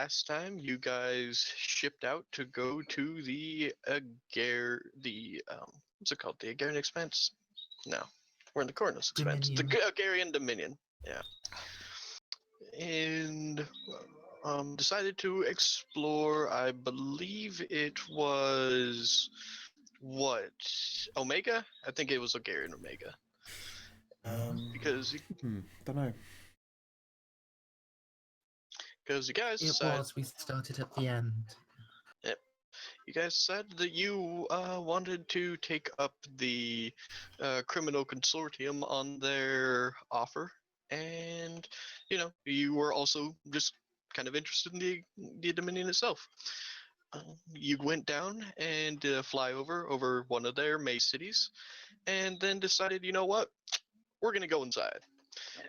last time you guys shipped out to go to the what's it called? The Agarian Expanse? No, we're in the Cornus Expanse. The Dominion. Agarian Dominion. Yeah, and decided to explore. I believe it was what Omega. I think it was Agarian Omega. Because don't know. Because you guys It decided, was. We started at the end. you guys decided that you wanted to take up the criminal consortium on their offer, and you were also just kind of interested in the Dominion itself. You went down and did a flyover over one of their May cities, and then decided, you know what, we're gonna go inside.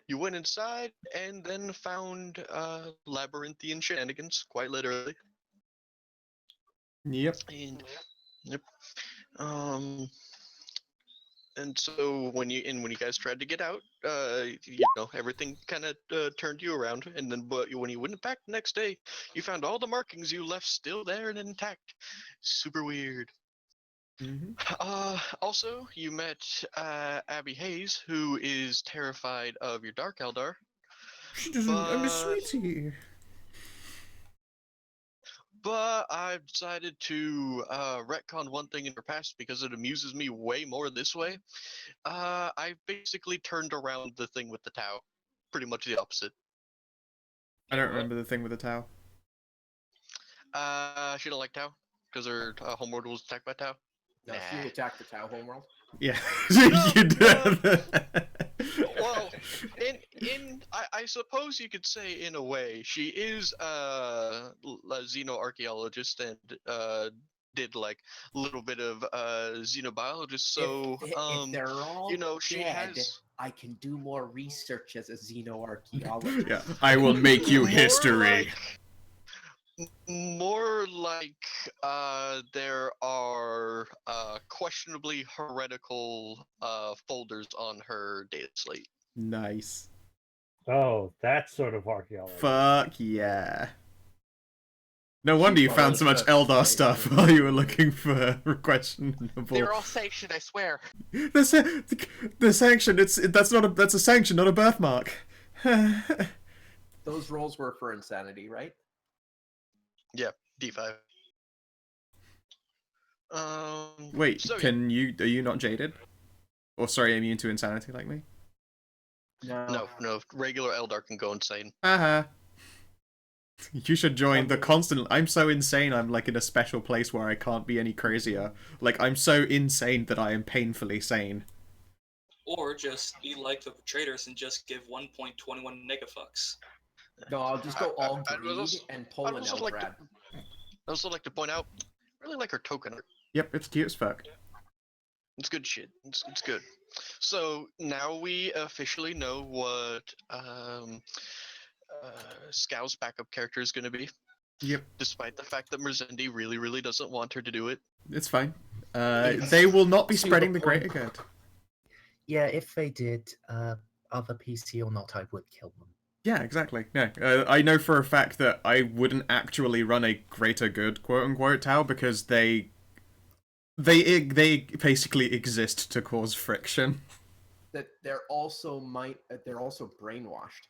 You went inside and then found labyrinthian shenanigans, quite literally. Yep. And yep. And so when you guys tried to get out, everything kind of turned you around. And then, but when you went back the next day, you found all the markings you left still there and intact. Super weird. Also, you met Abby Hayes, who is terrified of your Dark Eldar. She doesn't. I'm a sweetie. But I've decided to retcon one thing in her past because it amuses me way more this way. I basically turned around the thing with the Tau. Pretty much the opposite. I don't remember the thing with the Tau. She don't like Tau because her homeworld was attacked by Tau. No, she attacked the Tau homeworld. Yeah. Well, I suppose you could say in a way she is a xenoarchaeologist and did like a little bit of xenobiologist. So if they're all she dead, has. I can do more research as a xenoarchaeologist. Yeah, I will make you history. More like there are questionably heretical folders on her data slate. Nice. Oh, that sort of archaeology. Fuck yeah. No wonder you found so much Eldar stuff while you were looking for questionable. They're all sanctioned, I swear. The sanction. That's a sanction, not a birthmark. Those rolls were for insanity, right? Yeah, D5. Wait, so, are you not jaded? Or sorry, immune to insanity like me? No. Regular Eldar can go insane. You should join the constant. I'm so insane. I'm like in a special place where I can't be any crazier. Like I'm so insane that I am painfully sane. Or just be like the Traders and just give 1.21 negafucks. No, I'll just go all greed and pull an Eldrad. I also like to point out, I really like her token art. Yep, it's cute as fuck. It's good shit. It's good. So now we officially know what Scow's backup character is going to be. Yep. Despite the fact that Merzendi really, really doesn't want her to do it. It's fine. They will not be spreading the greater good. Yeah, if they did, other PC or not, I would kill them. Yeah, exactly. Yeah, I know for a fact that I wouldn't actually run a greater good, quote unquote, Tau because they basically exist to cause friction. That they're also brainwashed.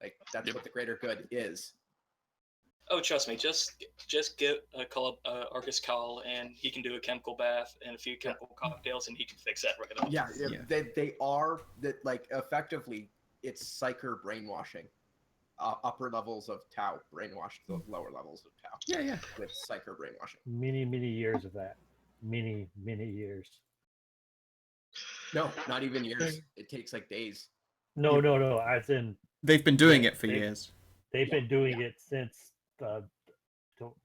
Like that's what the greater good is. Oh, trust me, just get call up Arcus Call, and he can do a chemical bath and a few chemical cocktails, and he can fix that right up. Yeah. They are that like effectively it's psyker brainwashing. Upper levels of Tau brainwashed the lower levels of Tau. Yeah. With psyker brainwashing. Many years of that. Many years. No, not even years. It takes like days. No. As in they've been doing it for years. They've been doing it since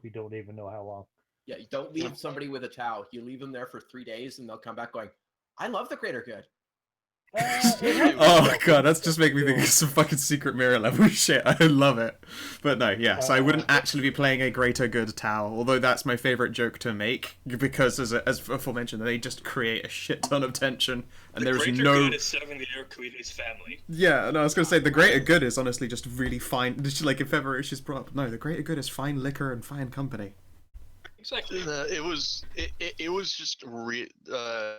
we don't even know how long. Yeah, you don't leave somebody with a Tau. You leave them there for 3 days, and they'll come back going, "I love the greater good." Oh god, that's just making me think of some fucking secret mirror level shit. I love it. But no, yeah, so I wouldn't actually be playing a greater good Tau, although that's my favourite joke to make, because as aforementioned, they just create a shit ton of tension, and The there's greater no... good is serving the Arquides family. Yeah, no, I was gonna say, the greater good is honestly just really fine, just like if ever it's just brought up, no, the greater good is fine liquor and fine company. Exactly. It was just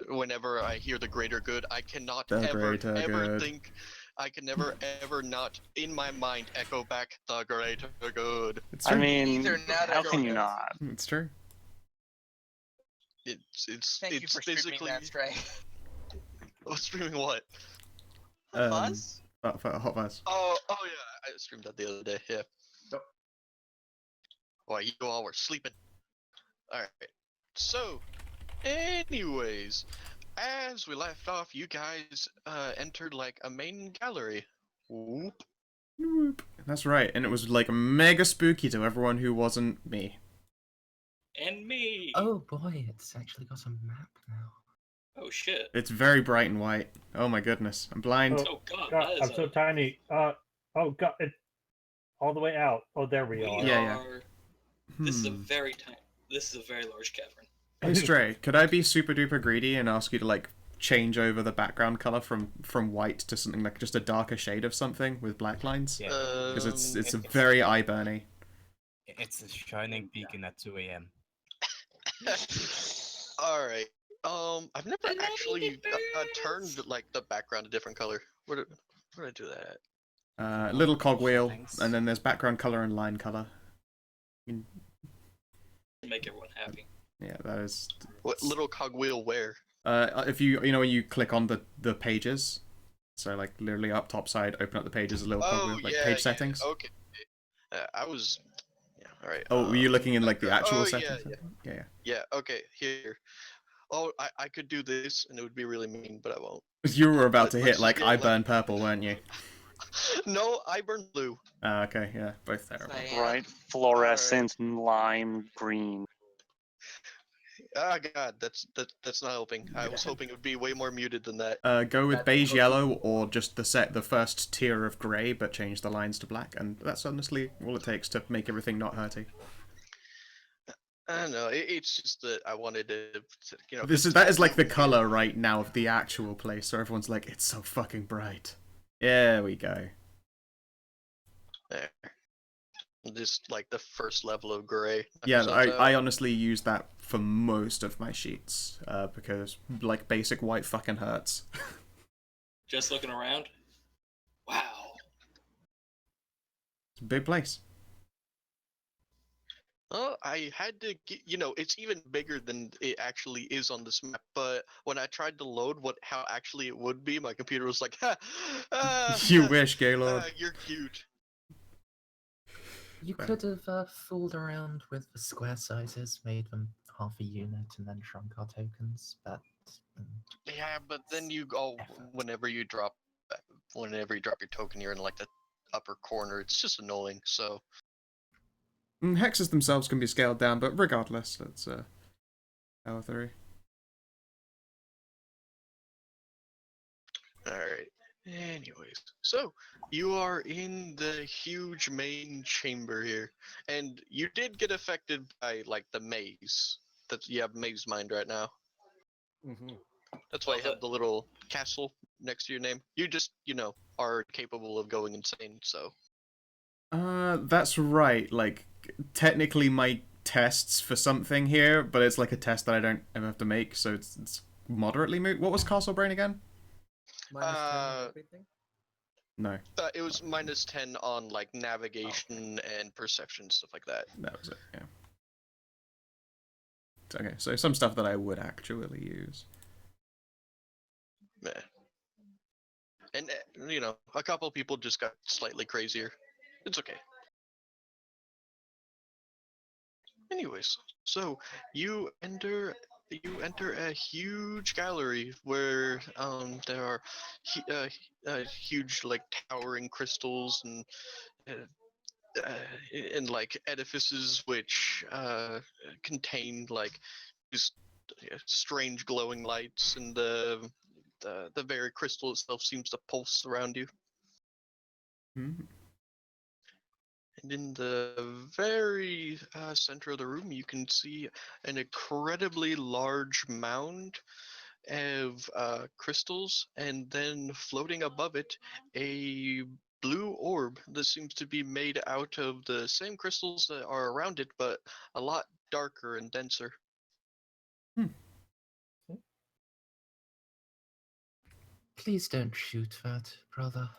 whenever I hear the greater good, I cannot The ever greater good. think, I can never ever not in my mind echo back the greater good. It's I true. mean, Either now how or can you no. not? It's true. It's Thank you for streaming physically. that, Stray. Oh, streaming what? Fuzz? For Hot Fuzz. Oh yeah, I streamed that the other day. Yeah. Yep. Why you all were sleeping? All right. So, anyways, as we left off, you guys entered like a main gallery. Whoop. Whoop. That's right, and it was like mega spooky to everyone who wasn't me. And me. Oh boy, it's actually got a map now. Oh shit. It's very bright and white. Oh my goodness, I'm blind. Oh god, God, that is I'm so tiny. Oh god, it all the way out. Oh, there we are. Yeah. This is a very tiny. This is a very large cavern. Hey Stray, could I be super duper greedy and ask you to like change over the background color from white to something like just a darker shade of something with black lines? Yeah. Because it's It's- very eye burny. It's a shining beacon at 2 a.m. All right. I've never actually turned like the background a different color. Where did I do that? Little cogwheel, Thanks. and then there's background color and line color. Make everyone happy. Yeah, that is. What little cogwheel where? If you when you click on the pages, so like literally up top side, open up the pages, a little cogwheel, like page settings. Okay. I was. Yeah. All right. Oh, were you looking in like the actual oh, settings? Yeah. Yeah. Yeah. Okay. Here. Oh, I could do this, and it would be really mean, but I won't. You were about to Let's hit just like get, I like- burn purple, weren't you? No, I burn blue. Okay, yeah, both terrible. Bright fluorescent lime green. Ah, God, that's not helping. I was hoping it would be way more muted than that. Go with That's beige okay. yellow or just the first tier of grey, but change the lines to black, and that's honestly all it takes to make everything not hurty. I don't know. It's just that I wanted to That is like the color right now of the actual place, so everyone's like, it's so fucking bright. There we go. There. Just like the first level of gray. Yeah, So, I honestly use that for most of my sheets, because like basic white fucking hurts. Just looking around. Wow. It's a big place. Oh, I had to get, it's even bigger than it actually is on this map, but when I tried to load how actually it would be, my computer was like, ha, You wish, Gaylord. you're cute. You could have fooled around with the square sizes, made them half a unit, and then shrunk our tokens. But Yeah, but then whenever you drop your token, you're in like the upper corner. It's just annoying. So Hexes themselves can be scaled down, but regardless, that's our theory. all right. Anyways, so you are in the huge main chamber here, and you did get affected by like the maze. You have maze mind right now. Mm-hmm. That's why you have the little castle next to your name. You just, are capable of going insane. So That's right. Like, technically my tests for something here, but it's like a test that I don't ever have to make, so it's moderately moot. What was Castle Brain again? -10 on everything? No, it was -10 on like navigation and perception, stuff like that. that was it, yeah. Okay, so some stuff that I would actually use. Meh. And a couple people just got slightly crazier. It's okay. Anyways, so you enter a huge gallery where there are huge like towering crystals and like edifices which contain like these strange glowing lights and the very crystal itself seems to pulse around you. Hmm. And in the very center of the room, you can see an incredibly large mound of crystals, and then floating above it, a blue orb that seems to be made out of the same crystals that are around it, but a lot darker and denser. Please don't shoot that, brother.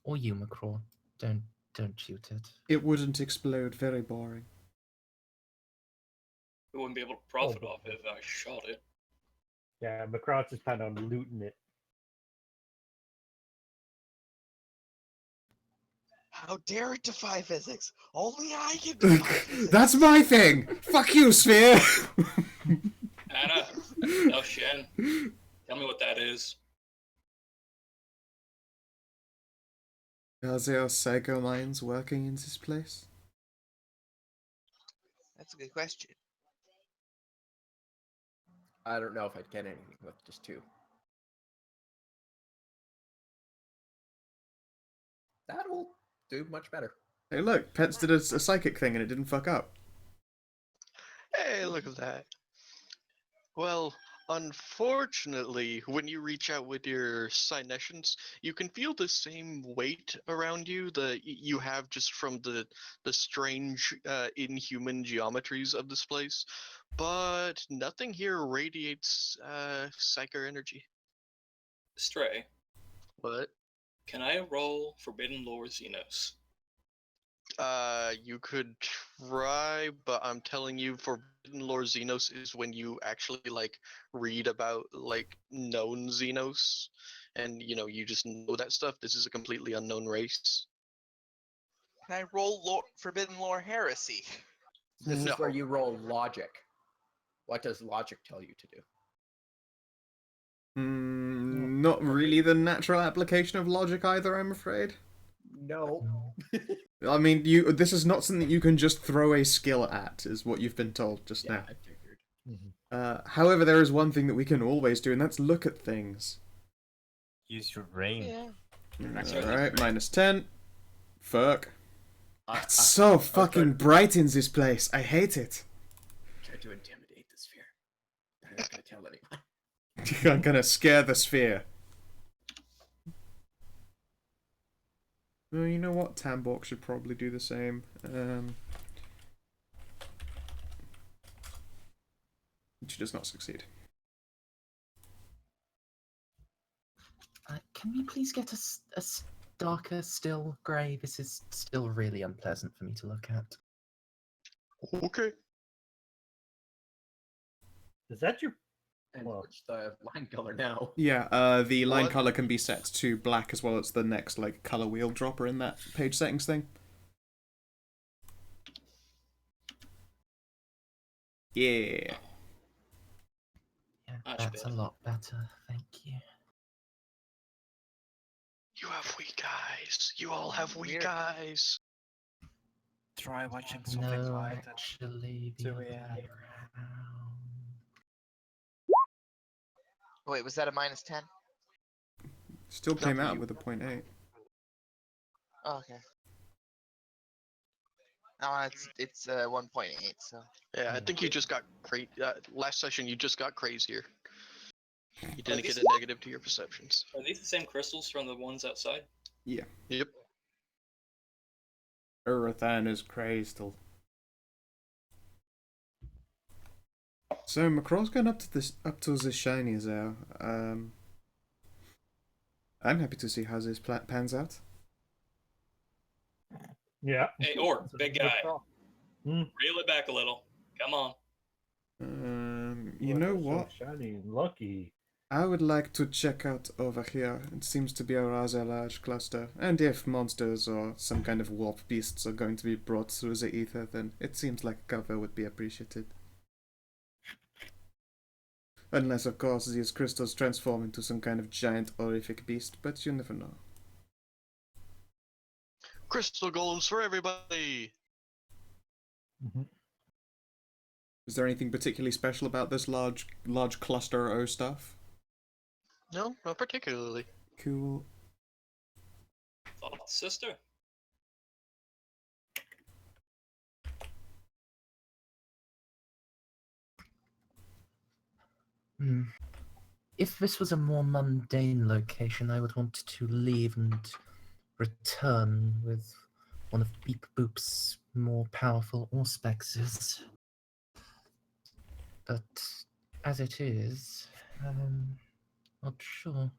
Or you, McCraw. Don't shoot it. It wouldn't explode. Very boring. We wouldn't be able to profit off it if I shot it. Yeah, McCrouch is planning on looting it. How dare it defy physics? Only I can defy physics. That's my thing! Fuck you, Sphere! Anna, no Shen. Tell me what that is. Are there psycho minds working in this place? That's a good question. I don't know if I'd get anything with just 2. That'll do much better. Hey, look, Pets did a psychic thing and it didn't fuck up. Hey, look at that. Well, unfortunately, when you reach out with your Synesians, you can feel the same weight around you that you have just from the strange, inhuman geometries of this place, but nothing here radiates psycho energy. Stray, What? can I roll Forbidden Lore Xenos? You could try, but I'm telling you, Forbidden Lore Xenos is when you actually like read about like known Xenos, and you know you just know that stuff. This is a completely unknown race. Can I roll Forbidden Lore Heresy? This No. is where you roll logic. What does logic tell you to do? Not really the natural application of logic either, I'm afraid. No. I mean, this is not something you can just throw a skill at, is what you've been told just Yeah, now. I figured. However, there is one thing that we can always do, and that's look at things. Use your brain. Yeah. Alright, -10. Fuck. I It's so fucking bright in this place. I hate it. try to intimidate the sphere. I'm not gonna tell anyone. I'm gonna scare the sphere. Well, you know what? Tambok should probably do the same. She does not succeed. Can we please get a darker, still grey? This is still really unpleasant for me to look at. Okay. Is that your... And Well. switch the line color now. Yeah, the line What? color can be set to black as well as the next like color wheel dropper in that page settings thing. Yeah. Yeah, Much that's a better. lot better. Thank you. You have weak eyes. You all have weak Weird. eyes. Try watching something No, light. actually, the 2 other a.m. way around. Wait, was that a -10? Still Not came for out you. with a 0.8. Oh, okay. No, it's 1.8. So Yeah, I think you just got last session you just got crazier. You didn't these- get a negative to your perceptions. Are these the same crystals from the ones outside? Yeah. Yep. Urathan is crystal. So Macraw's gone up to the shiny there. I'm happy to see how this pans out. Yeah. Hey, Orc, big guy. Hmm. Reel it back a little. Come on. You know what? So shiny and lucky. I would like to check out over here. It seems to be a rather large cluster. And if monsters or some kind of wolf beasts are going to be brought through the ether, then it seems like cover would be appreciated. Unless, of course, these crystals transform into some kind of giant horrific beast, but you never know. Crystal golems for everybody. Is there anything particularly special about this large cluster O stuff? No, not particularly. Cool. Thoughts, sister? Hmm. If this was a more mundane location, I would want to leave and return with one of Beep Boop's more powerful auspexes. But as it is, not sure.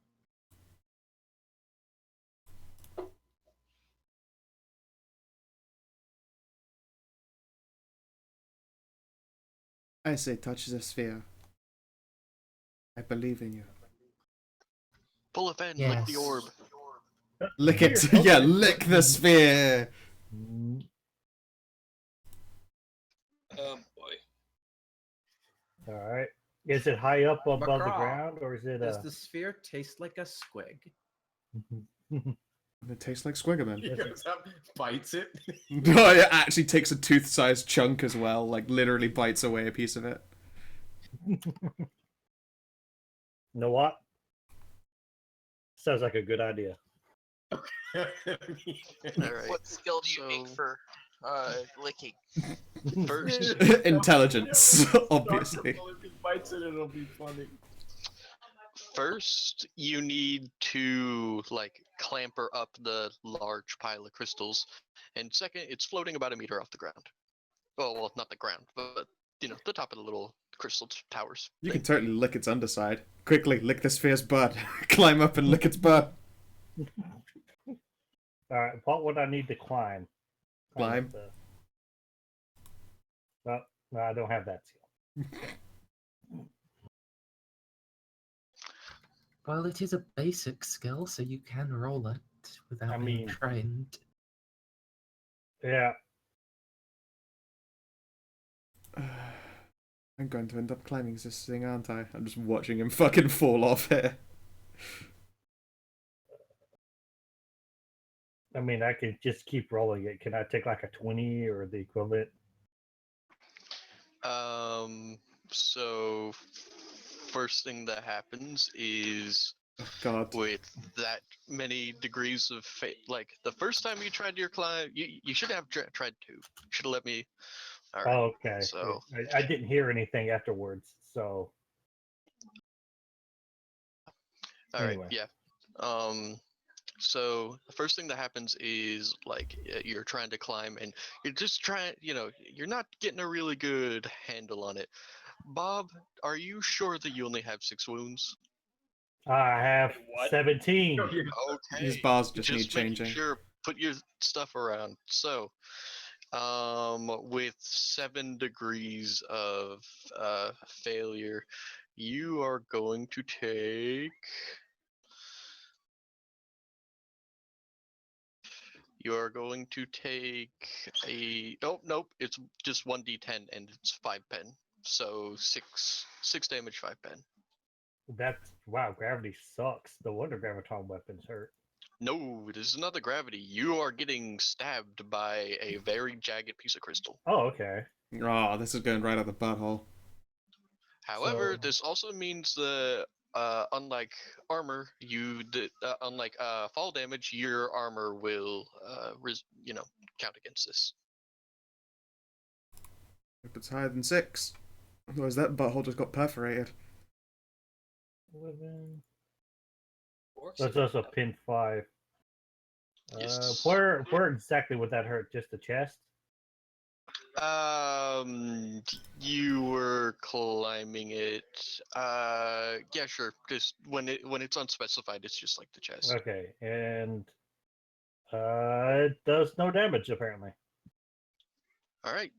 I say touch the sphere. I believe in you. Pull a fin, lick Yes. the orb. Lick it. Here, Yeah, okay. lick the sphere. Mm, Oh boy. all right. Is it high up above the Macraw, ground, or is it Does the sphere taste like a squig? It tastes like Squiggerman. He goes up, bites it. No, it actually takes a tooth-sized chunk as well. Like literally bites away a piece of it. You know what? Sounds like a good idea. Alright. What skill do you make so- for licking? First, Intelligence, obviously. If he bites it, it'll be funny. first you need to like clamper up the large pile of crystals, and second, it's floating about a meter off the ground. Well, not the ground, but the top of the little crystal towers. You thing. can totally lick its underside. Quickly, lick the sphere's butt. Climb up and lick its butt. All right. What would I need to climb? Climb. Well, no, I don't have that skill. Well, it is a basic skill, so you can roll it without I being mean- trained. Yeah. I'm going to end up climbing this thing, aren't I? I'm just watching him fucking fall off here. I mean, I could just keep rolling it. Can I take like a 20 or the equivalent? So first thing that happens is Oh, God. with that many degrees of like the first time you tried your climb, you should have tried two. You should have let me. All right. Oh, okay. So- I didn't hear anything afterwards, so All right. Anyway. Yeah. So the first thing that happens is like you're trying to climb and you're just trying. You're not getting a really good handle on it. Bob, are you sure that you only have 6 wounds? I have What? 17. Okay. His bars just need making changing. Sure, put your stuff around. So, with 7 degrees of failure, you are going to take. You are going to take a. Oh nope! It's just 1d10 and it's 5 pen. So 6 damage, 5 pen. That's wow. Gravity sucks. No wonder graviton weapons hurt. No, this is not the gravity. You are getting stabbed by a very jagged piece of crystal. Oh, okay. Oh, this is going right out the butthole. However, So- this also means that unlike armor, unlike fall damage, your armor will count against this. If it's higher than 6. Otherwise that butthole just got perforated. 11. Orcs That's are- also pin 5. Yes. Where exactly would that hurt? Just the chest? You were climbing it. Yeah, sure. Just when it's unspecified, it's just like the chest. Okay, and it does no damage apparently. All right.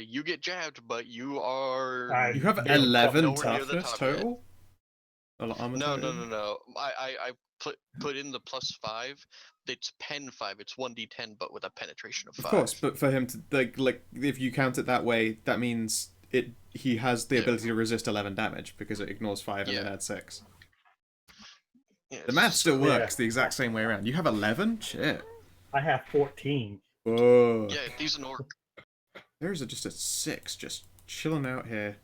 You get jabbed, but you are. I- You have Yeah, 11 nowhere near the toughness top yet. total? Armor No, total? no. I put in the +5. It's pen 5. It's 1d10, but with a penetration of 5. Of course, but for him to like if you count it that way, that means he has the Yeah. ability to resist 11 damage because it ignores 5 and then Yeah. adds 6. Yeah, The math still Yeah. works the exact same way around. You have 11? Shit. I have 14. Whoa. Yeah, he's an orc. There's just a 6 just chilling out here.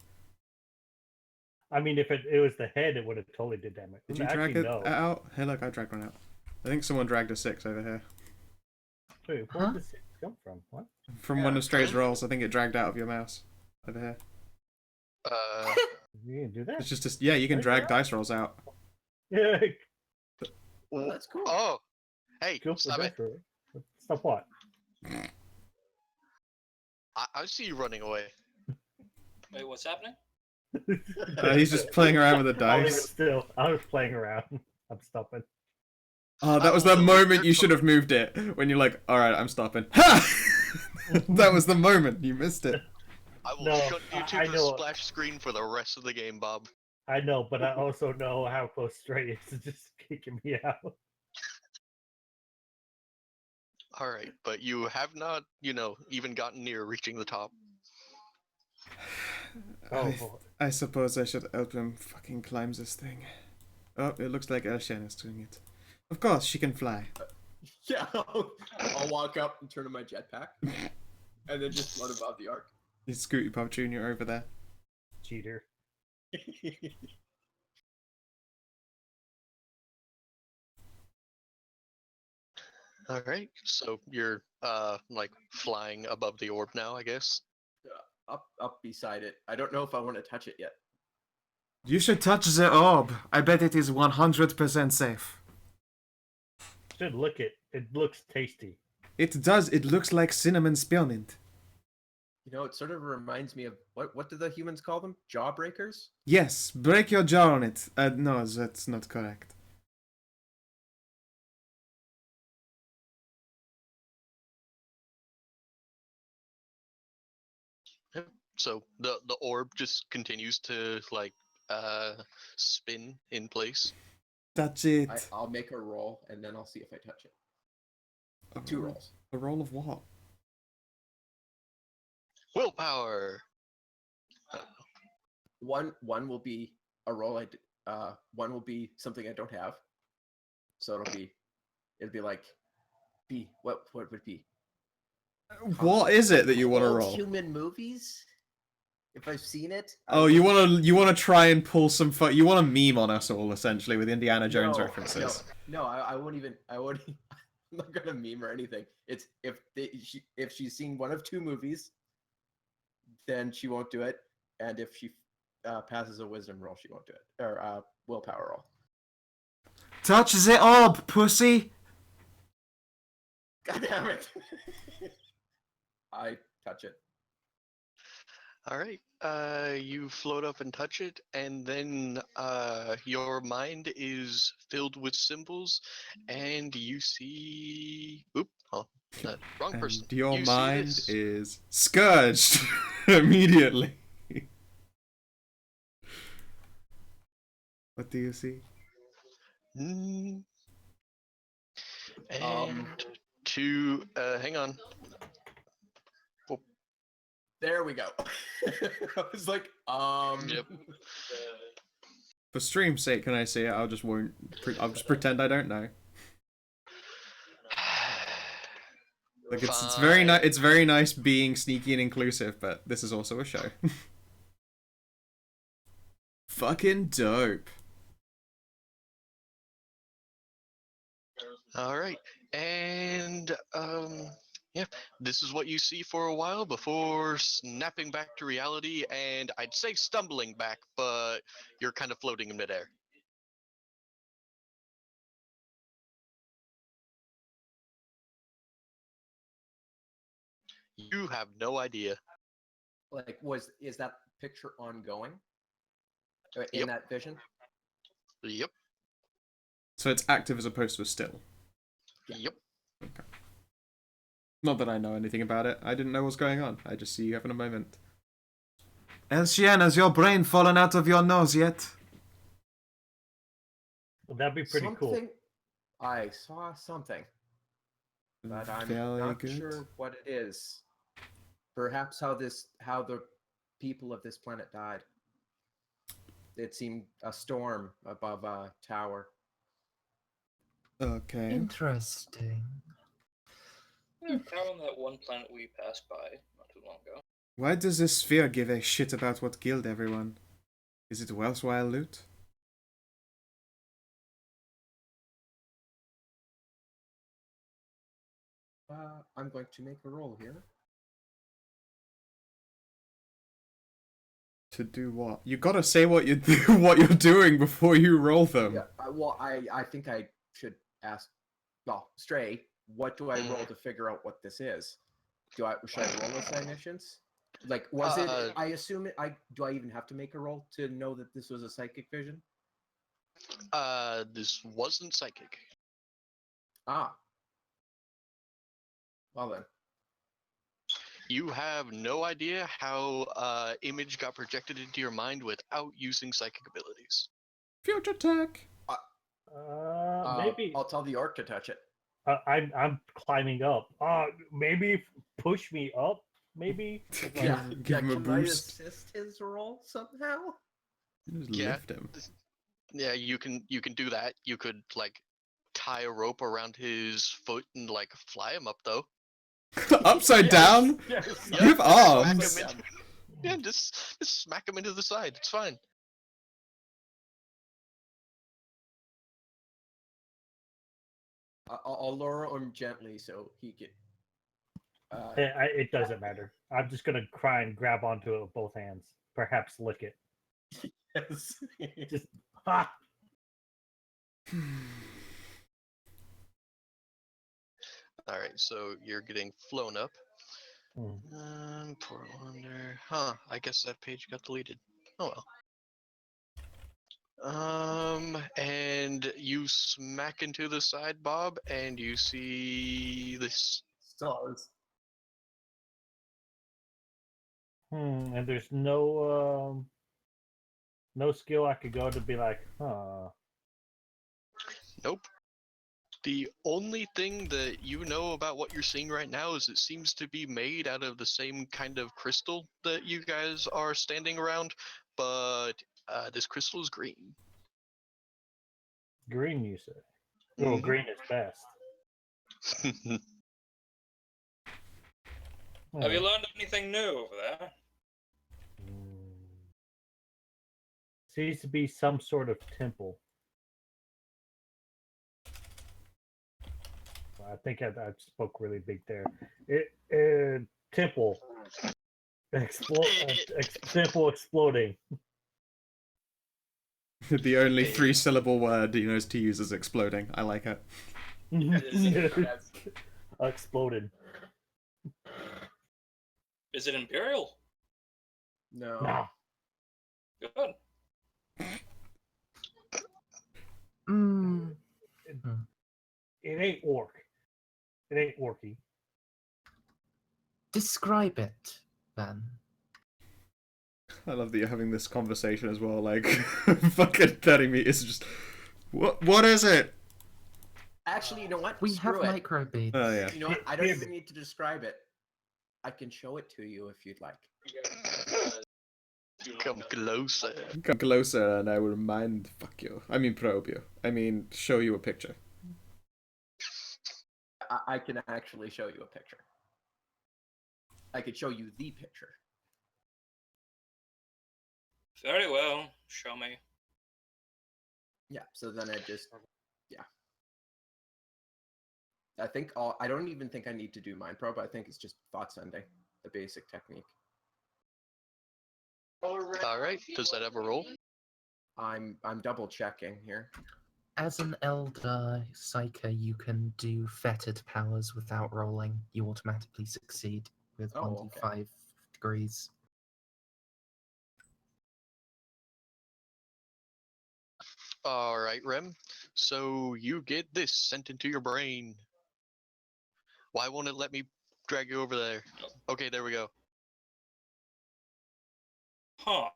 I mean, if it was the head, it would have totally did damage. Did you Actually, drag it no. out? Hey, look, I dragged one out. I think someone dragged a 6 over here. Wait, where did this come from? What? From one of Stray's rolls, I think it dragged out of your mouse. Over here. You can do that? It's just yeah, you can drag dice rolls out. Yeah. Well, that's cool. Oh, hey, Go for stop it! that. Stop what? I see you running away. Wait, what's happening? He's just playing around with the I'll leave it dice. still. I was playing around. I'm stopping. Oh, that was the moment you should have moved it. When you're like, alright, I'm stopping. Ha! That was the moment. You missed it. I will No, shut you to I the know. splash screen for the rest of the game, Bob. I know, but I also know how close Stray is to just kicking me out. Alright, but you have not, even gotten near reaching the top. Oh, boy. I suppose I should help him fucking climb this thing. Oh, it looks like Elshan is doing it. Of course, she can fly. Yeah, I'll walk up and turn on my jetpack, and then just float above the arc. Is Scooty Pop Jr. over there? Cheater. Alright, so you're, flying above the orb now, I guess? Up beside it. I don't know if I want to touch it yet. You should touch the orb. I bet it is 100% safe. Should look it. It looks tasty. It does. It looks like cinnamon spearmint. You know, it sort of reminds me of what do the humans call them? Jawbreakers? Yes, break your jaw on it. No, that's not correct. Yep. So the orb just continues to spin in place. That's it. I'll make a roll and then I'll see if I touch it. A 2 roll- rolls. A roll of what? Willpower. One will be a roll one will be something I don't have. So it'll be like B. What would it be? What is it that you want to Old roll? Human movies? If I've seen it. Oh, you want to try and pull some you want to meme on us all essentially with Indiana Jones references. No, I won't even. I'm not gonna meme or anything. It's if she's seen one of 2 movies, then she won't do it, and if she passes a wisdom roll, she won't do it, or willpower roll. Touch the orb, pussy. God damn it! I touch it. Alright, you float up and touch it, and then your mind is filled with symbols, and you see... wrong person. And your You see mind this. is scourged immediately. What do you see? And Um, hang on. There we go. I was like, Yep. For stream's sake, can I see it? I'll just pretend I don't know. Like it's very nice. It's very nice being sneaky and inclusive, but this is also a show. Fucking dope. All right, and yeah, this is what you see for a while before snapping back to reality, and I'd say stumbling back, but you're kind of floating in midair. You have no idea. like, is that picture ongoing in Yep. that vision? Yep. So it's active as opposed to still. Yep. Okay. Not that I know anything about it. I didn't know what's going on. I just see you having a moment. Elshian, has your brain fallen out of your nose yet? Well, that'd be pretty cool. I saw something, but I'm Very not good. sure what it is. Perhaps how the people of this planet died. It seemed a storm above a tower. Okay. Interesting. Tower on that one planet we passed by not too long ago. Why does this sphere give a shit about what killed everyone? Is it worthwhile loot? I'm going to make a roll here. To do what? You gotta say what you do, what you're doing before you roll them. Yeah. Well, I think I should ask. Well, Stray, what do I roll to figure out what this is? Should I roll this omniscience? Like, was it? I assume it. Do I even have to make a roll to know that this was a psychic vision? This wasn't psychic. Ah. Well then. You have no idea how image got projected into your mind without using psychic abilities. Future tech. Maybe I'll tell the orc to touch it. I'm climbing up. Maybe push me up. Maybe. Give him a can boost. I assist his roll somehow? Just Yeah. lift him. Yeah, you can do that. You could like tie a rope around his foot and like fly him up though. Upside down? Yes. You have arms. Smack him yeah, just smack him into the side. It's fine. I'll lower him gently so he can. It doesn't matter. I'm just gonna try and grab onto it with both hands. Perhaps lick it. Yes. Just ha. All right, so you're getting flown up. Poor Wonder. Huh? I guess that page got deleted. Oh well. And you smack into the side, Bob, and you see this. Stars. And there's no skill I could go to be like, huh. Nope. The only thing that you know about what you're seeing right now is it seems to be made out of the same kind of crystal that you guys are standing around, but this crystal is green. Green, you say? Well, green is best. Have you learned anything new over there? Seems to be some sort of temple. I think I spoke really big there. Temple. Temple exploding. The only 3-syllable word he knows to use is exploding. I like it. Exploded. Is it Imperial? No. No. Good. It ain't orc. It ain't orky. Describe it, then. I love that you're having this conversation as well. Like, fucking 30 meters. Just what is it? Actually, you know what? We Screw have it. micro beads. Oh yeah. You know what? I don't even need to describe it. I can show it to you if you'd like. Come closer. Come closer and I will mind. Fuck you. I mean probe you. I mean show you a picture. I can actually show you a picture. I could show you the picture. Very well. Show me. Yeah, so then I just, yeah. I think I don't even think I need to do mind probe. I think it's just thought sending, the basic technique. All right. Does that ever roll? I'm double checking here. As an elder psyker, you can do fettered powers without rolling. You automatically succeed with 1d5 degrees. All right, Rem. So you get this sent into your brain. Why won't it let me drag you over there? Okay, there we go. Huh.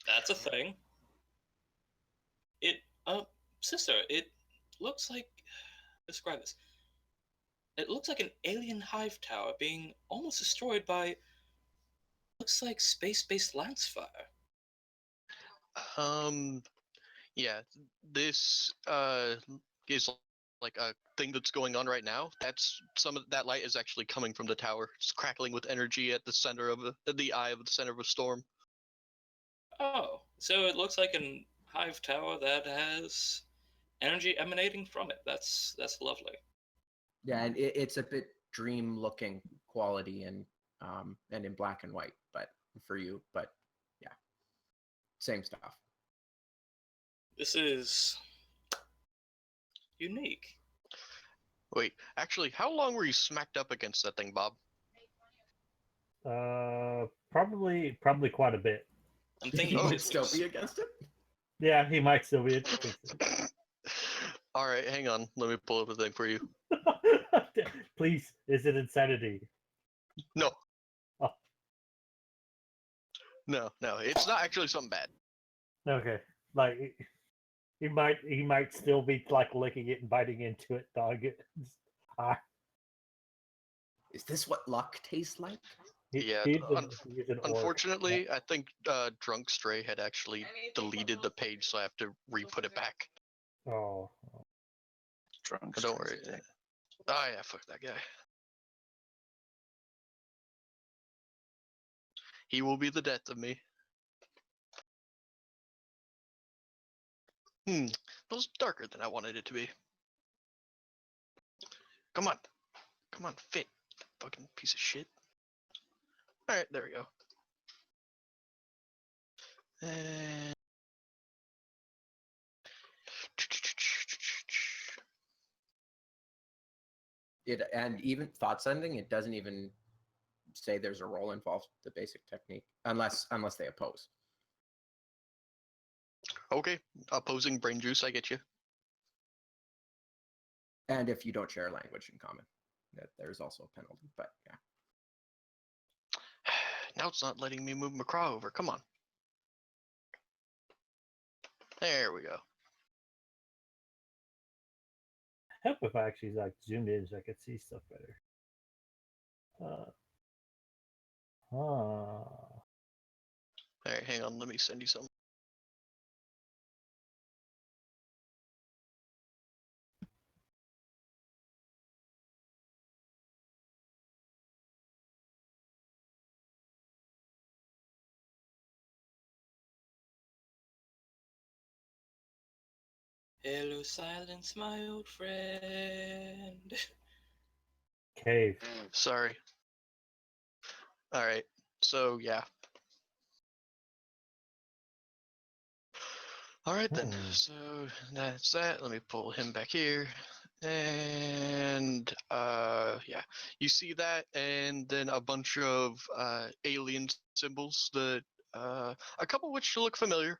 That's a thing. Sister, it looks like... Describe this. It looks like an alien hive tower being almost destroyed by... Looks like space-based lance fire. Yeah, this is like a thing that's going on right now. That's some of that light is actually coming from the tower. It's crackling with energy at the center of the eye of the center of a storm. Oh, so it looks like a hive tower that has energy emanating from it. That's lovely. Yeah, and it's a bit dream-looking quality and in black and white, but for you, but yeah, same stuff. This is unique. Wait, actually, how long were you smacked up against that thing, Bob? Probably quite a bit. I'm He thinking might this still was- be against it. Yeah, he might still be interested. All right, hang on. Let me pull up a thing for you. Please, is it insanity? No. Oh. No, it's not actually something bad. Okay, like he might still be like licking it and biting into it, dog. Is this what luck tastes like? Yeah, He's an orc. unfortunately, I think Drunk Stray had actually deleted the page, so I have to re-put it back. Oh, Drunk. But don't worry. Oh yeah, fuck that guy. He will be the death of me. That was darker than I wanted it to be. Come on, fit, fucking piece of shit. All right, there we go. And It and even thought sending, it doesn't even say there's a roll involved. The basic technique, unless they oppose. okay, opposing brain juice, I get you. And if you don't share a language in common, that there's also a penalty. But yeah, Now it's not letting me move my craw over. Come on. There we go. help if I actually like zoomed in so I could see stuff better. All right, hang on. Let me send you some. Hello, silence, my old friend. Cave. Sorry. All right. So yeah. All right then. So that's that. Let me pull him back here. And yeah, you see that, and then a bunch of alien symbols that a couple of which look familiar.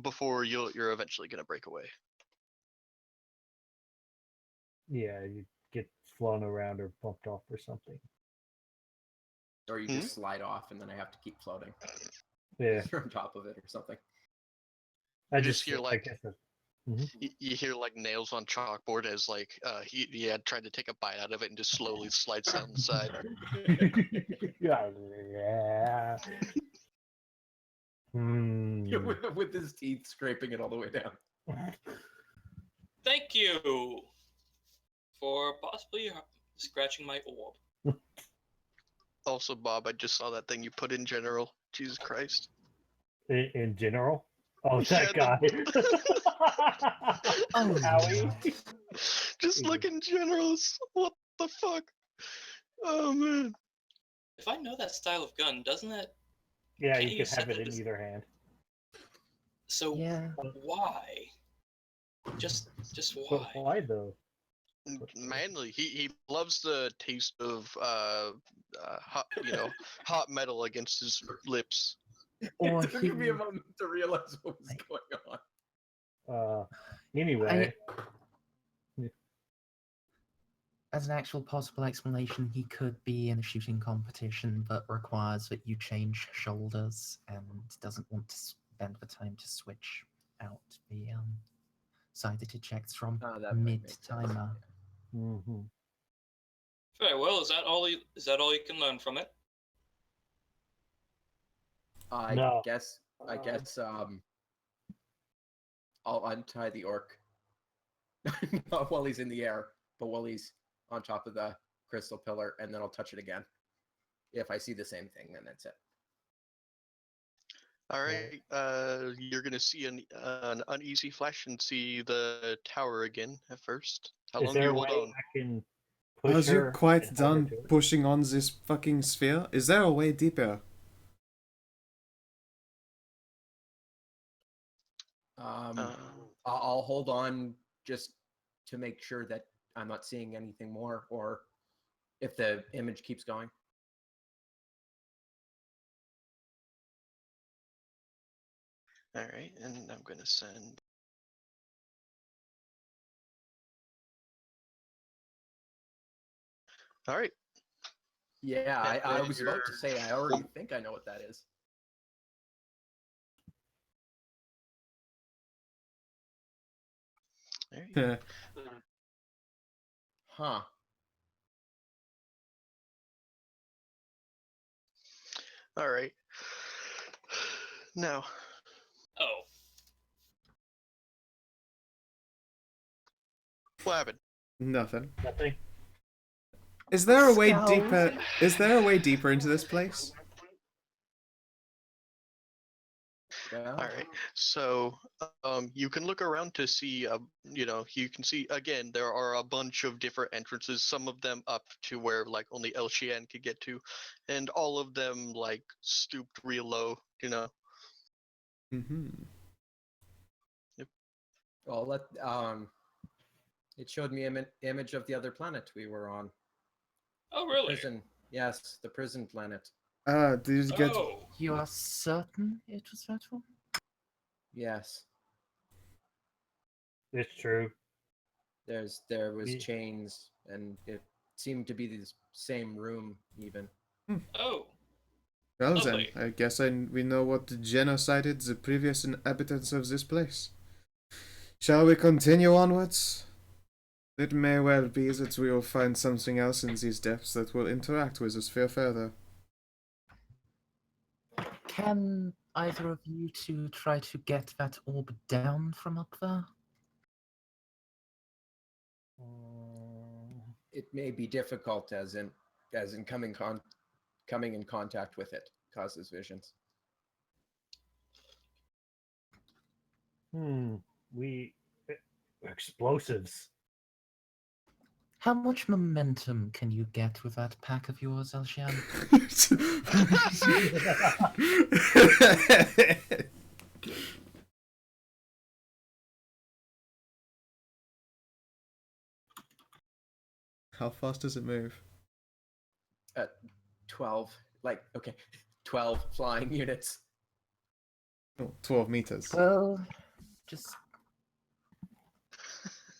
Before you're eventually gonna break away. Yeah, you get flown around or bumped off or something. or you just slide off, and then I have to keep floating. Yeah, You're on top of it or something. I You just hear I like guess you hear like nails on chalkboard as like he had tried to take a bite out of it and just slowly slides down the side. yeah. with his teeth scraping it all the way down. Thank you for possibly scratching my orb. Also, Bob, I just saw that thing you put in general. Jesus Christ. In general? Oh, Yeah, that guy. Oh, Howie. Just look in generals. What the fuck? Oh man. If I know that style of gun, doesn't that? Yeah, Can't you you can have set it it in as- either hand. So yeah. why? Just But why? why though? Manly. He loves the taste of hot, hot metal against his lips. Or It took me a moment to realize what was going on. Anyway. As an actual possible explanation, he could be in a shooting competition, but requires that you change shoulders and doesn't want to spend the time to switch out the sighted checks from That might make sense, mid-timer. Mm-hmm. Very well. Is that all? Is that all you can learn from it? I No. guess I'll untie the orc Not while he's in the air, but while he's on top of the crystal pillar, and then I'll touch it again. If I see the same thing, then that's it. All right. You're gonna see an uneasy flash and see the tower again at first. How Is long do there you a hold way on? I can push As you're her quite and hold her done to it? pushing on this fucking sphere, is there a way deeper? I'll hold on just to make sure that I'm not seeing anything more, or if the image keeps going. All right, and I'm gonna send. All right. Yeah, I And was about to say I already think I know what that is. There you go. Huh. All right. Now, Oh, what happened? Nothing. Nothing. Is there a way Scout. deeper? Is there a way deeper into this place? Well, All right. So, you can look around to see, you can see again there are a bunch of different entrances. Some of them up to where like only El Shian could get to, and all of them like stooped real low. Mm-hmm. well, it showed me an image of the other planet we were on. oh really? Prison. Yes, the prison planet. Did you get? Oh, You are certain it was that one? Yes. It's true. There was Me- chains, and it seemed to be the same room even. oh, Well Lovely. then, I guess we know what genocided the previous inhabitants of this place. Shall we continue onwards? It may well be that we will find something else in these depths that will interact with the sphere further. Can either of you two try to get that orb down from up there? It may be difficult, as in coming in contact with it causes visions. We explosives. How much momentum can you get with that pack of yours, Elshan? How fast does it move? 12, 12 flying units. Oh, 12 meters. Well, just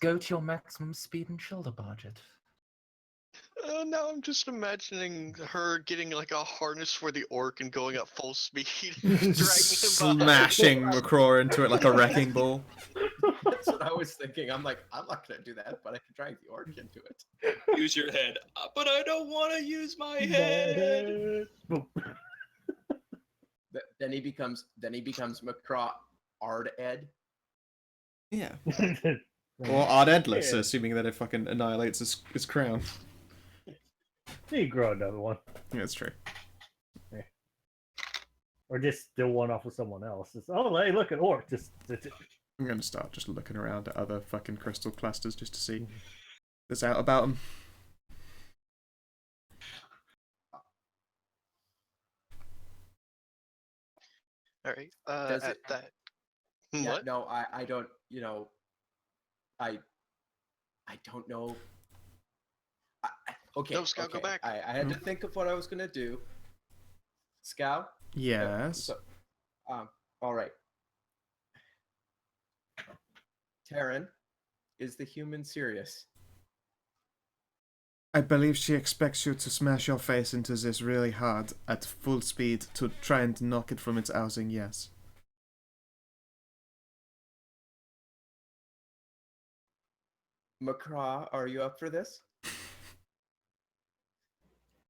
go to your maximum speed and shoulder barge it. Now I'm just imagining her getting like a harness for the orc and going at full speed, dragging him Smashing McCraw into it like a wrecking ball. That's what I was thinking. I'm like, I'm not gonna do that, but I can drag the orc into it. use your head. But I don't want to use my head. Then he becomes Macraw Ard Ed. Yeah. Or Odd Endless, assuming that it fucking annihilates his crown. You grow another one. Yeah, that's true. Or just steal one off of someone else. It's, oh, hey, look, an orc. I'm gonna start just looking around at other fucking crystal clusters just to see what's out about them. All right. Does At it- that. Yeah, What? no, I don't. I don't know. Okay. No, Scout, go okay. back. I had to think of what I was gonna do. Scout. Yes. All right. Taryn, is the human serious? I believe she expects you to smash your face into this really hard at full speed to try and knock it from its housing, yes. Macraw, are you up for this?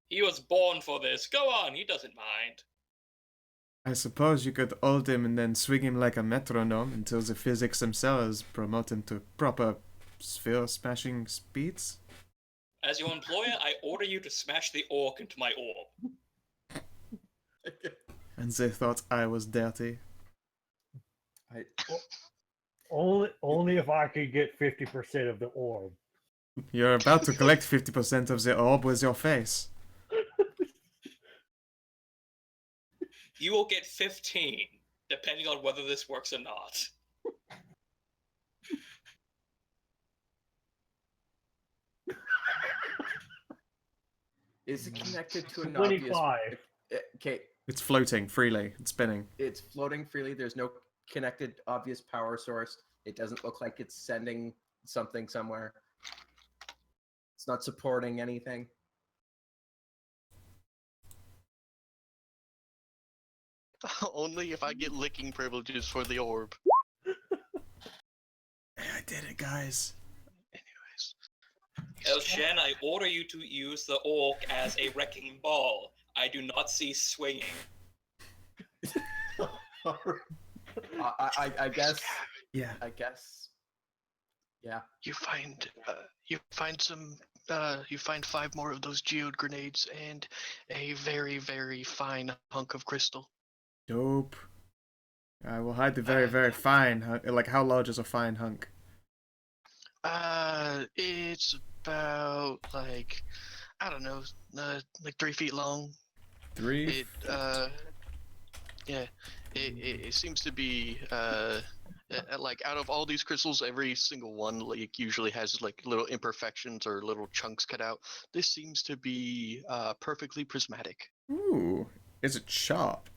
He was born for this. Go on, he doesn't mind. I suppose you could hold him and then swing him like a metronome until the physics themselves promote him to proper sphere smashing speeds. As your employer, I order you to smash the orc into my orb. And they thought I was dirty. Only if I could get 50% of the orb. You're about to collect 50% of the orb with your face. You will get 15, depending on whether this works or not. Is it connected to an obvious? 25. Okay, It's floating freely. It's spinning. it's floating freely. There's no connected obvious power source. It doesn't look like it's sending something somewhere. It's not supporting anything. Only if I get licking privileges for the orb. I did it, guys. Anyways. Elshen, I order you to use the orc as a wrecking ball. I do not see swinging. I guess. Yeah. I guess. Yeah. You find some you find 5 more of those geode grenades and a very, very fine hunk of crystal. Dope. I will hide the very, very fine hunk. Like, how large is a fine hunk? It's about like, I don't know, like 3 feet long. 3? Yeah, it seems to be like out of all these crystals, every single one like usually has like little imperfections or little chunks cut out. This seems to be perfectly prismatic. Ooh. Is it sharp?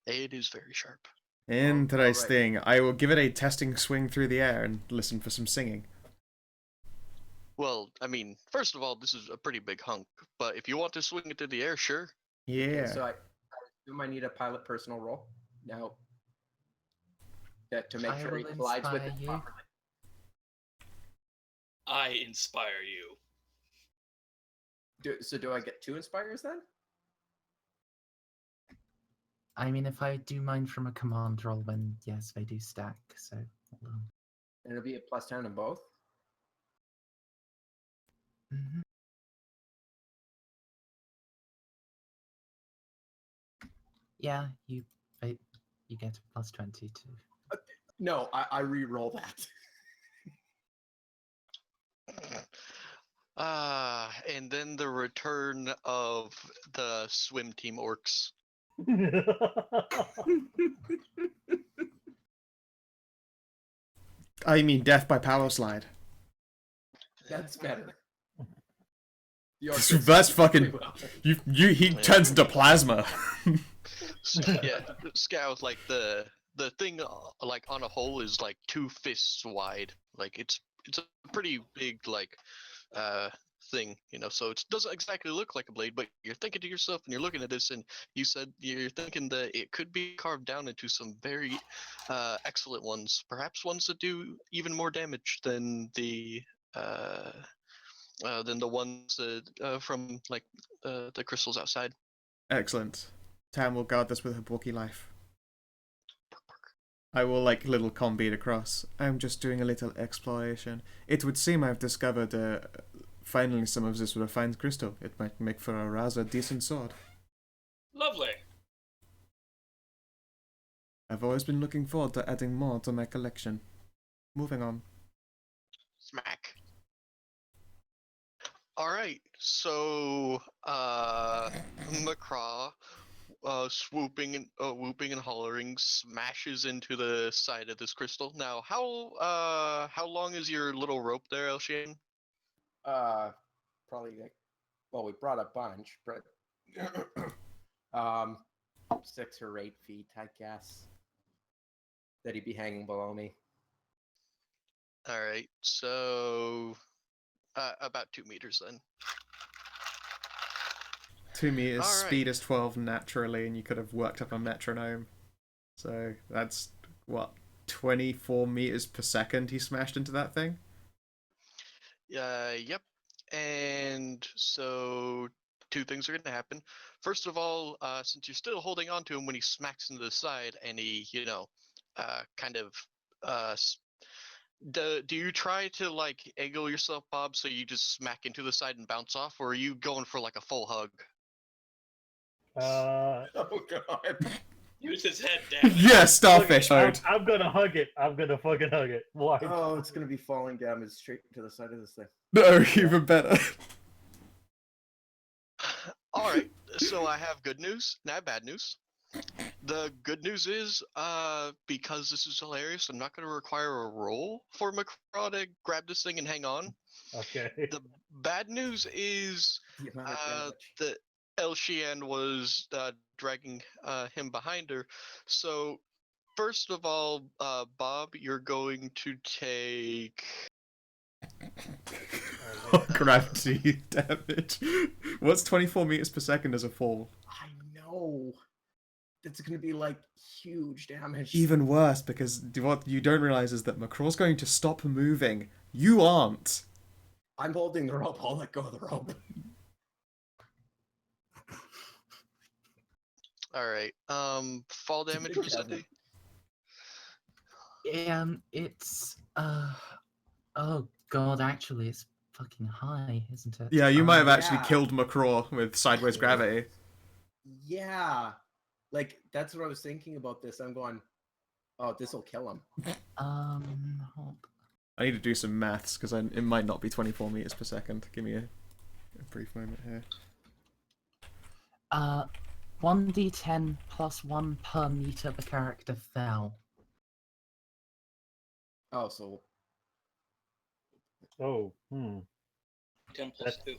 It is very sharp. Interesting. I will give it a testing swing through the air and listen for some singing. Well, I mean, first of all, this is a pretty big hunk, but if you want to swing it through the air, sure. Yeah. Okay, so I assume I need a pilot personal roll now. To make I sure he will collides with inspire it you. properly. I inspire you. So do I get 2 inspires then? I mean, if I do mine from a command roll, then yes, they do stack. So hold on. And it'll be a +10 in both. Mhm. Yeah, you get a +20 too. No, I re-roll that. And then the return of the swim team orcs. I mean, death by power slide. That's better. That's fucking. He turns into plasma. Yeah, Scout, like the thing like on a whole is like 2 fists wide. Like it's a pretty big like thing, you know, so it doesn't exactly look like a blade, but you're thinking to yourself and you're looking at this and you said you're thinking that it could be carved down into some very excellent ones, perhaps ones that do even more damage than the ones from like the crystals outside. Excellent. Tam will guard this with her bulky life. I will like little combeat across. I'm just doing a little exploration. It would seem I've discovered finally some of this refined crystal. It might make for a rather decent sword. Lovely. I've always been looking forward to adding more to my collection. Moving on. Smack. All right, so Macraw, swooping and whooping and hollering, smashes into the side of this crystal. Now, how long is your little rope there, Elshan? Probably like, well, we brought a bunch, but 6 or 8 feet, I guess. That he'd be hanging below me. All right, so about 2 meters then. 2 meters, All right. speed is 12 naturally, and you could have worked up a metronome. So that's, what, 24 meters per second he smashed into that thing? Yep. And so 2 things are going to happen. First of all, since you're still holding on to him when he smacks into the side and he, kind of do you try to like angle yourself, Bob, so you just smack into the side and bounce off, or are you going for like a full hug? Uh, Oh god. Use his head, damn it. Yeah, starfish I'm, mode. I'm gonna hug it. I'm gonna fucking hug it. Why? Oh, it's gonna be falling damage straight to the side of this thing. No, even better. All right, so I have good news, not bad news. The good news is, because this is hilarious, I'm not going to require a roll for McCraw to grab this thing and hang on. Okay. The bad news is The amount of damage. that El Shian was dragging him behind her. So, first of all, Bob, you're going to take. Gravity damage. What's 24 meters per second as a fall? I know. It's gonna be like huge damage. Even worse, because what you don't realize is that McCraw's going to stop moving. You aren't. I'm holding the rope. I'll let go of the rope. All right. Fall damage big was that? Kevin. It's oh god, actually it's fucking high, isn't it? Yeah, you might have actually Yeah. killed McCraw with sideways gravity. Yeah. Like, that's what I was thinking about this. I'm going, oh, this'll kill him. Hold- I need to do some maths, because it might not be 24 meters per second. Give me a brief moment here. 1d10 plus 1 per meter the character fell. Oh, so Oh, 10 plus 2.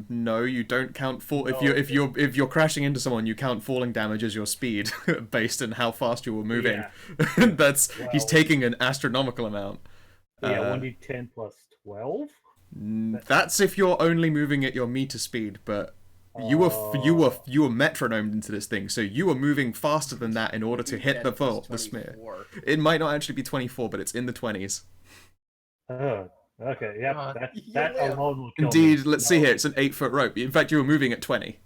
No, you don't count fall. No. If you're crashing into someone, you count falling damage as your speed based on how fast you were moving. Yeah. He's Well- taking an astronomical amount. yeah, 1d10 plus 12? That's if you're only moving at your meter speed, but you were metronomed into this thing, so you were moving faster than that in order to hit the smear. 24. It might not actually be 24, but it's in the 20s. Okay, yep, God. that Yeah. alone will kill Indeed, me. let's see here. It's an 8-foot rope. In fact, you were moving at 20.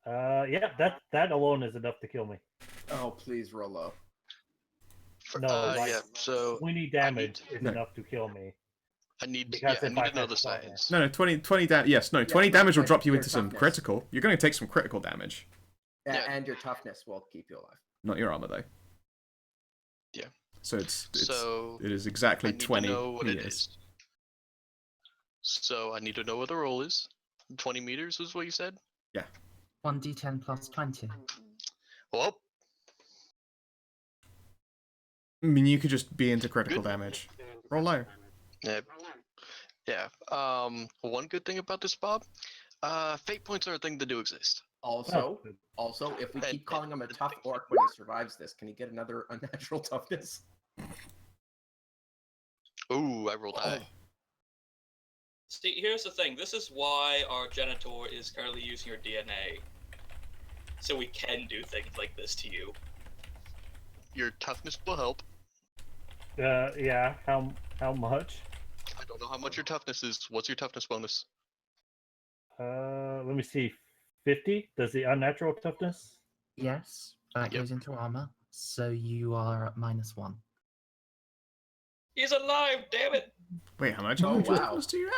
Yeah, that alone is enough to kill me. Oh, please roll low. No, like, yeah. So 20 damage is No. enough to kill me. I need, Because I if need I to know had the toughness. science. No, 20 damage. Yes, no, 20 Yeah, damage will like drop you your into some toughness. critical. You're going to take some critical damage. Yeah. And your toughness will keep you alive. Not your armor, though. Yeah. So So it is I exactly need 20 to know what it meters. is. So I need to know what the roll is. 20 meters is what you said? 1d10 plus 20. Well, I mean, you could just be into critical Good. damage. Roll low. yeah. Yeah. One good thing about this, Bob, fate points are a thing that do exist. Also, Oh, if we And- keep calling him a tough orc when he survives this, can he get another unnatural toughness? Ooh, I rolled high. See, here's the thing. This is why our Genitor is currently using your DNA. So we can do things like this to you. Your toughness will help. yeah, how much? I don't know how much your toughness is. What's your toughness bonus? Let me see. 50? Does the unnatural toughness? Yes, that Yep. goes into armor, so you are at -1. He's alive, damn it! Wait, how much Oh, unnatural wow. toughness do you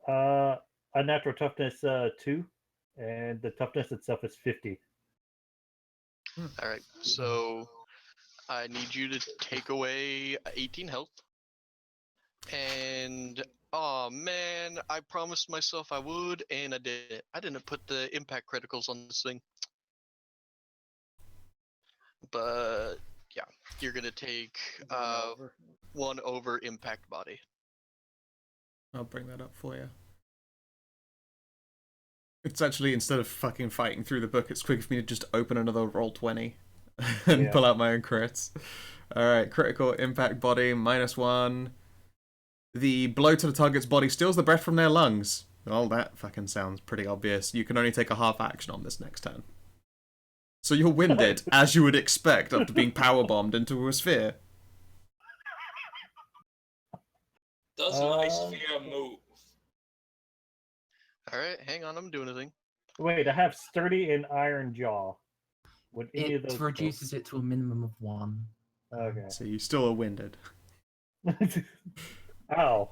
have? Unnatural toughness 2, and the toughness itself is 50. All right. So I need you to take away 18 health. And oh man, I promised myself I would, and I did it. I didn't put the impact criticals on this thing. But yeah, you're gonna take 1 over impact body. I'll bring that up for you. It's actually, instead of fucking fighting through the book, it's quick for me to just open another roll 20 and Yeah. pull out my own crits. Alright, critical impact body, -1. The blow to the target's body steals the breath from their lungs. Well, that fucking sounds pretty obvious. You can only take a half action on this next turn. So you're winded, as you would expect after being powerbombed into a sphere. Does my sphere move? All right, hang on, I'm doing a thing. Wait, I have sturdy and iron jaw. Would any of It those reduces it to a minimum of 1. Okay. So you still are winded. Ow.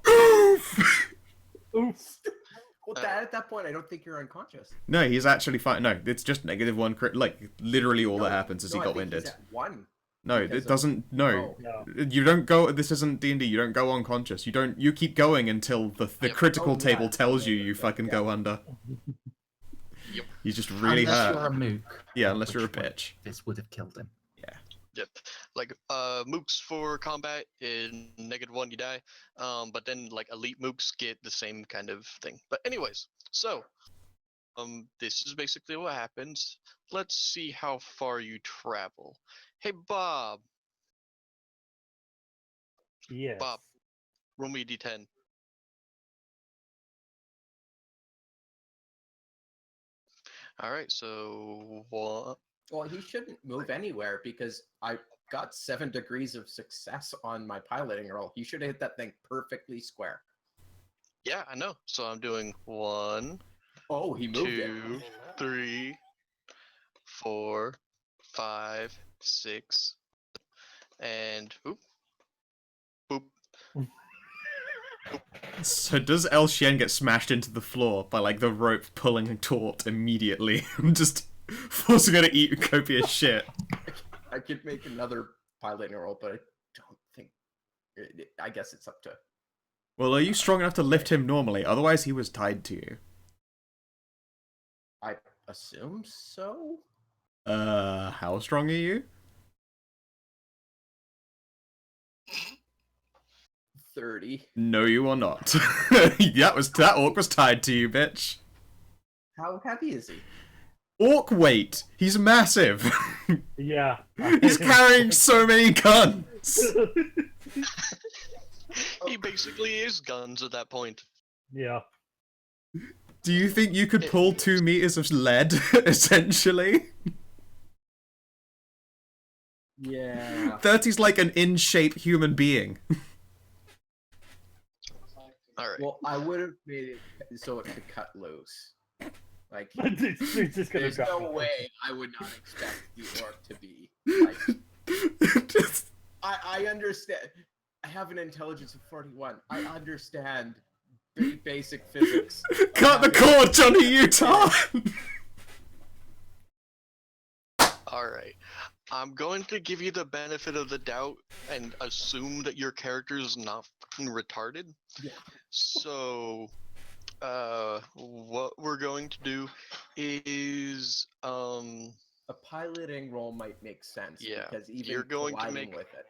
Oops. Well, at that point, I don't think you're unconscious. No, he's actually fine. No, it's just -1 crit. Like, literally all that happens is he I got think he's winded. at 1. No, because it of- doesn't. No. No. You don't go. This isn't D&D. You don't go unconscious. You don't. You keep going until the Yep. critical Oh, table yeah. tells you Yeah, you yeah, fucking yeah. go under. Yep. You just really Unless hurt. you're a mook. Yeah, unless you're a which would- bitch. This would have killed him. Yep. Like mooks for combat in -1 you die. But then like elite mooks get the same kind of thing. But anyways, so this is basically what happens. Let's see how far you travel. Hey Bob, Yes. Bob, roll me a d10. All right, so what? Well, he shouldn't move anywhere because I got 7 degrees of success on my piloting roll. He should have hit that thing perfectly square. Yeah, I know. So I'm doing 1, Oh, he moved it. 2, 3, 4, 5, 6, and boop, boop. So does El Shien get smashed into the floor by like the rope pulling a taut immediately? I'm just forcing her to eat copious shit. I could make another piloting roll, but I don't think. I guess it's up to. Well, are you strong enough to lift him normally? Otherwise, he was tied to you. I assume so. How strong are you? 30. No, you are not. that orc was tied to you, bitch. How heavy is he? Orc weight. He's massive. Yeah. He's carrying so many guns. He basically is guns at that point. Yeah. Do you think you could pull 2 meters of lead, essentially? Yeah. 30's like an in-shape human being. All right. Well, I would have made it so it could cut loose. Like, It's just gonna there's drop no off. way I would not expect the orc to be like. Just- I understand. I have an intelligence of 41. I understand basic physics. Cut the cord, Johnny Utah! All right. I'm going to give you the benefit of the doubt and assume that your character is not fucking retarded. Yeah. So, what we're going to do is, A piloting roll might make sense. Yeah, Because even you're going to colliding make- with it.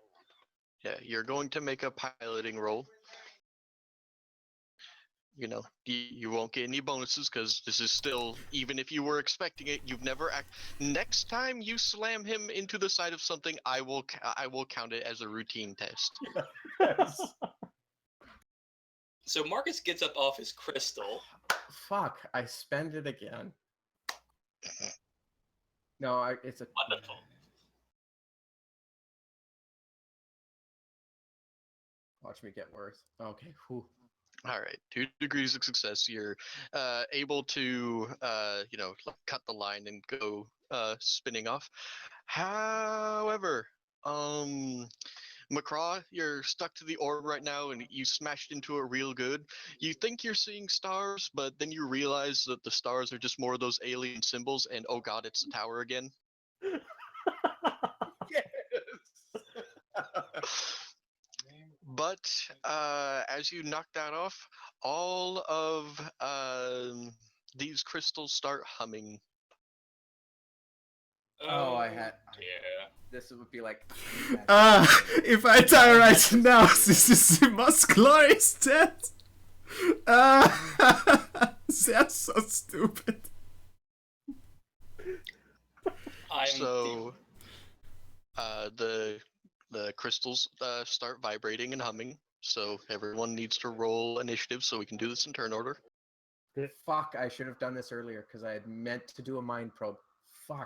yeah, you're going to make a piloting roll. You know, you won't get any bonuses because this is still, even if you were expecting it, you've never next time you slam him into the side of something, I will count it as a routine test. So Marcus gets up off his crystal. Fuck! I spend it again. No, it's a. Wonderful. Watch me get worse. Okay. Whew. All right, 2 degrees of success. You're able to, cut the line and go spinning off. However, McCraw, you're stuck to the orb right now, and you smashed into it real good. You think you're seeing stars, but then you realize that the stars are just more of those alien symbols, and oh god, it's the tower again. But as you knock that off, all of these crystals start humming. Oh, I had. Yeah. This would be like. If I die right now, this is the most glorious death. That's so stupid. So, the crystals start vibrating and humming. So everyone needs to roll initiative so we can do this in turn order. Fuck! I should have done this earlier because I had meant to do a mind probe. Fuck!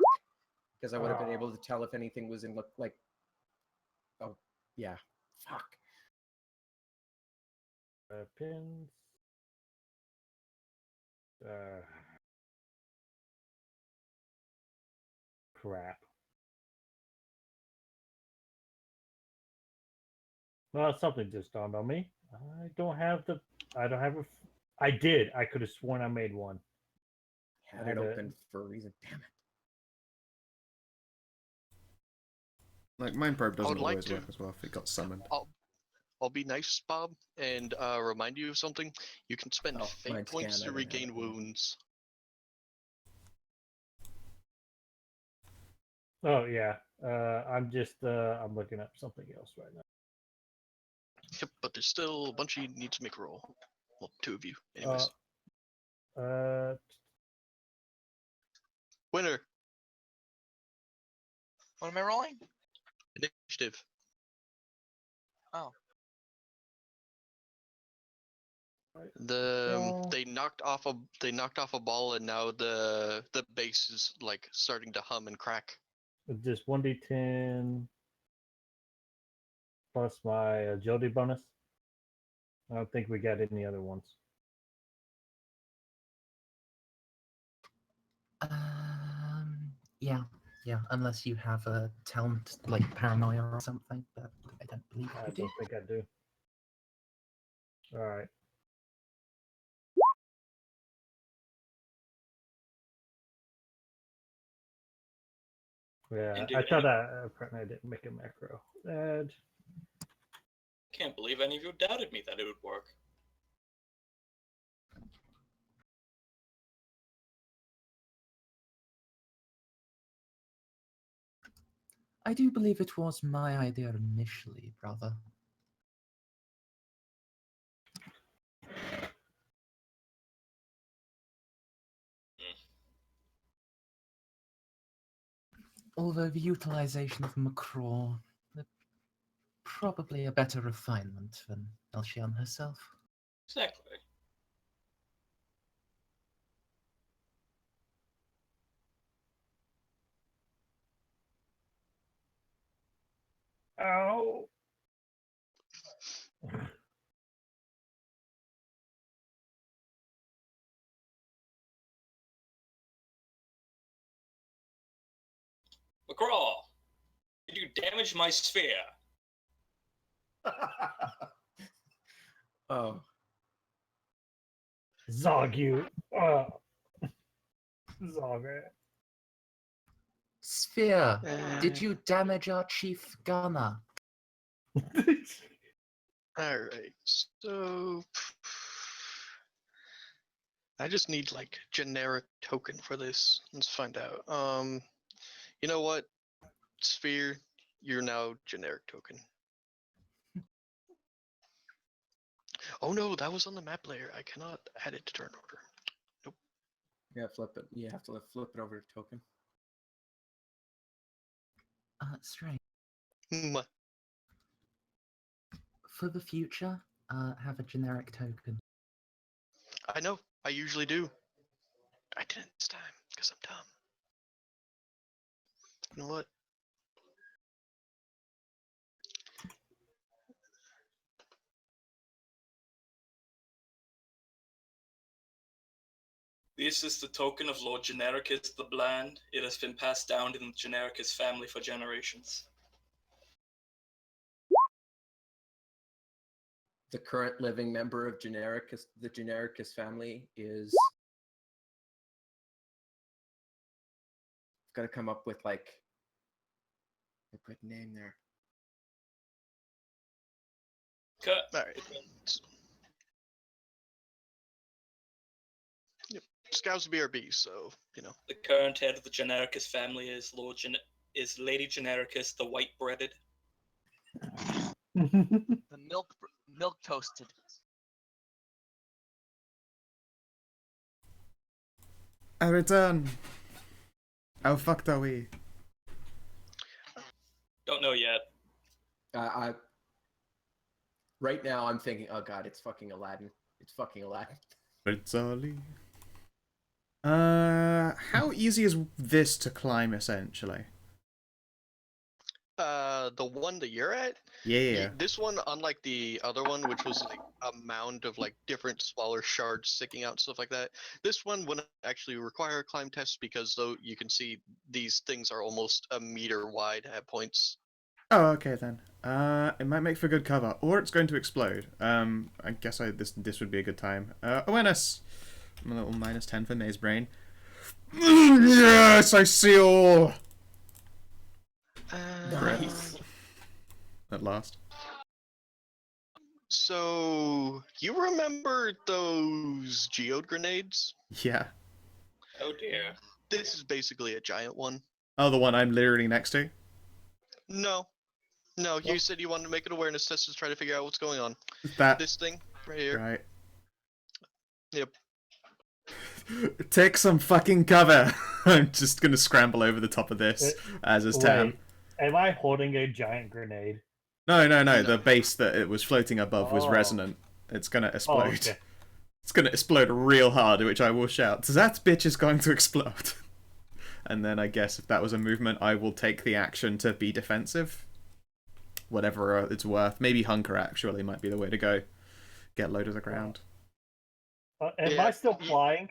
Because I would have been able to tell if anything was in like. Oh, yeah. Fuck. Pins. Crap. Well, something just dawned on me. I don't have the. I don't have a. I did. I could have sworn I made one. Had it open for a reason. Damn it. Like, Mind Probe I would doesn't like always to- work as well if it got summoned. I'll be nice, Bob, and remind you of something. You can spend Oh, fate mine's points scanned, to I didn't have regain it. wounds. Oh yeah. I'm just. I'm looking up something else right now. Yep, but there's still a bunch you need to make a roll. Well, 2 of you, anyways. Winner, What am I rolling? initiative. Oh. They knocked off a ball, and now the base is like starting to hum and crack. Just 1d10 plus my agility bonus. I don't think we got any other ones. Yeah, unless you have a talent like paranoia or something, but I don't believe I you do. don't think I do. All right. Yeah, Indeed. I thought apparently I didn't make a macro. Can't believe any of you doubted me that it would work. I do believe it was my idea initially, brother. Although the utilization of Macraw, probably a better refinement than Elchion herself. Exactly. Ow! McCraw, did you damage my sphere? Oh. Zog you. Zog it. Sphere, did you damage our chief gunner? Alright, so I just need like generic token for this. Let's find out. You know what? Sphere, you're now generic token. Oh no, that was on the map layer. I cannot add it to turn order. Yeah, flip it. You have to flip it over to token. Strange. Hmm. For the future, have a generic token. I know. I usually do. I didn't this time because I'm dumb. You know what? This is the token of Lord Genericus the Bland. It has been passed down in the Genericus family for generations. The current living member of the Genericus family is. Got to come up with like a good name there. Cut. Alright. Yep. Scouts BRB, so, you know. The current head of the Genericus family is Lady Genericus the White-Breaded. The milk toasted. I return. How fucked are we? Don't know yet. Right now I'm thinking, oh god, it's fucking Aladdin. It's fucking Aladdin. Prince Ali. How easy is this to climb, essentially? The one that you're at? Yeah. This one, unlike the other one, which was like a mound of like different smaller shards sticking out, stuff like that. This one wouldn't actually require a climb test because though you can see these things are almost a meter wide at points. Oh, okay then. It might make for good cover, or it's going to explode. I guess this would be a good time. Awareness. I'm a little -10 for Maze Brain. Yes, I see all. Nice. At last. So, you remember those geode grenades? Yeah. Oh dear. This is basically a giant one. Oh, the one I'm literally next to. No. No, you said you wanted to make an awareness test to try to figure out what's going on. That This thing right here. right. Yep. Take some fucking cover. I'm just gonna scramble over the top of this as is Tam. Wait, am I holding a giant grenade? No. No. The base that it was floating above was Oh. resonant. It's gonna explode. Oh, okay. It's gonna explode real hard, which I will shout, "That bitch is going to explode." And then I guess if that was a movement, I will take the action to be defensive. Whatever it's worth. Maybe hunker actually might be the way to go. Get low to the ground. Am Yeah, I still you- flying?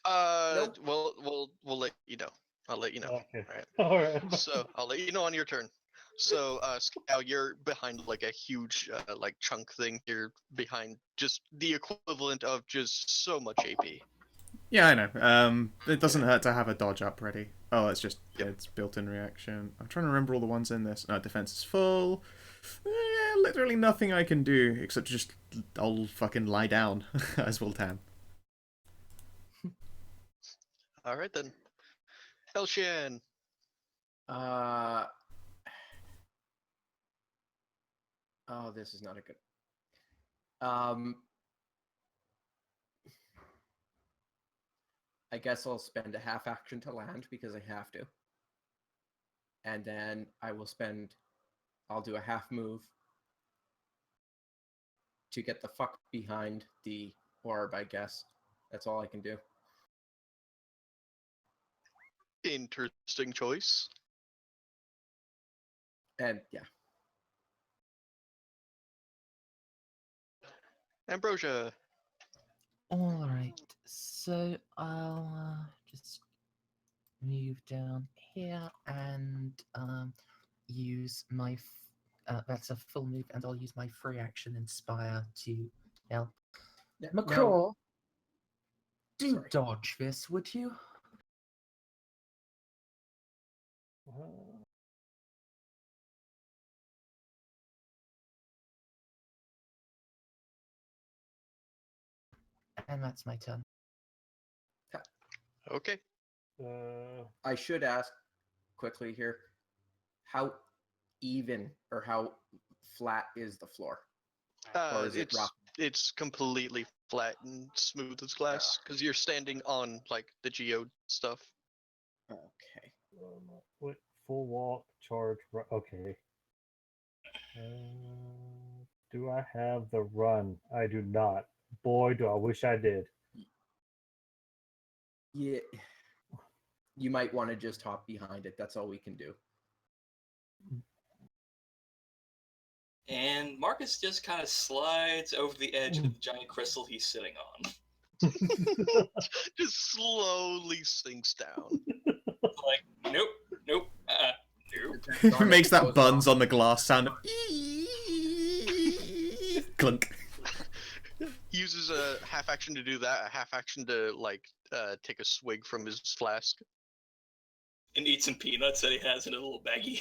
Nope. We'll let you know. I'll let you know. Okay. Alright. Alright. So, I'll let you know on your turn. So, Scout, you're behind like a huge like chunk thing. You're behind just the equivalent of just so much AP. Yeah, I know. It doesn't hurt to have a dodge up ready. Oh, it's just Yep. it's built-in reaction. I'm trying to remember all the ones in this. No, defense is full. Literally nothing I can do except just I'll fucking lie down, as will Tam. Alright then. Elshan. Oh, this is not a good. I guess I'll spend a half action to land because I have to. And then I'll do a half move to get the fuck behind the orb, I guess. That's all I can do. Interesting choice. And yeah. Ambrosia. Alright, so I'll just move down here and use my. That's a full move, and I'll use my free action Inspire to help. Yeah, McCraw, do Sorry. dodge this, would you? And that's my turn. Okay. I should ask quickly here, how even or how flat is the floor? Or is it rough? It's completely flat and smooth as glass because you're standing on like the geode stuff. Okay. Wait, full walk, charge. Okay. Do I have the run? I do not. Boy, do I wish I did. Yeah. You might want to just hop behind it. That's all we can do. And Marcus just kind of slides over the edge of the giant crystal he's sitting on. Just slowly sinks down. Like, nope, nope, It makes that buns on the glass sound of clunk. Uses a half action to do that, a half action to like take a swig from his flask. and eat some peanuts that he has in a little baggie.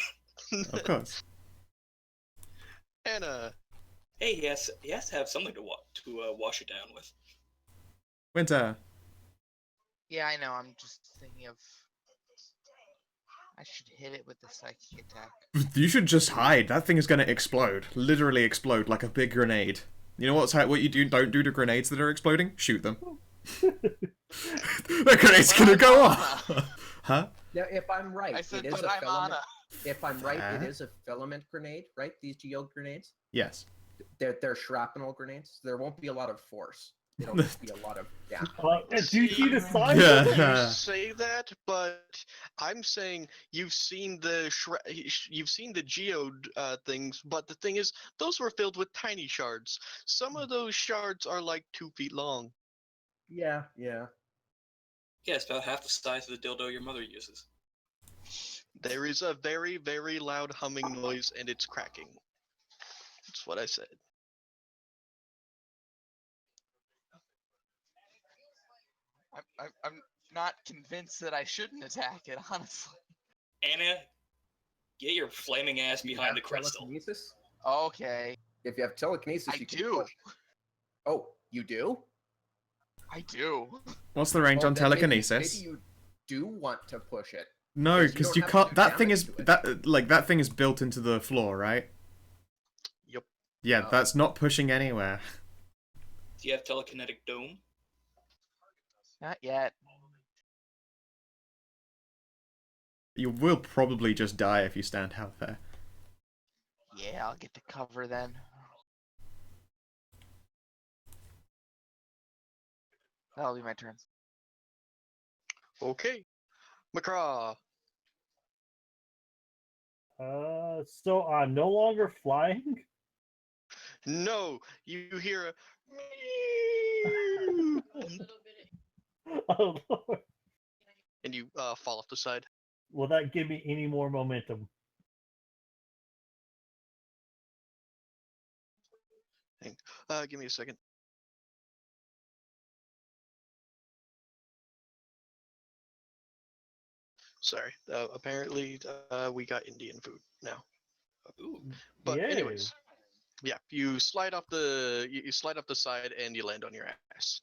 Of course. Anna. Hey, he has to have something to wash it down with. Winter. Yeah, I know. I'm just thinking of. I should hit it with the psychic attack. You should just hide. That thing is going to explode. Literally explode like a big grenade. You know what you don't do to grenades that are exploding? Shoot them. The grenade's going to go off. Huh? Now, if I'm right, I said, it is but a I'm filament. Anna. If I'm right, it Huh? is a filament grenade, right? These geode grenades. Yes. They're shrapnel grenades. There won't be a lot of force. It'll just be a lot of damage. Do you see the sign? Yeah. You say that, but I'm saying you've seen the geode things, but the thing is, those were filled with tiny shards. Some of those shards are like 2 feet long. Yeah. Yeah, it's about half the size of the dildo your mother uses. There is a very, very loud humming noise, and it's cracking. That's what I said. I'm not convinced that I shouldn't attack it, honestly. Anna, get your flaming ass Do you behind the have crystal. telekinesis? Okay, If you have telekinesis, I you can do. push. Oh, you do? I do. What's the range Oh, on then telekinesis? Maybe you do want to push it. No, Because because don't you have to can't. do That thing damage is to it. that thing is built into the floor, right? Yep. Yeah, Oh. that's not pushing anywhere. Do you have telekinetic dome? Not yet. You will probably just die if you stand out there. Yeah, I'll get to cover then. That'll be my turn. Okay. McCraw. So I'm no longer flying. No, you hear a Oh Lord. and you fall off the side. Will that give me any more momentum? Give me a second. Sorry. Apparently, we got Indian food now. Ooh. But Yay. anyways, yeah, you slide off the you slide off the side and you land on your ass.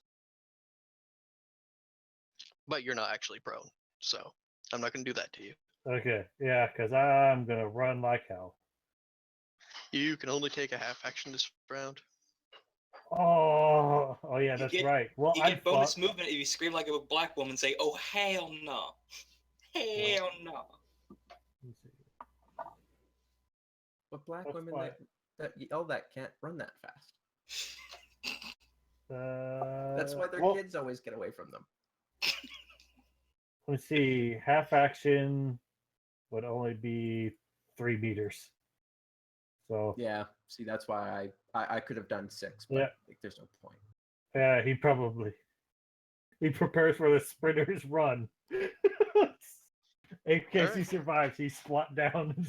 But you're not actually prone, so I'm not gonna do that to you. Okay, yeah, because I'm gonna run like hell. You can only take a half action this round. Oh, yeah, You that's get- right. Well, You I'm get bonus fucked. movement if you scream like a black woman and say, "Oh hell no, hell no." Let's see. But black That's women fine. that yell that can't run that fast. That's Uh, why their well, kids always get away from them. let's see. Half action would only be 3 meters. So Yeah. See, that's why I could have done 6, but Yeah. like, there's no point. yeah, he prepares for the sprinter's run. In case he Alright. survives, he squat down and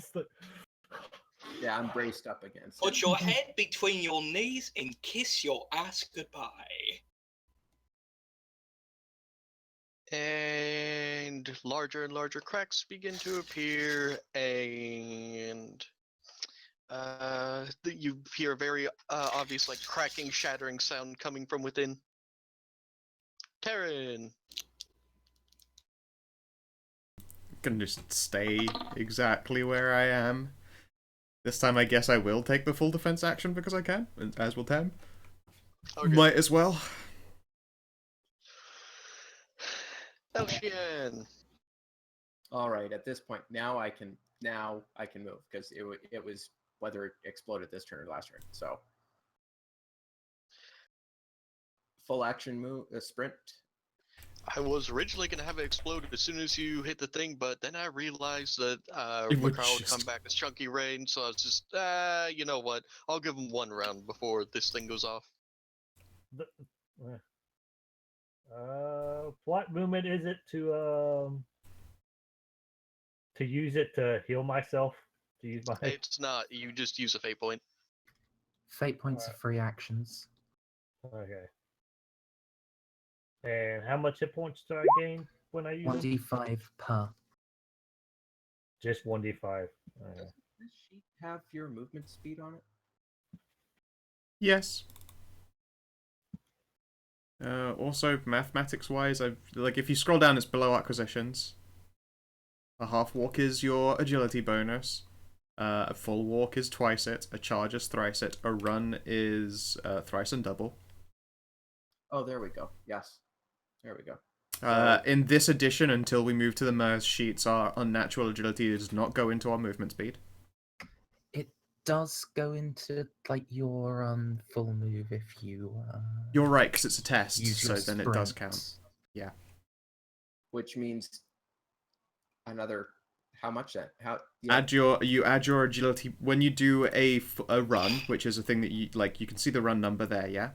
Yeah, I'm braced up against Put it. your head between your knees and kiss your ass goodbye. And larger cracks begin to appear, and you hear a very obvious, like, cracking, shattering sound coming from within. Terran. Can just stay exactly where I am. This time I guess I will take the full defense action because I can, as will Tem. Okay. Might as well. Elshian. All right, at this point, now I can move because it was whether it exploded this turn or last turn. So full action move, a sprint. I was originally going to have it explode as soon as you hit the thing, but then I realized that It would Macau would come just- back as Chunky Rain, so I was just, you know what? I'll give him one round before this thing goes off. what movement is it to use it to heal myself? To use my It's not. You just use a fate point. Fate points are free actions. Okay. And how much hit points do I gain when I use it? 1d5 per. Just 1d5. Okay. Does this sheet have your movement speed on it? Yes. Also, mathematics-wise, like if you scroll down, it's below acquisitions. A half walk is your agility bonus. A full walk is twice it. A charge is thrice it. A run is thrice and double. Oh, there we go. Yes, there we go. In this edition, until we move to the MERS sheets, our unnatural agility does not go into our movement speed. It does go into like your full move if you. You're right, because it's a test, use so your then it does sprint. count. Yeah. Which means another. How much then? How You add your agility when you do a run, which is a thing that you like. You can see the run number there, yeah.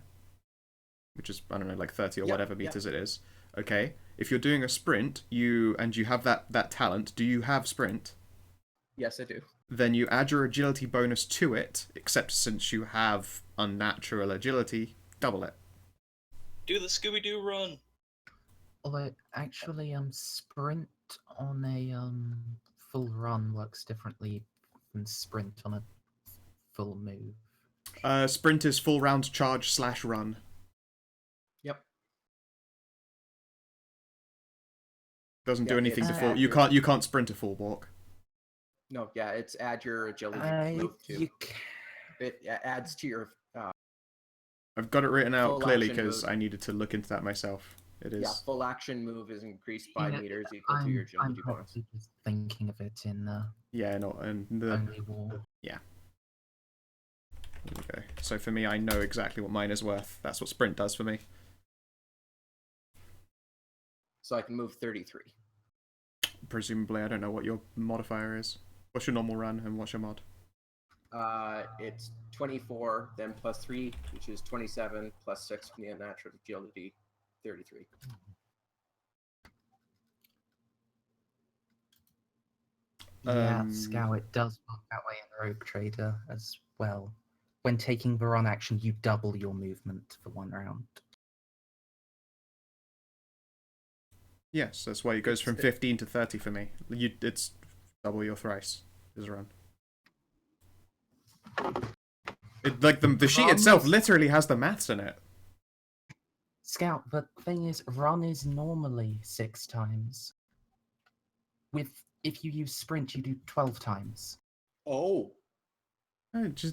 Which is, I don't know, like 30 or Yep, whatever yep. meters it is. Okay. If you're doing a sprint, you have that talent. Do you have sprint? Yes, I do. Then you add your agility bonus to it, except since you have unnatural agility, double it. Do the Scooby-Doo run. Although actually, sprint on a full run works differently than sprint on a full move. Sprint is full round charge / run. Yep. Doesn't Yeah, do anything it's to full. add You your- can't sprint a full walk. No, yeah, it's add your agility move too. It adds to your I've got it written out Full clearly action because move. I needed to look into that myself. It is. yeah, full action move is increased by Yeah, meters equal to your I'm agility bonus. probably just thinking of it in Yeah, no, and the only war. there we go. So for me, I know exactly what mine is worth. That's what sprint does for me. So I can move 33. Presumably, I don't know what your modifier is. What's your normal run and what's your mod? It's 24, then plus 3, which is 27, plus 6 from the unnatural agility, 33. Yeah, Scow, it does work that way in Rogue Trader as well. When taking the run action, you double your movement for 1 round. Yes, that's why it goes from 15 to 30 for me. It's double your thrice is a run. Like the sheet itself literally has the maths in it. Scout, the thing is, run is normally 6 times. If you use sprint, you do 12 times. Oh.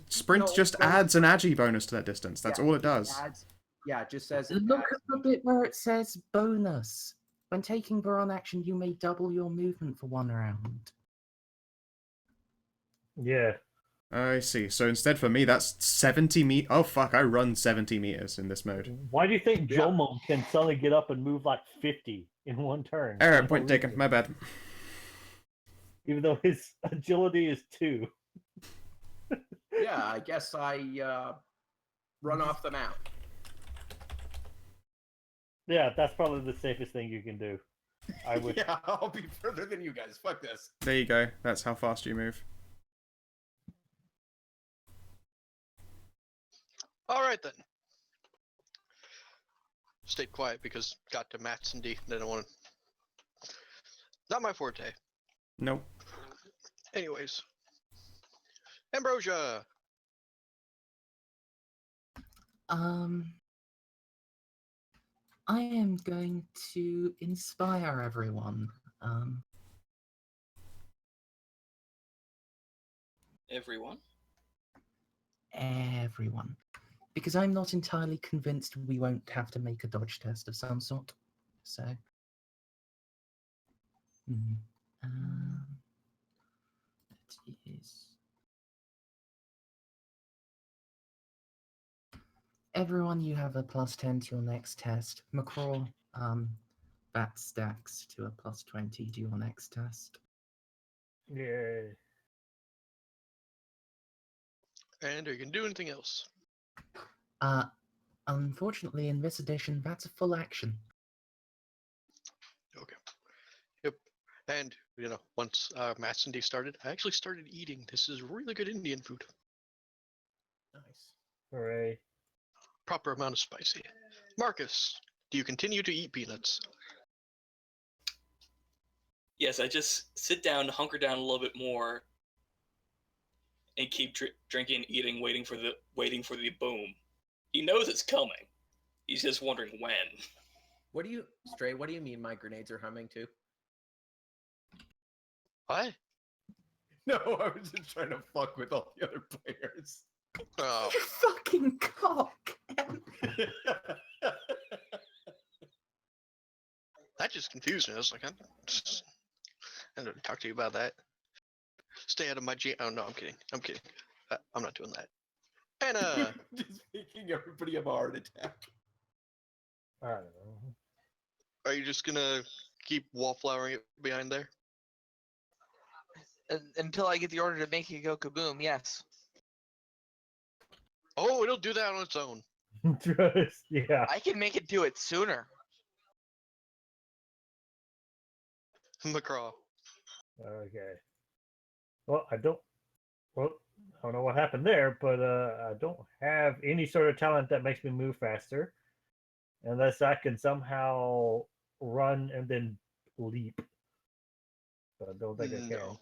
Sprint No, just no. adds an agi bonus to that distance. That's all it does. It just says it Look adds. at the bit where it says bonus. When taking the run action, you may double your movement for 1 round. Yeah. I see. So instead for me, that's 70 meters. Oh fuck, I run 70 meters in this mode. Why do you think Yeah. Jomo can suddenly get up and move like 50 in 1 turn? Alright, No point taken. reason. My bad. Even though his agility is 2. Yeah, I guess I run off the map. Yeah, that's probably the safest thing you can do. I would. Yeah, I'll be further than you guys. Fuck this. There you go. That's how fast you move. All right then. Stayed quiet because got to Matt's and D. Then I want to. Not my forte. Nope. Anyways, Ambrosia. I am going to inspire everyone. Everyone? Everyone. Because I'm not entirely convinced we won't have to make a dodge test of some sort. So. It is. Everyone, you have a +10 to your next test. McCraw, that stacks to a +20 to your next test. Yay. And you can do anything else. Unfortunately, in this edition, that's a full action. Okay. Yep. And, you know, once Matt's and D started, I actually started eating. This is really good Indian food. Nice. Hooray. Proper amount of spicy. Marcus, do you continue to eat peanuts? Yes, I just sit down, hunker down a little bit more, and keep drinking, eating, waiting for the boom. He knows it's coming. He's just wondering when. What do you mean my grenades are humming too? What? No, I was just trying to fuck with all the other players. Oh, You fucking cock! that just confused me. I was like, I don't talk to you about that. Stay out of my Oh no, I'm kidding. I'm kidding. I'm not doing that. Anna, Just making everybody have a heart attack. I don't know. are you just gonna keep wallflowering it behind there? Until I get the order to make it go kaboom, yes. Oh, it'll do that on its own. Just, yeah. I can make it do it sooner. McCraw. Okay. Well, I don't. Well, I don't know what happened there, but I don't have any sort of talent that makes me move faster, unless I can somehow run and then leap. But I don't think I can. No.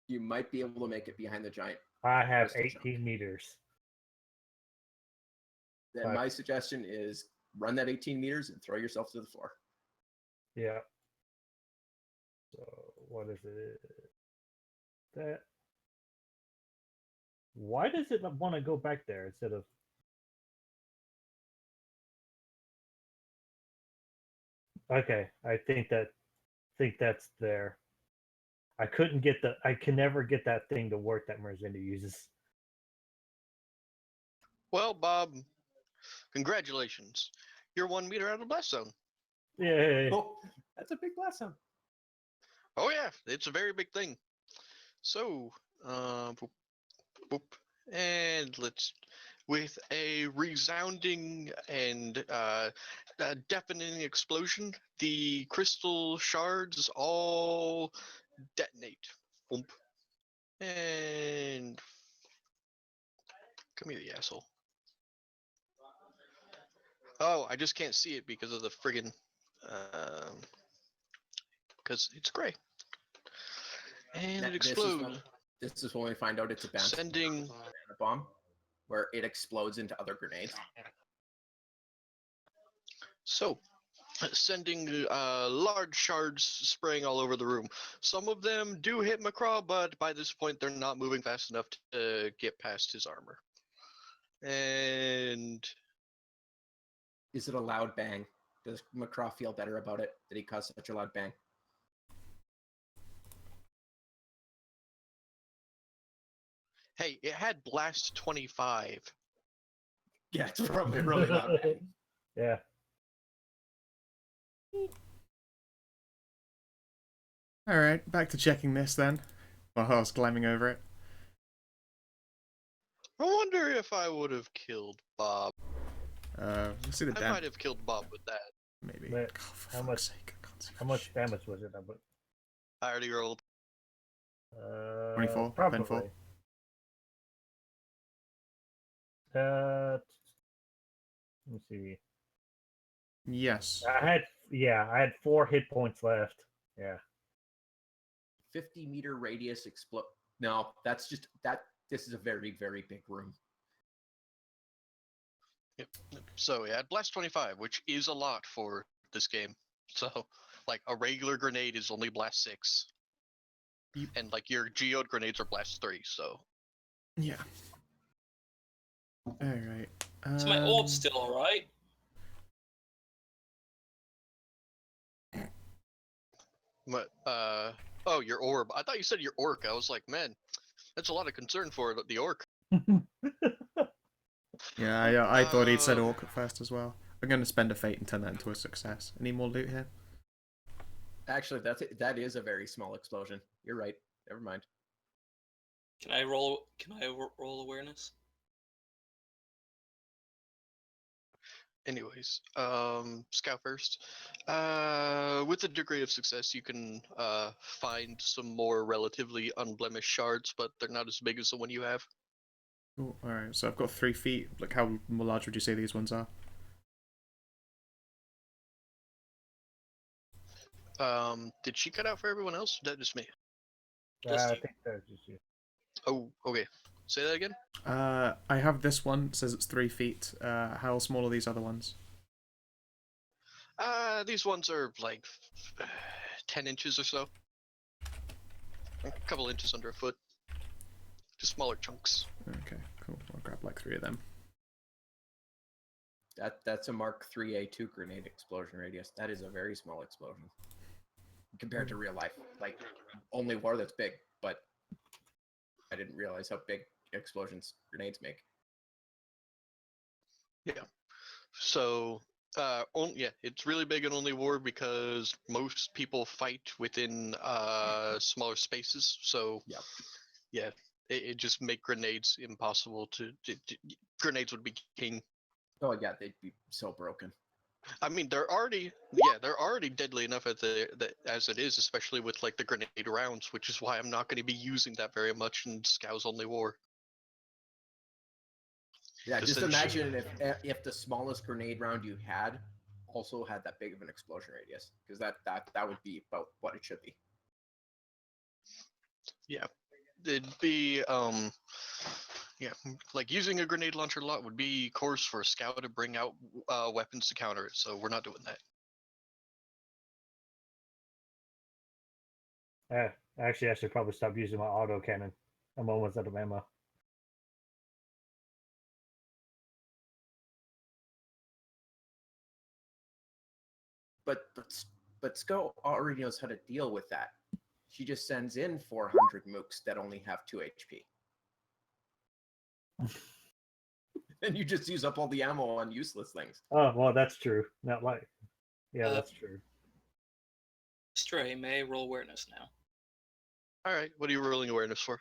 You might be able to make it behind the giant. I have Crystal chunk. 18 meters. Then Five. my suggestion is run that 18 meters and throw yourself to the floor. Yeah. So what is it? That. Why does it want to go back there instead of? Okay, I think that's there. I couldn't get the. I can never get that thing to work that Merzinda uses. Well, Bob, congratulations. You're 1 meter out of the blast zone. Yay! Oh, that's a big blast zone. Oh yeah, it's a very big thing. So, boop, boop, and let's, with a resounding and deafening explosion, the crystal shards all detonate. Boom. And come here, you asshole. Oh, I just can't see it because of the friggin', because it's gray. And it explodes, This is when we find out it's a bounce sending. bomb, where it explodes into other grenades. So, sending large shards spraying all over the room. Some of them do hit McCraw, but by this point they're not moving fast enough to get past his armor. And Is it a loud bang? Does McCraw feel better about it that he caused such a loud bang? hey, it had blast 25. Yeah, it's probably really loud. Bang. Yeah. All right, back to checking this then. While I was climbing over it. I wonder if I would have killed Bob. Let's see the I damage. might have killed Bob with that. Maybe. But Oh, for how fuck's much- sake, I can't see How for much shit. damage was it? I already rolled. 24, Probably. 24. Let me see. Yes. I had 4 hit points left. Yeah. 50-meter radius explode. No, that's just that. This is a very, very big room. Yep. So yeah, blast 25, which is a lot for this game. So, like, a regular grenade is only blast 6. Yep. And like your geode grenades are blast 3, so Yeah. All right. Is my orb still alright? but oh, your orb. I thought you said your orc. I was like, man, that's a lot of concern for the orc. Yeah, I thought he'd said Uh, orc at first as well. I'm going to spend a fate and turn that into a success. Any more loot here? Actually, that is a very small explosion. You're right. Never mind. Can I roll awareness? Anyways, scout first. With a degree of success, you can find some more relatively unblemished shards, but they're not as big as the one you have. Cool. All right. So I've got 3 feet. Like, how large would you say these ones are? Did she cut out for everyone else? Or is that just me? I think that's just you. Oh, okay. Say that again. I have this one. It says it's 3 feet. How small are these other ones? These ones are like 10 inches or so. A couple inches under a foot. Just smaller chunks. Okay, cool. I'll grab like 3 of them. That's a Mark 3A2 grenade explosion radius. That is a very small explosion compared to real life. Like, only war that's big, but I didn't realize how big explosions grenades make. Yeah. So, yeah, it's really big in Only War because most people fight within smaller spaces. So, Yep. yeah, it just make grenades impossible to grenades would be king. Oh yeah, they'd be so broken. I mean, they're already deadly enough as it is, especially with like the grenade rounds, which is why I'm not going to be using that very much in Scow's Only War. Yeah, 'Cause just then she- imagine if the smallest grenade round you had also had that big of an explosion radius, because that would be about what it should be. Yeah, it'd be yeah, like using a grenade launcher a lot would be course for a Scout to bring out weapons to counter it. So we're not doing that. Actually, I should probably stop using my auto cannon. I'm almost out of ammo. But Sko already knows how to deal with that. She just sends in 400 mooks that only have 2 HP. And you just use up all the ammo on useless things. Oh well, that's true. Not like, yeah, Uh, that's true. Stray may roll awareness now. All right, what are you rolling awareness for?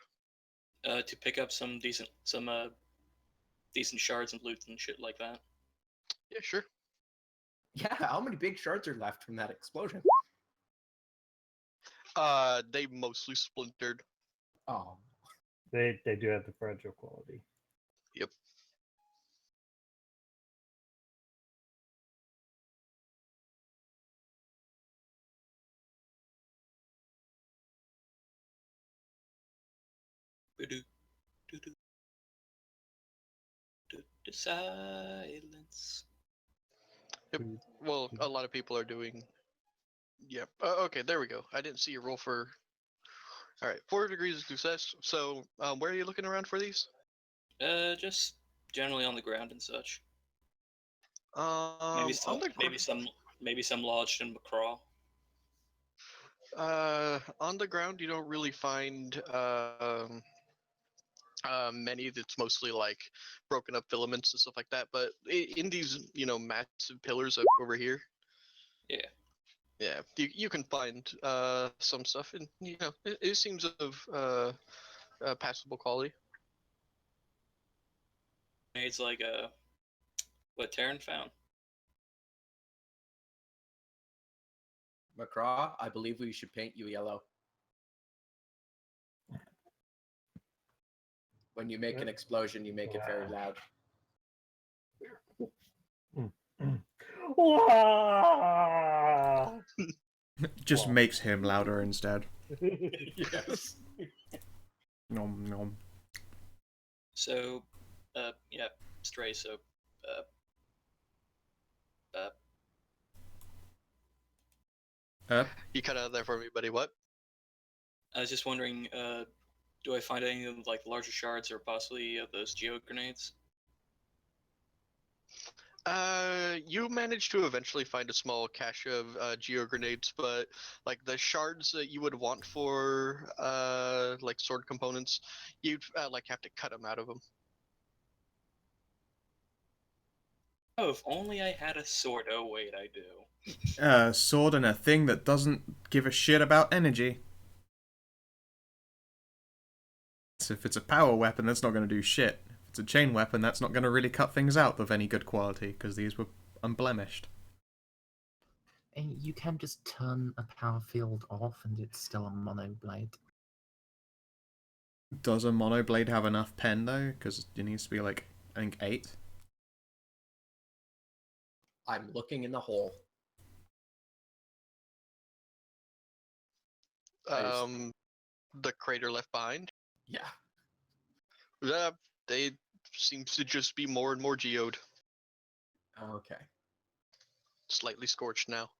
To pick up some decent shards and loot and shit like that. Yeah, sure. Yeah, how many big shards are left from that explosion? They mostly splintered. Oh, They do have the fragile quality. Yep. The silence. Yep. Well, a lot of people are doing. Yep. Okay, there we go. I didn't see a roll for. All right, 4 degrees of success. So, where are you looking around for these? Just generally on the ground and such. On the Maybe some lodged in Macraw. on the ground, you don't really find many. That's mostly like broken up filaments and stuff like that. But in these, massive pillars over here, Yeah. yeah, you can find some stuff, and it seems of passable quality. It's like what Terran found. McCraw, I believe we should paint you yellow. When you make an explosion, you make it very loud. Wah! Just makes him louder instead. Yes. Nom nom. So, yeah, Stray. So, You cut out there for me, buddy. What? I was just wondering, do I find any of like larger shards or possibly those geo grenades? You managed to eventually find a small cache of geo grenades, but like the shards that you would want for like sword components, you'd like have to cut them out of them. Oh, if only I had a sword. Oh wait, I do. Sword and a thing that doesn't give a shit about energy. So if it's a power weapon, that's not going to do shit. If it's a chain weapon, that's not going to really cut things out of any good quality, because these were unblemished. And you can just turn a power field off and it's still a mono blade. Does a mono blade have enough pen, though? Because it needs to be, like, I think 8. I'm looking in the hole. The crater left behind. Yeah. Yeah, they seems to just be more and more geode, Okay. slightly scorched now.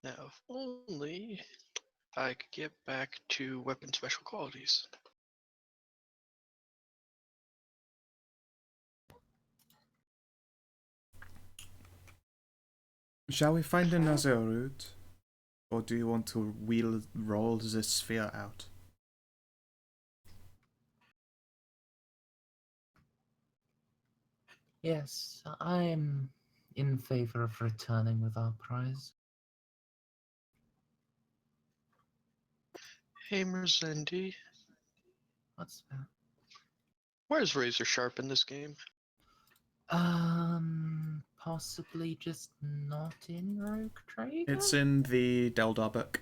Now, if only I could get back to weapon special qualities. Shall we find another route? Or do you want to roll the sphere out? Yes, I'm in favor of returning with our prize. Hey, Merzendi. What's that? Where's Razor Sharp in this game? Possibly just not in Rogue Trader? It's in the Deldar book.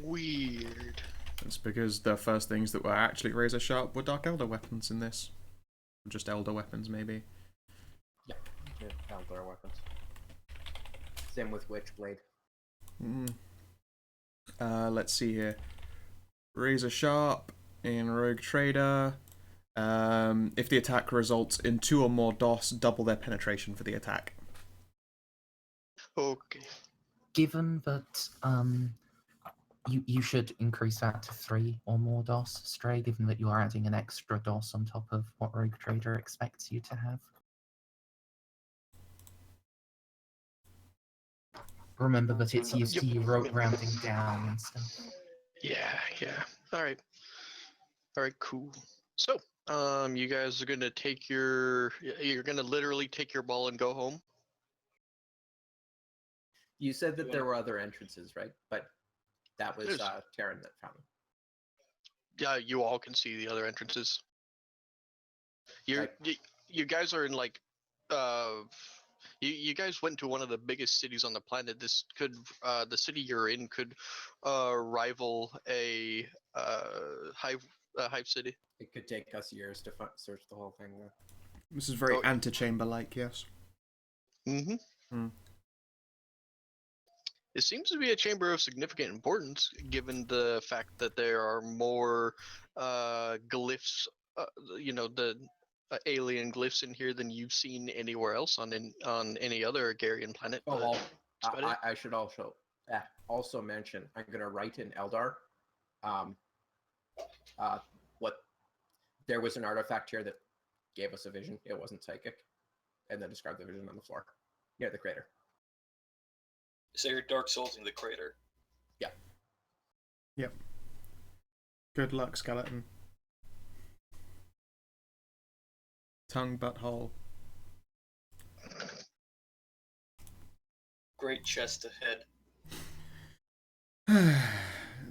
Weird. It's because the first things that were actually razor sharp were Dark Elder weapons in this. Just Elder weapons, maybe. Yeah, Eldar weapons. Same with Witchblade. Let's see here. Razor sharp in Rogue Trader. If the attack results in 2 or more DOS, double their penetration for the attack. Okay. Given that you should increase that to 3 or more DOS, Stray, given that you are adding an extra DOS on top of what Rogue Trader expects you to have. Remember that it's used to you rounding down and stuff. Yeah. All right, cool. So, you guys are gonna take you're gonna literally take your ball and go home. You said that there were other entrances, right? But that was There's- Taryn that found them. Yeah, you all can see the other entrances. Like- You guys are in like, you guys went to one of the biggest cities on the planet. This could, the city you're in could, rival a hive city. It could take us years to search the whole thing. Though. This is very Oh. antechamber-like, yes. Mm-hmm. Hmm. It seems to be a chamber of significant importance, given the fact that there are more glyphs, the alien glyphs in here than you've seen anywhere else on any other Agarian planet. Oh, but well, that's about it. I should also mention, I'm going to write in Eldar what there was an artifact here that gave us a vision. It wasn't psychic. And then describe the vision on the floor near the crater. So you're Dark Souls in the crater. Yeah. Yep. Good luck, skeleton. Tongue, butthole. Great chest ahead.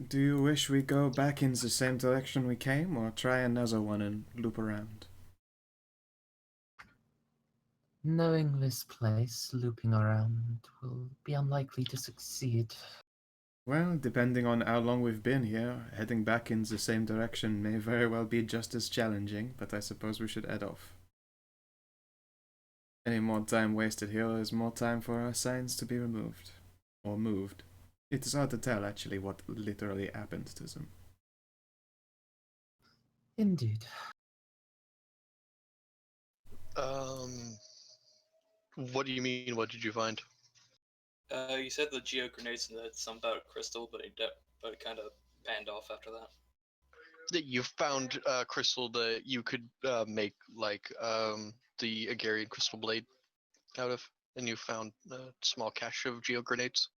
Do you wish we go back in the same direction we came, or try another one and loop around? Knowing this place, looping around will be unlikely to succeed. Well, depending on how long we've been here, heading back in the same direction may very well be just as challenging, but I suppose we should head off. Any more time wasted here is more time for our signs to be removed. Or moved. It is hard to tell, actually, what literally happened to them. Indeed. What do you mean? What did you find? You said the geo grenades had some about crystal, but it kind of panned off after that. That you found crystal that you could make like the Agarian crystal blade out of, and you found a small cache of geo grenades.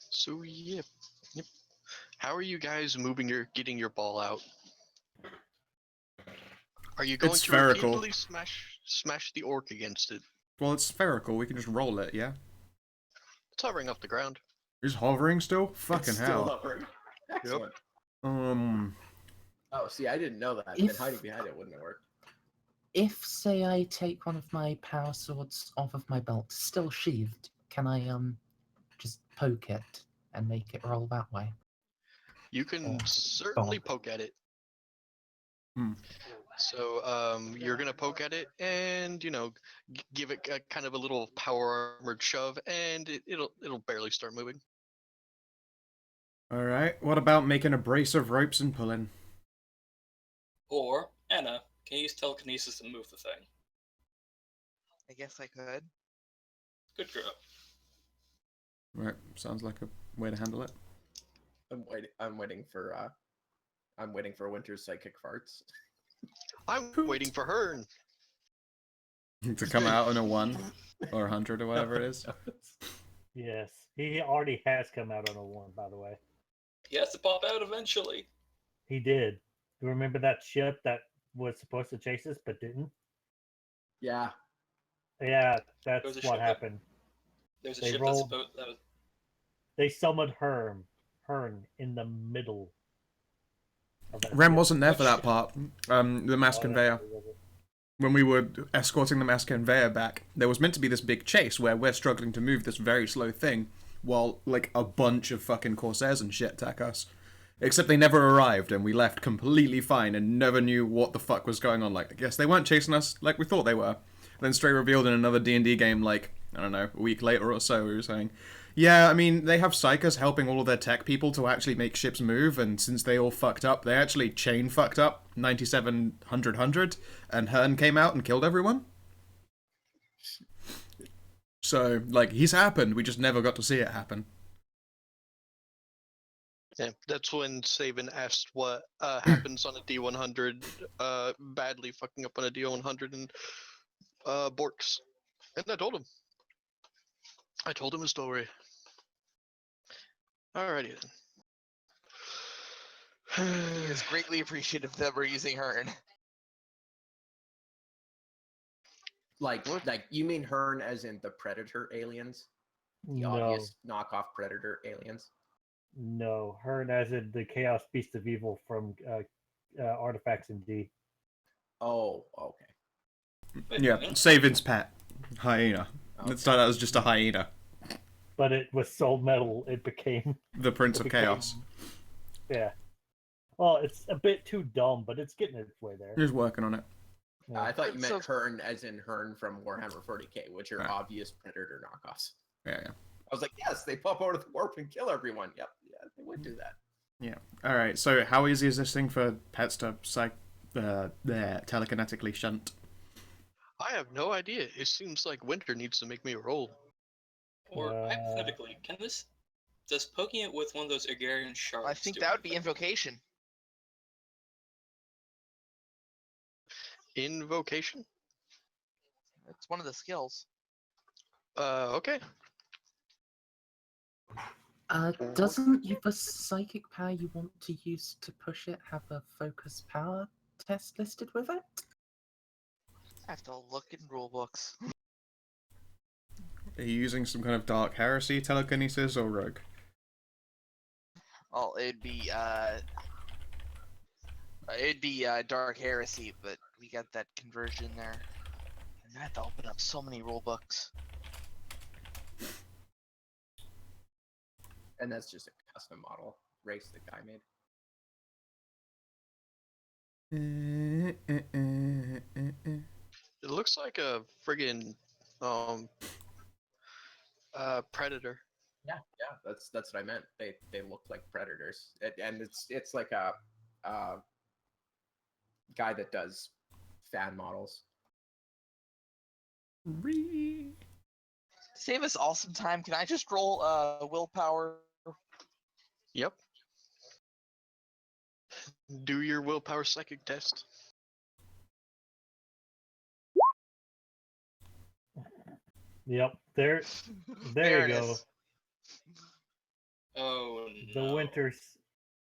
So yep. How are you guys getting your ball out? Are you going It's to spherical. repeatedly smash the orc against it? Well, it's spherical, we can just roll it, yeah? It's hovering off the ground. Is hovering still? Fucking It's hell. Still hovering. Excellent. Yep. Oh, see, I didn't know that. If- Then hiding behind it wouldn't have worked. If, say, I take one of my power swords off of my belt, still sheathed, can I just poke it and make it roll that way? You can Oh, certainly bonk. poke at it. Hmm. So you're gonna poke at it, and give it a kind of a little power armored shove, and it'll barely start moving. Alright, what about making a brace of ropes and pulling? Or, Anna, can you use telekinesis to move the thing? I guess I could. Good girl. Right, sounds like a way to handle it. I'm waiting for Winter's psychic farts. I'm waiting for her. To come out on a 1 or 100 or whatever it is. Yes, he already has come out on a 1, by the way. He has to pop out eventually. He did. You remember that ship that was supposed to chase us but didn't? Yeah. Yeah, There was that's a what ship that- happened. There's a They ship rolled- that's that was, They summoned Hearn in the middle of that Rem ship. wasn't there What for that ship? part. The mass Oh, conveyor. that's- When we were escorting the mass conveyor back, there was meant to be this big chase where we're struggling to move this very slow thing while, like, a bunch of fucking Corsairs and shit attack us. Except they never arrived, and we left completely fine and never knew what the fuck was going on. Like, I guess they weren't chasing us like we thought they were. Then straight revealed in another D&D game, like, I don't know, a week later or so, we were saying, yeah, I mean, they have psychers helping all of their tech people to actually make ships move, and since they all fucked up, they actually chain fucked up 9700, and Hearn came out and killed everyone. So, like, he's happened, we just never got to see it happen. Yeah, that's when Saban asked what happens on a D100, badly fucking up on a D100 and Borks. And I told him. I told him a story. Alrighty then. He is greatly appreciative that we're using Hearn. Like you mean Hearn as in the Predator aliens? The No, obvious knockoff Predator aliens? no. Hearn as in the Chaos Beast of Evil from Artifacts in D. Oh, okay. wait, Yeah, really? Savin's pet. Hyena. Okay. It started out as just a hyena. But it was Soul Metal. It became The Prince It of became- Chaos. yeah. Well, it's a bit too dumb, but it's getting its way there. He's working on it. Yeah. I thought you meant So- Hearn as in Hearn from Warhammer 40K, which are Right. obvious Predator knockoffs. Yeah, yeah. I was like, yes, they pop out of the warp and kill everyone. Yep, yeah, they would do that. Alright, so how easy is this thing for pets to telekinetically shunt? I have no idea. It seems like Winter needs to make me a roll. Or Uh, hypothetically, does poking it with one of those Agarian shards? I think do that would be anything? invocation. Invocation? It's one of the skills. Okay. Doesn't the psychic power you want to use to push it have a focus power test listed with it? I have to look in rule books. Are you using some kind of dark heresy telekinesis or rogue? Well, it'd be Dark Heresy, but we got that conversion there. And I have to open up so many rule books. And that's just a custom model race the guy made. It looks like a friggin' predator. Yeah, that's what I meant. They look like predators, and it's like a guy that does fan models. Save us all some time. Can I just roll willpower? Yep. Do your willpower psychic test. Yep. There There you it go. is. Oh The no. Winters.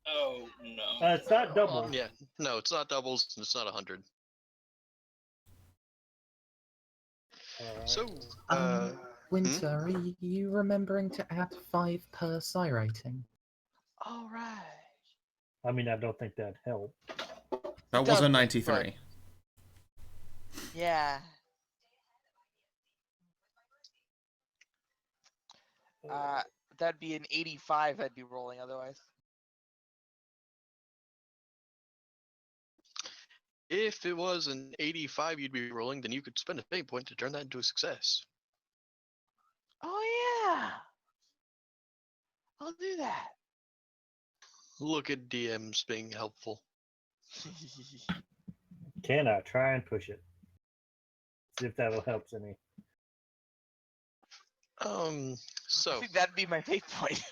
Oh no. It's not double. Yeah. No, it's not doubles. And it's not 100. Alright. So, Winter, are you remembering to add 5 per psi rating? All right. I mean, I don't think that'd help. That It was a does, 93. Yeah. That'd be an 85 I'd be rolling otherwise. if it was an 85 you'd be rolling, then you could spend a fate point to turn that into a success. Oh yeah. I'll do that. Look at DMs being helpful. Can I try and push it? See if that'll help any. I So think that'd be my fate point.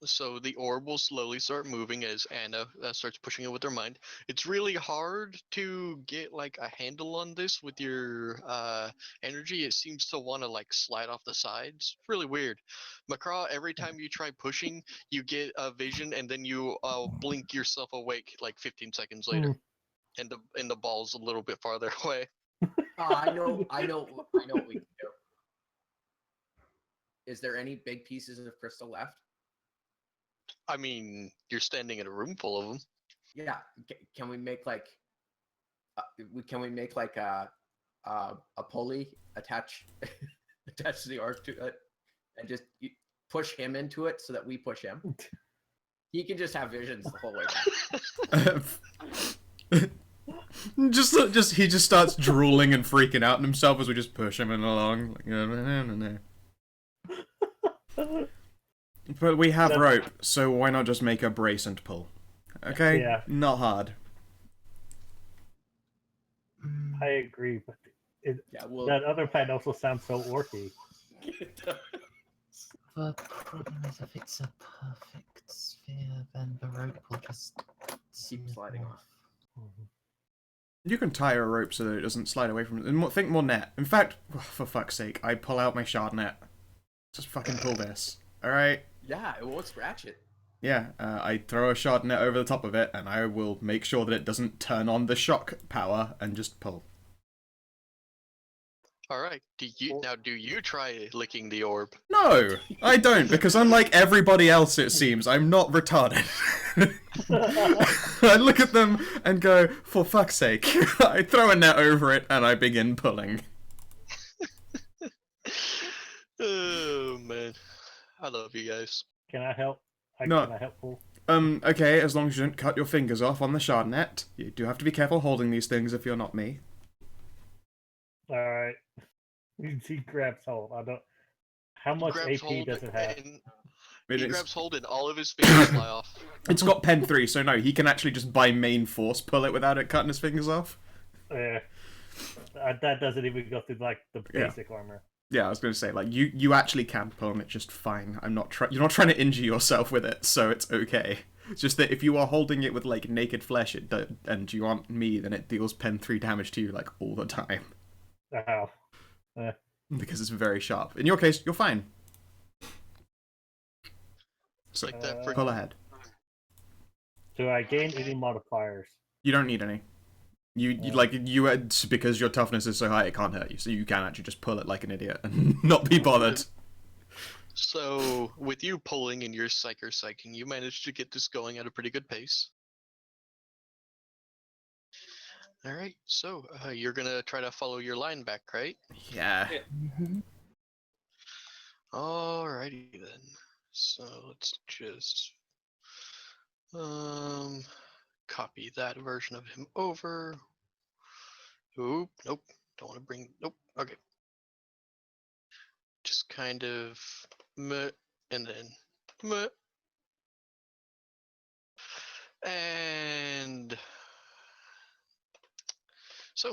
so the orb will slowly start moving as Anna starts pushing it with her mind. It's really hard to get like a handle on this with your energy. It seems to want to like slide off the sides. Really weird. Macraw, every time you try pushing, you get a vision and then you blink yourself awake like 15 seconds later. And the ball's a little bit farther away. I know what we can do. is there any big pieces of crystal left? I mean, you're standing in a room full of them. Yeah. Can we make like? Can we make like a pulley attach attach the arc to it, and just push him into it so that we push him? He can just have visions the whole way back. He just starts drooling and freaking out on himself as we just push him along. Like, no. But we have rope, so why not just make a brace and pull? Okay? Yeah. Not hard. I agree, but That other plan also sounds so orky. The problem is if it's a perfect sphere, then the rope will just keep sliding off. You can tie a rope so that it doesn't slide away from it. And think more net. In fact, for fuck's sake, I pull out my shard net. Just fucking pull this. Alright? Yeah, it won't scratch it. Yeah, I throw a shard net over the top of it, and I will make sure that it doesn't turn on the shock power and just pull. All right. Do you try licking the orb? No, I don't, because unlike everybody else, it seems, I'm not retarded. I look at them and go, for fuck's sake. I throw a net over it, and I begin pulling. Oh, man. I love you guys. Can I help? No. Can I help pull? Okay, as long as you don't cut your fingers off on the shard net. You do have to be careful holding these things if you're not me. Alright. He grabs hold. I don't. How much AP does it have? He grabs hold and all of his fingers fly off. It's got pen 3, so no, he can actually just by main force pull it without it cutting his fingers off. Yeah. That doesn't even go through like the basic armor. Yeah, I was going to say, like, you actually can pull on it just fine. You're not trying to injure yourself with it, so it's okay. It's just that if you are holding it with, like, naked flesh and you aren't me, then it deals pen 3 damage to you, like, all the time. Ow. Because it's very sharp. In your case, you're fine. So, like that pull ahead. Do I gain any modifiers? You don't need any. Because your toughness is so high, it can't hurt you, so you can actually just pull it like an idiot and not be bothered. So, with you pulling and your psyching, you managed to get this going at a pretty good pace. Alright, so you're gonna try to follow your line back, right? Yeah. Alrighty then. So, let's just copy that version of him over. Oop, nope. Don't want to bring. Nope. Okay. Just kind of meh, and then meh. And so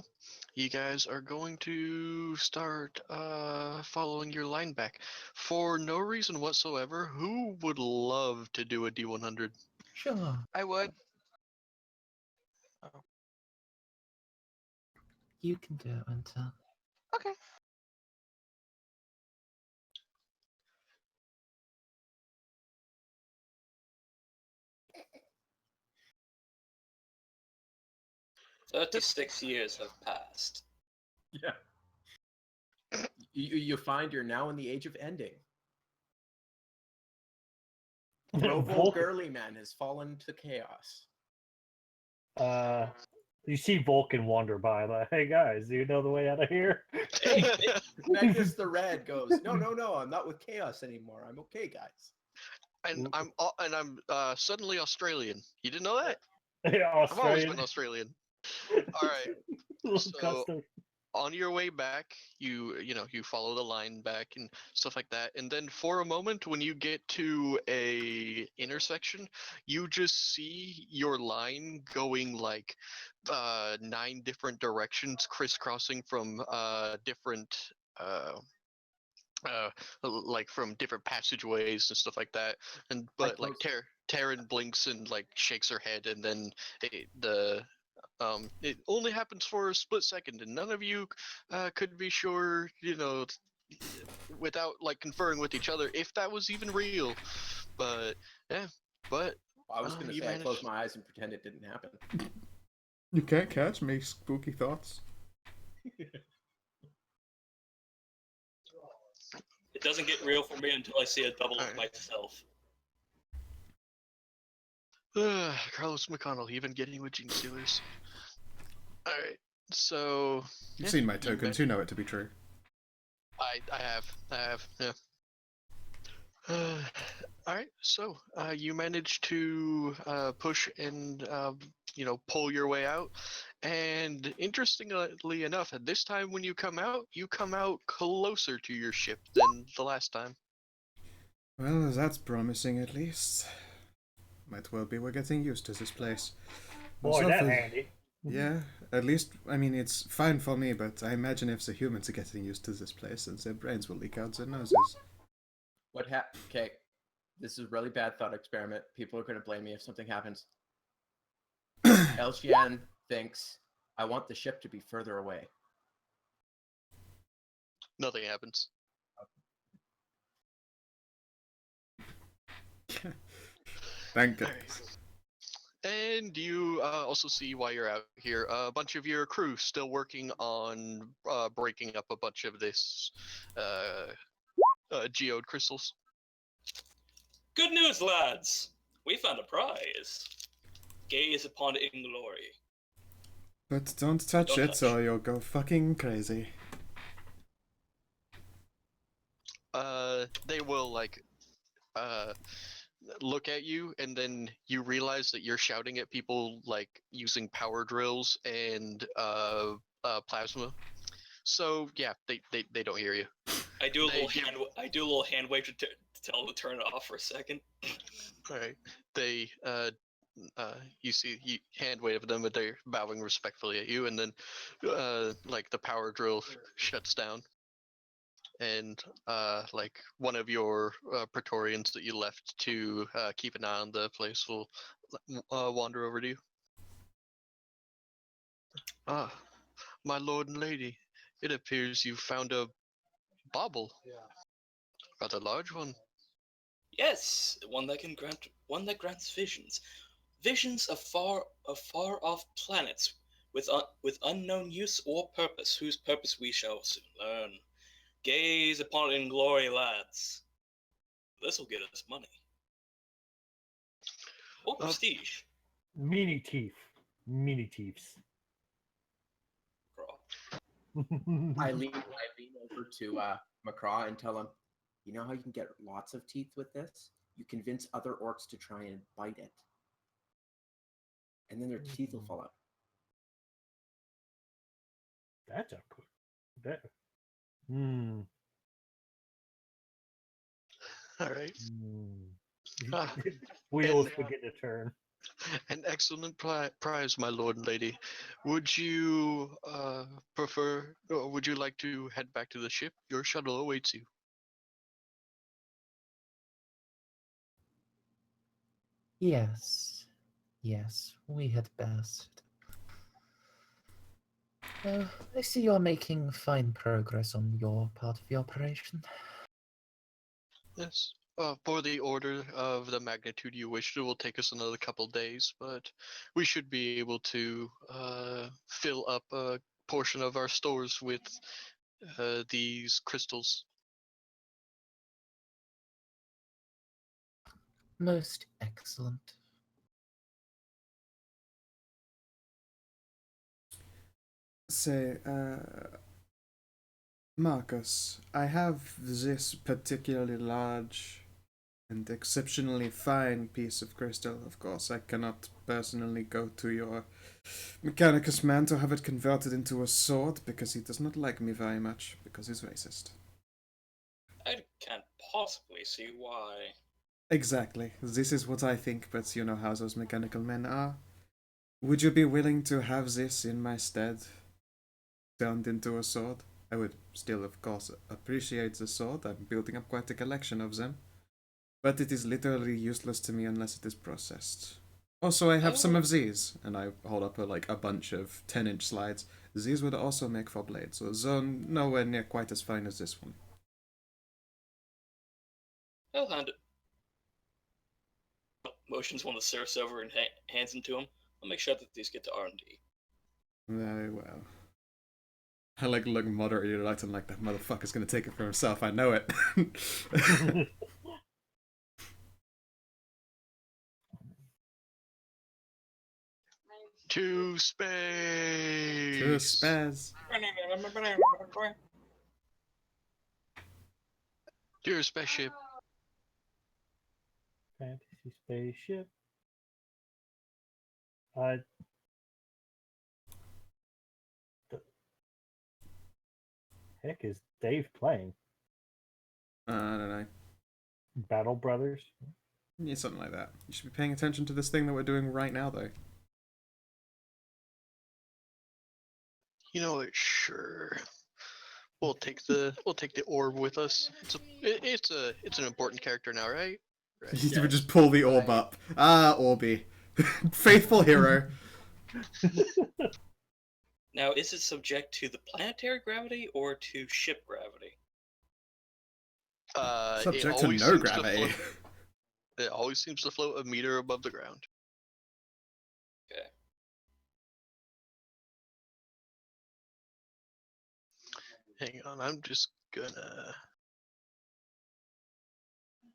you guys are going to start following your line back for no reason whatsoever. Who would love to do a D100? Sure. I would. You can do it, Winter. Okay. "36 years have passed." Yeah. You find you're now in the age of ending. Noble girly man has fallen to chaos. You see Vulcan wander by, like, "Hey guys, do you know the way out of here?" Magnus the Red goes, No, I'm not with chaos anymore. I'm okay, guys. And I'm suddenly Australian. You didn't know that? Yeah, I've always Australian. been Australian. All right. So Custom. on your way back, you follow the line back and stuff like that, and then for a moment, when you get to a intersection, you just see your line going like 9 different directions, crisscrossing from different like from different passageways and stuff like that. And but like Taryn blinks and like shakes her head, and then it only happens for a split second, and none of you could be sure, without like conferring with each other, if that was even real. But yeah, but I was going to say I closed my eyes and pretend it didn't happen. You can't catch me, spooky thoughts. doesn't get real for me until I see a double of Alright. myself. Carlos McConnell, even getting with gene stealers. Alright, so You've yeah, seen my you tokens. You know it to be true. I have, yeah. All right, so you managed to push and pull your way out, and interestingly enough, at this time when you come out closer to your ship than the last time. Well, that's promising at least. Might well be we're getting used to this place. Boy, Also that for- handy. Yeah, at least, I mean, it's fine for me, but I imagine if the humans are getting used to this place, then their brains will leak out their noses. Okay, this is a really bad thought experiment. People are going to blame me if something happens. Elshian thinks I want the ship to be further away. Nothing happens. Thank All goodness. right. And you also see while you're out here a bunch of your crew still working on breaking up a bunch of this geode crystals. Good news, lads! We found a prize. Gaze upon it in glory. But don't touch Don't it touch. or you'll go fucking crazy. They will look at you, and then you realize that you're shouting at people like using power drills and plasma. So yeah, they don't hear you. I do a They little give- hand wave to tell them to turn it off for a second. All right, they you see you hand wave them, but they're bowing respectfully at you, and then like the power drill shuts down, and like one of your Praetorians that you left to keep an eye on the place will wander over to you. Ah, my lord and lady, it appears you found a bauble. Rather large one. Yes, one that grants visions, visions of far off planets with unknown use or purpose, whose purpose we shall soon learn. Gaze upon it in glory, lads. This'll get us money. Or prestige. Mini teeth. Mini teeths. I lean over to Macraw and tell him, you know how you can get lots of teeth with this? You convince other orcs to try and bite it. And then their teeth will fall out. That's a good. That. Hmm. All right. Ah, Wheels and, begin to turn. An excellent prize, my lord and lady. Would you prefer, or would you like to head back to the ship? Your shuttle awaits you. Yes. Yes, we had best. I see you're making fine progress on your part of the operation. Yes. For the order of the magnitude you wish, it will take us another couple days, but we should be able to fill up a portion of our stores with these crystals. Most excellent. Say, Marcus, I have this particularly large and exceptionally fine piece of crystal. Of course, I cannot personally go to your Mechanicus man to have it converted into a sword because he does not like me very much because he's racist. I can't possibly see why. Exactly. This is what I think, but you know how those mechanical men are. Would you be willing to have this in my stead turned into a sword? I would still, of course, appreciate the sword. I'm building up quite a collection of them. But it is literally useless to me unless it is processed. Also, I have some of these, and I hold up a bunch of 10-inch slides. These would also make for blades, so nowhere near quite as fine as this one. I'll hand it. Motions one of the serfs over and hands them to him. I'll make sure that these get to R&D. Very well. I like look moderately reluctant, like that motherfucker's gonna take it for himself. I know it. To space. To spaz. Your spaceship. Fantasy spaceship. The heck is Dave playing? I don't know. Battle Brothers. Yeah, something like that. You should be paying attention to this thing that we're doing right now, though. You know what? Sure. We'll take the orb with us. It's an important character now, right? Right. You would just pull the orb up. Ah, Orby. Faithful hero. Now, is it subject to the planetary gravity or to ship gravity? Subject to no gravity. It always seems to float a meter above the ground. Okay. Hang on, I'm just gonna.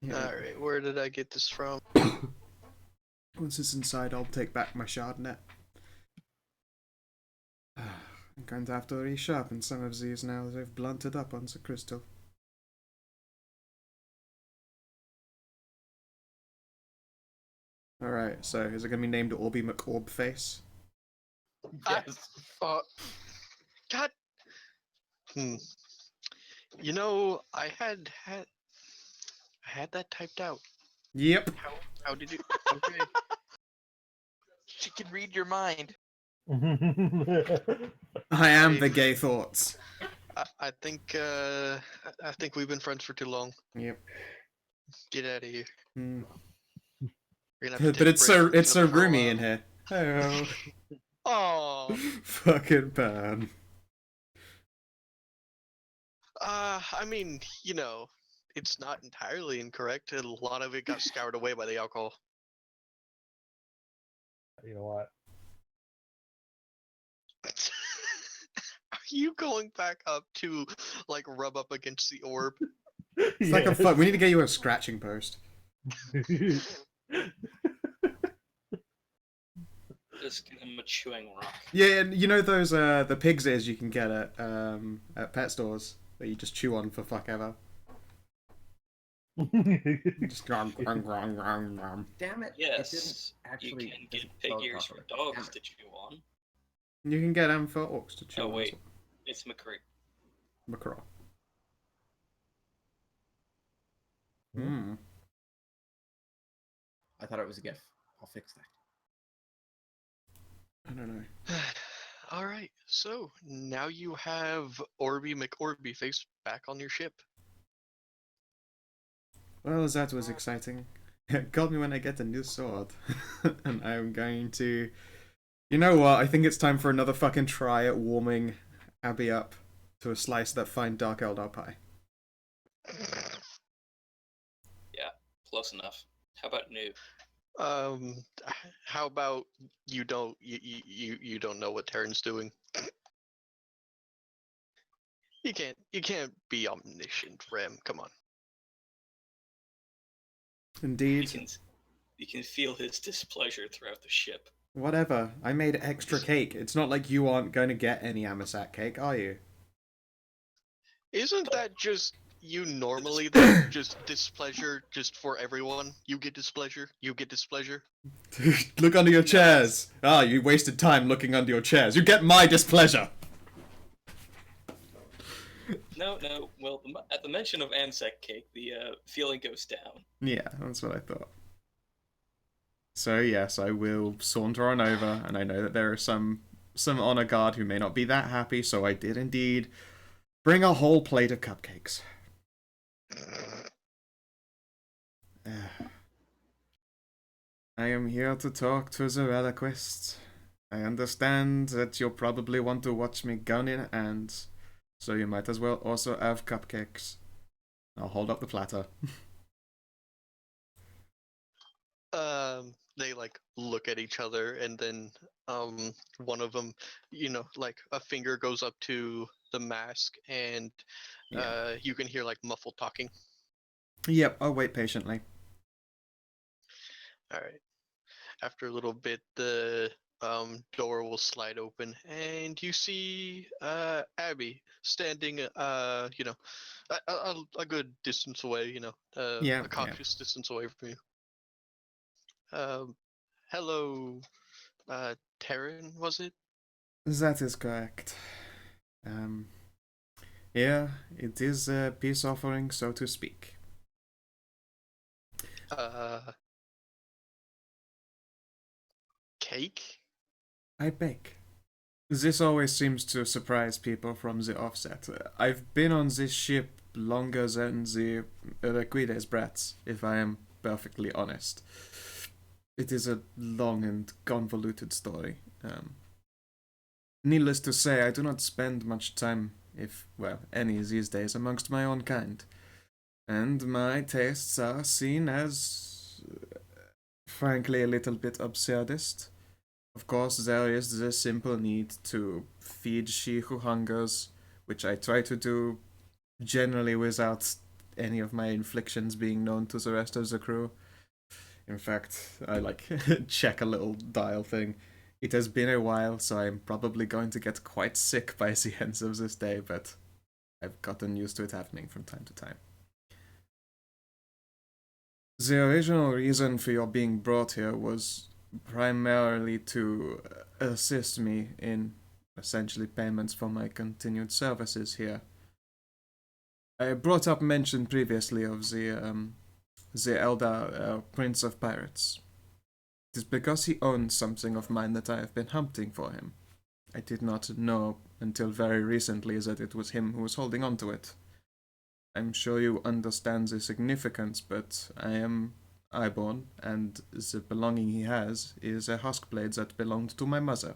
Yeah. Alright, where did I get this from? Once it's inside, I'll take back my shard net. I'm going to have to resharpen some of these now that they've blunted up on the crystal. Alright, so is it going to be named Orby McOrbface? Yes. God. You know, I had that typed out. Yep. How did you? Okay. She can read your mind. I am the gay thoughts. I think we've been friends for too long. Yep. Get out of here. Mm. We're gonna have to But take a it's break so from it's each so other for a roomy while. in here. Oh. Aw. Fucking burn. I mean, you know, it's not entirely incorrect. A lot of it got scoured away by the alcohol. You know what? Are you going back up to like rub up against the orb? It's like a fuck. We need to get you a scratching post. Just give him a chewing rock. Yeah, and you know those the pig's ears you can get at pet stores that you just chew on for fuck ever. Just grung, grung, grung, grung, grung. Damn it! Yes, It didn't actually. you can get doesn't pig float ears for properly. Damn dogs it. to chew on. You can get them for orcs to chew Oh on. wait, it's McCree. Macraw. Hmm. I thought it was a GIF. I'll fix that. I don't know. All right, so now you have Orby McOrbyface back on your ship. Well, that was exciting. It got me when I get a new sword. And I'm going to... You know what? I think it's time for another fucking try at warming Abby up to a slice of that fine dark Eldar pie. Yeah, close enough. How about new? How about you don't know what Terran's doing? You can't be omniscient, Rem. Come on. Indeed. You can feel his displeasure throughout the ship. Whatever. I made extra cake. It's not like you aren't going to get any Amasak cake, are you? Isn't that just you normally though? Just displeasure just for everyone? You get displeasure, you get displeasure. Look under your chairs. Ah, you wasted time looking under your chairs. You get my displeasure. No. Well, at the mention of Ansec cake, the feeling goes down. Yeah, that's what I thought. So yes, I will saunter on over, and I know that there are some honor guard who may not be that happy, so I did indeed bring a whole plate of cupcakes. I am here to talk to the reliquist. I understand that you'll probably want to watch me gun in hands, so you might as well also have cupcakes. I'll hold up the platter. They like look at each other, and then one of them, like a finger goes up to the mask, and Yeah. you can hear like muffled talking. Yep, I'll wait patiently. All right. After a little bit, the door will slide open, and you see Abby standing, a good distance away, Yeah, a yeah. cautious distance away from you. Um, hello, Taryn, was it? That is correct. Um, yeah, it is a peace offering, so to speak. Uh, Cake? I beg. This always seems to surprise people from the offset. I've been on this ship longer than the Requides brats, if I am perfectly honest. It is a long and convoluted story. Needless to say, I do not spend much time, if, well, any these days, amongst my own kind. And my tastes are seen as, frankly, a little bit absurdist. Of course, there is the simple need to feed she who hungers, which I try to do generally without any of my inflictions being known to the rest of the crew. In fact, I like check a little dial thing. It has been a while, so I'm probably going to get quite sick by the end of this day, but I've gotten used to it happening from time to time. The original reason for your being brought here was primarily to assist me in essentially payments for my continued services here. I brought up mention previously of the elder Prince of Pirates. It is because he owns something of mine that I have been hunting for him. I did not know until very recently that it was him who was holding on to it. I'm sure you understand the significance, but I am Iborn, and the belonging he has is a huskblade that belonged to my mother.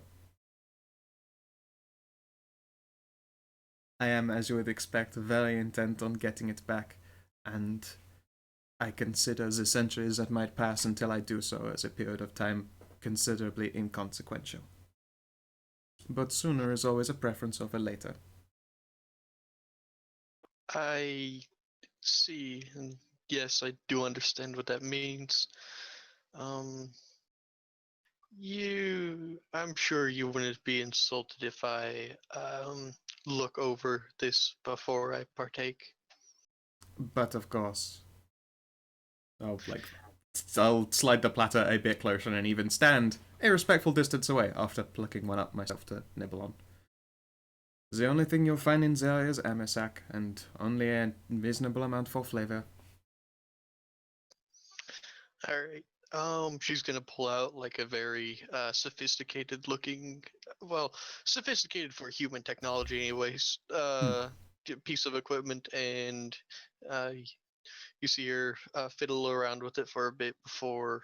I am, as you would expect, very intent on getting it back, and I consider the centuries that might pass until I do so as a period of time considerably inconsequential. But sooner is always a preference over later. I see, and yes, I do understand what that means. Um, I'm sure you wouldn't be insulted if I look over this before I partake. But of course, I'll slide the platter a bit closer and even stand a respectful distance away after plucking one up myself to nibble on. The only thing you'll find in there is amisak, and only a reasonable amount for flavor. All right. She's gonna pull out like a very sophisticated looking, well, sophisticated for human technology, anyways. Piece of equipment, and uh, you see her fiddle around with it for a bit before,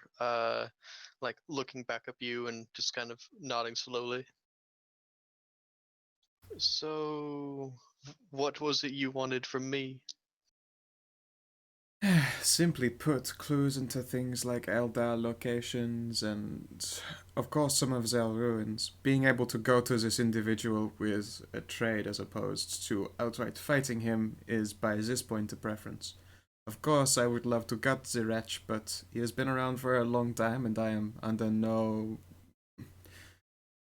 like looking back at you and just kind of nodding slowly. So, what was it you wanted from me? Simply put, clues into things like Eldar locations and, of course, some of their ruins. Being able to go to this individual with a trade as opposed to outright fighting him is by this point a preference. Of course, I would love to gut the wretch, but he has been around for a long time and I am under no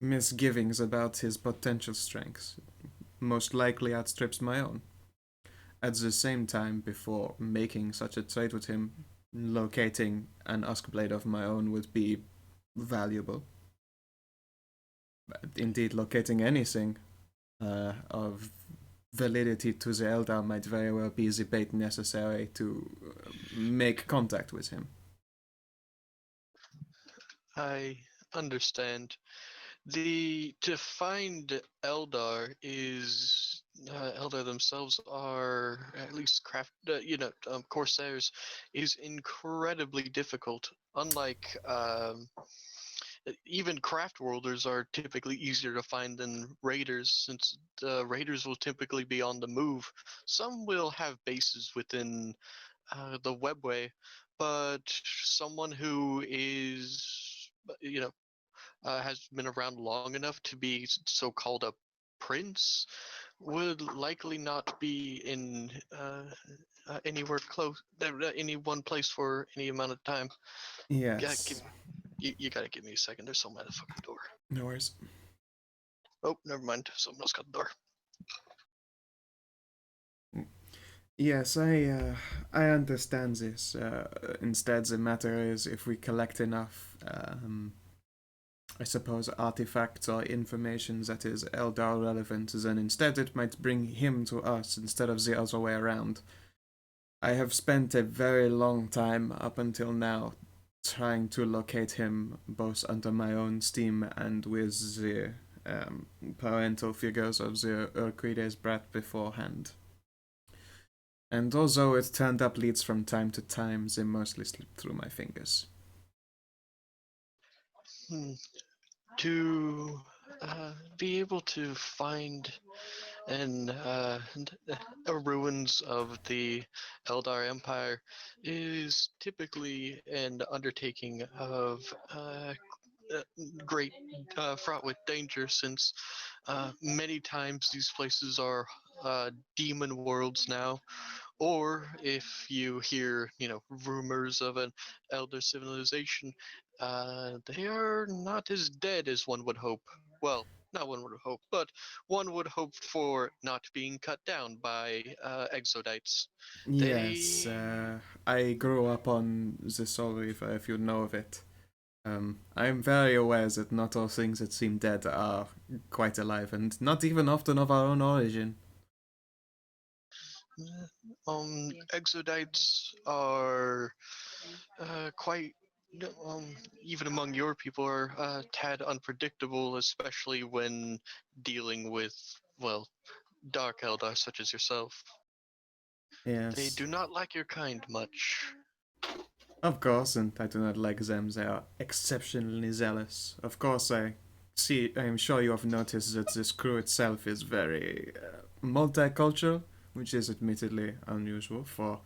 misgivings about his potential strengths. Most likely outstrips my own. At the same time, before making such a trade with him, locating an Uskblade of my own would be valuable. Indeed, locating anything of validity to the Eldar might very well be the bait necessary to make contact with him. I understand. The to find Eldar is Eldar themselves are at least Corsairs is incredibly difficult. Unlike even craft worlders are typically easier to find than raiders, since the raiders will typically be on the move. Some will have bases within the webway, but someone who is, has been around long enough to be so-called a prince would likely not be in anywhere close, any one place for any amount of time. Yeah, Yes. you gotta give me a second. There's someone at the fucking door. No worries. Oh, never mind. Someone else got the door. Yes, I understand this. Instead, the matter is if we collect enough, I suppose, artifacts or information that is Eldar relevant, then instead it might bring him to us instead of the other way around. I have spent a very long time up until now trying to locate him, both under my own steam and with the parental figures of the Urquides brat beforehand. And although it turned up leads from time to time, they mostly slipped through my fingers. To be able to find and ruins of the Eldar Empire is typically an undertaking of uh, great fraught with danger, since many times these places are demon worlds now, or if you hear, rumors of an elder civilization, they are not as dead as one would hope. Well, not one would hope, but one would hope for not being cut down by exodites. Yes, They I grew up on the Soul Reaver, if you know of it. I'm very aware that not all things that seem dead are quite alive, and not even often of our own origin. exodites are quite even among your people are tad unpredictable, especially when dealing with, well, dark eldar such as yourself. They Yes, do not like your kind much. of course, and I do not like them. They are exceptionally zealous. Of course, I am sure you have noticed that this crew itself is very multicultural, which is admittedly unusual for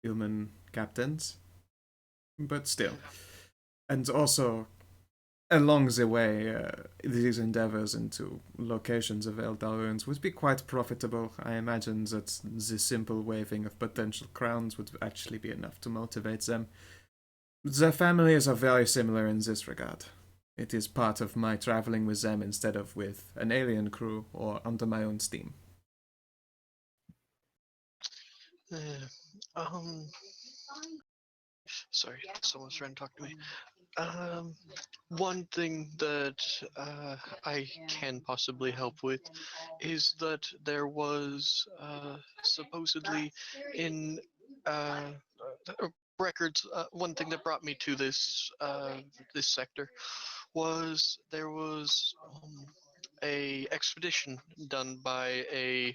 human captains, but still. And also, along the way, these endeavors into locations of Eldar ruins would be quite profitable. I imagine that the simple waving of potential crowns would actually be enough to motivate them. Their families are very similar in this regard. It is part of my traveling with them instead of with an alien crew or under my own steam. Uh, um, sorry, someone's trying to talk to me. One thing that I can possibly help with is that there was supposedly in uh, records. One thing that brought me to this sector was there was a expedition done by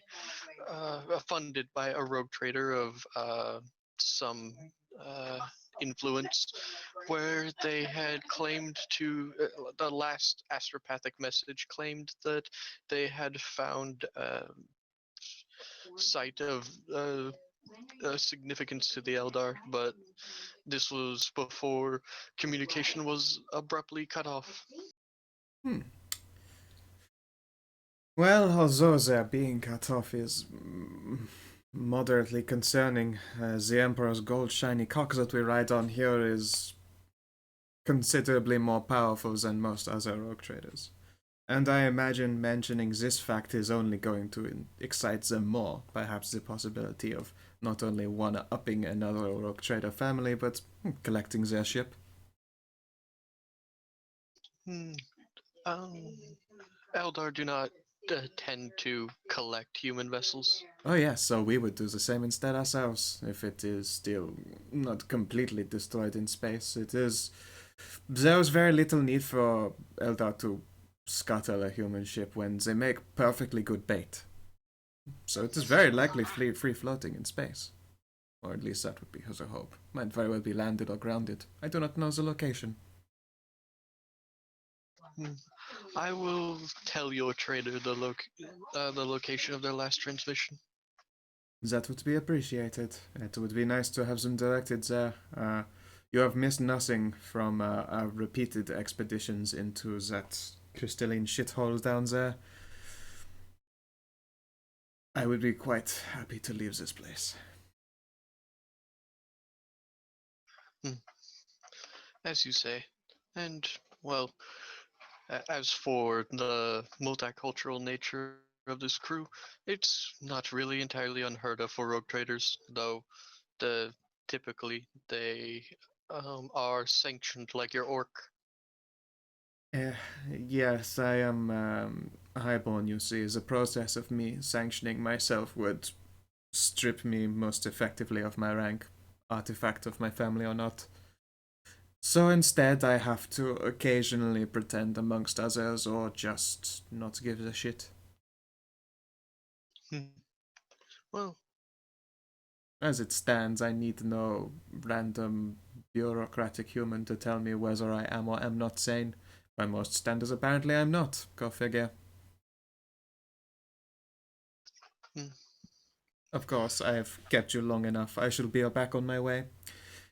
funded by a rogue trader of some uh, influence, where they had claimed to the last astropathic message claimed that they had found site of significance to the Eldar, but this was before communication was abruptly cut off. Hmm. Well, although their being cut off is moderately concerning, the Emperor's gold shiny cock that we ride on here is considerably more powerful than most other rogue traders. And I imagine mentioning this fact is only going to excite them more. Perhaps the possibility of not only one-upping another rogue trader family, but collecting their ship. Hmm. Um, Eldar do not tend to collect human vessels. Oh yes, so we would do the same instead ourselves, if it is still not completely destroyed in space. There's very little need for Eldar to scuttle a human ship when they make perfectly good bait. So it is very likely free floating in space. Or at least that would be the hope. Might very well be landed or grounded. I do not know the location. Hmm. I will tell your trader the location of their last transmission. That would be appreciated. It would be nice to have them directed there. You have missed nothing from our repeated expeditions into that crystalline shithole down there. I would be quite happy to leave this place. As you say. And, well, as for the multicultural nature of this crew, it's not really entirely unheard of for rogue traders, though typically they are sanctioned like your orc. Uh, yes, I am highborn, you see. The process of me sanctioning myself would strip me most effectively of my rank, artifact of my family or not. So instead, I have to occasionally pretend amongst others or just not give a shit. Well, As it stands, I need no random bureaucratic human to tell me whether I am or am not sane. By most standards, apparently I'm not. Go figure. Of course, I have kept you long enough. I shall be back on my way.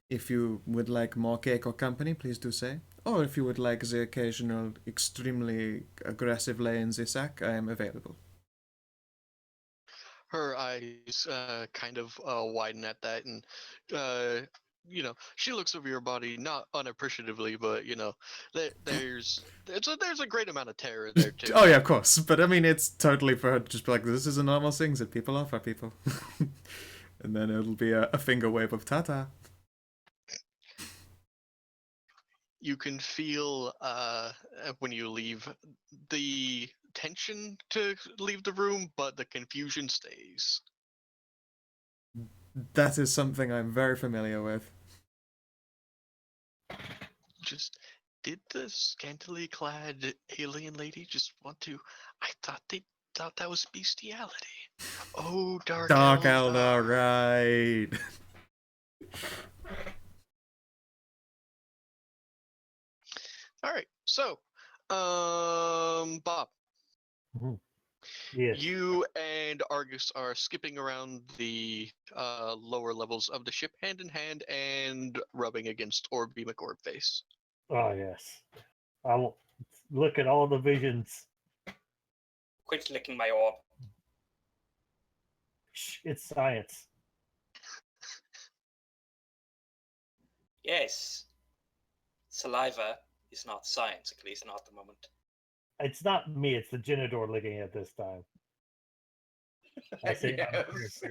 If you would like more cake or company, please do say. Or if you would like the occasional extremely aggressive lay in the sack, I am available. her eyes kind of widen at that, and she looks over your body not unappreciatively, but there's a great amount of terror there too. Oh yeah, of course. But I mean, it's totally for her to just be like, this is a normal thing that people offer people. And then it'll be a finger wave of ta-ta. You can feel when you leave the tension to leave the room, but the confusion stays. That is something I'm very familiar with. Just did the scantily clad alien lady just want to? I thought they thought that was bestiality. Oh, Dark Elder, right. All right, so, Bob. Yes. You and Argus are skipping around the lower levels of the ship hand in hand and rubbing against Orby McOrbface. Oh yes. I will look at all the visions. Quit licking my orb. Shh, it's science. Yes. Saliva is not science, at least not at the moment. It's not me, it's the Genidor licking it this time. I say Yes.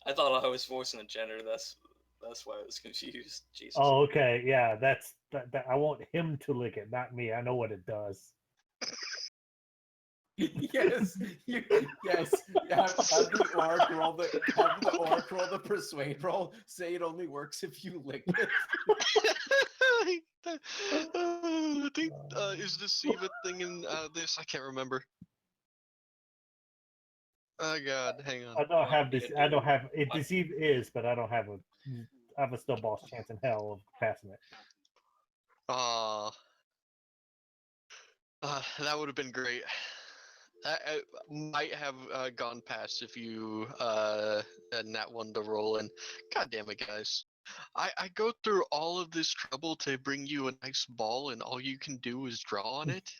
I thought I was forcing a gender. That's why I was confused. Jesus. Oh, okay, yeah, that's that. I want him to lick it, not me. I know what it does. Yes, yes. Have the orc roll the persuade roll. Say it only works if you lick it. I think is the Siva thing in this? I can't remember. Oh God, hang on. I don't have this. I don't have it. Deceive is, but I don't have a. I have a snowball's chance in hell of passing it. That would have been great. I might have gone past if you had that one to roll. And God damn it, guys. I go through all of this trouble to bring you a nice ball, and all you can do is draw on it.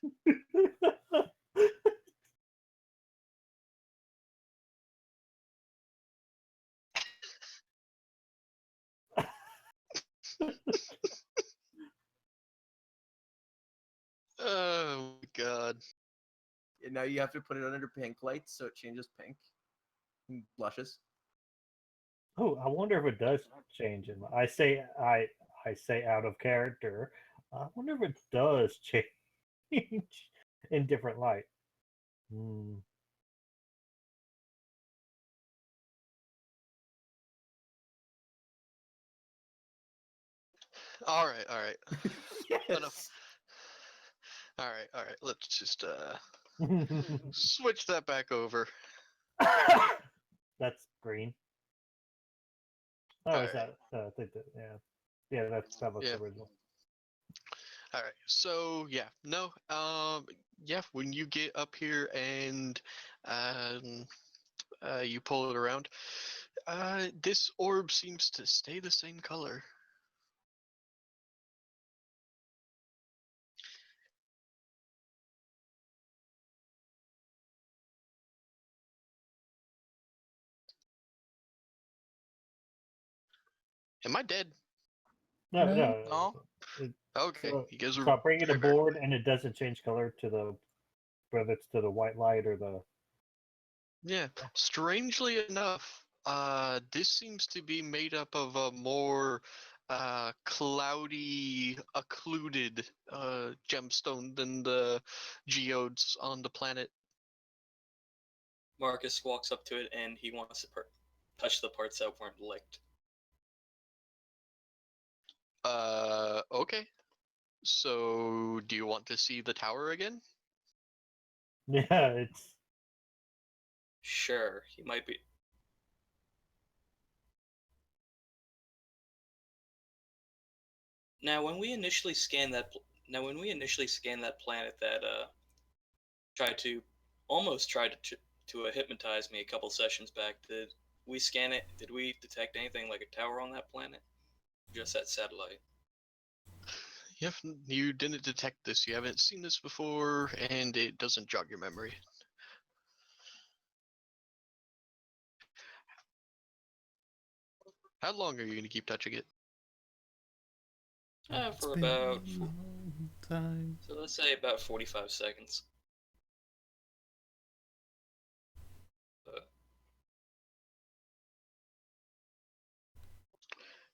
Oh my God. And now you have to put it under pink lights so it changes pink. And blushes. Oh, I wonder if it does change. I say out of character. I wonder if it does change in different light. All right. Yes. Enough. All right. Let's just switch that back over. That's green. Oh, All is right. that? I think that yeah. That looks original. All right. So yeah, no. Yeah. When you get up here and you pull it around. This orb seems to stay the same color. Am I dead? No, No. no. No? Okay, So, you guys are so I bring it very- aboard, and it doesn't change color to the whether it's to the white light or the. Yeah, strangely enough, this seems to be made up of a more cloudy, occluded gemstone than the geodes on the planet. Marcus walks up to it and he wants to touch the parts that weren't licked. Okay. So, do you want to see the tower again? Yeah, it's. Sure, he might be. Now, when we initially scanned that planet that tried to almost tried to hypnotize me a couple sessions back, did we scan it? Did we detect anything like a tower on that planet? Just that satellite. You didn't detect this. You haven't seen this before, and it doesn't jog your memory. How long are you going to keep touching it? For about time. so let's say about 45 seconds.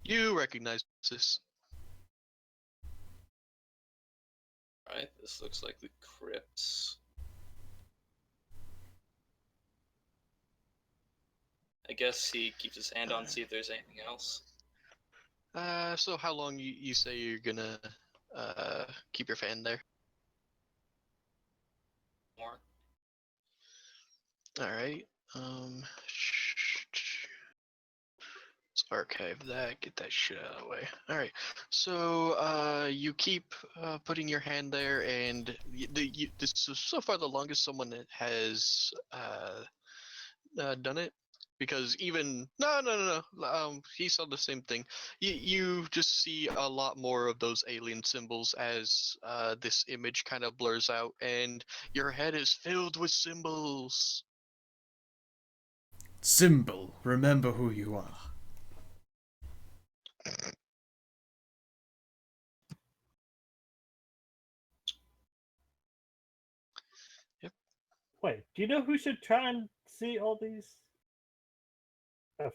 You recognize this. Right, this looks like the crypts. I guess he keeps his hand on, see if there's anything else. So how long you say you're gonna keep your fan there? More. All right. Let's archive that. Get that shit out of the way. All right. So you keep putting your hand there, and this is so far the longest someone has done it. Because even no, he saw the same thing. You just see a lot more of those alien symbols as this image kind of blurs out, and your head is filled with symbols. Symbol, remember who you are. Wait, do you know who should try and see all these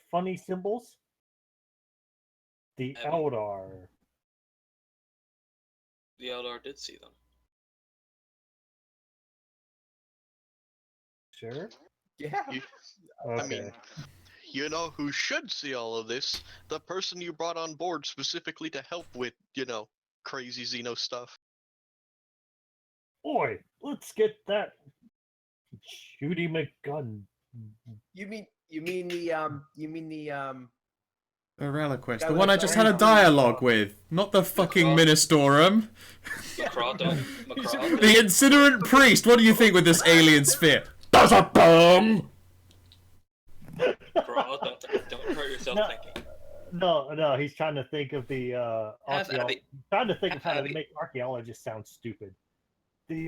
funny symbols? The Abby. Eldar. The Eldar did see them. Sure. Yeah. You, Okay. I mean, you know who should see all of this? The person you brought on board specifically to help with, crazy Xeno stuff. Boy, let's get that Shooty McGun. You mean the The Reliquist, That the was one I just had a very- dialogue with, not the fucking Macraw. Ministorum. Macraw, Macraw. The incinerant priest, what do you think with this alien sphere? Does a bomb! Macraw, don't hurt yourself No. thinking. No, he's trying to think of the Have Abby- trying to think of how to Abby- make archaeologists sound stupid. The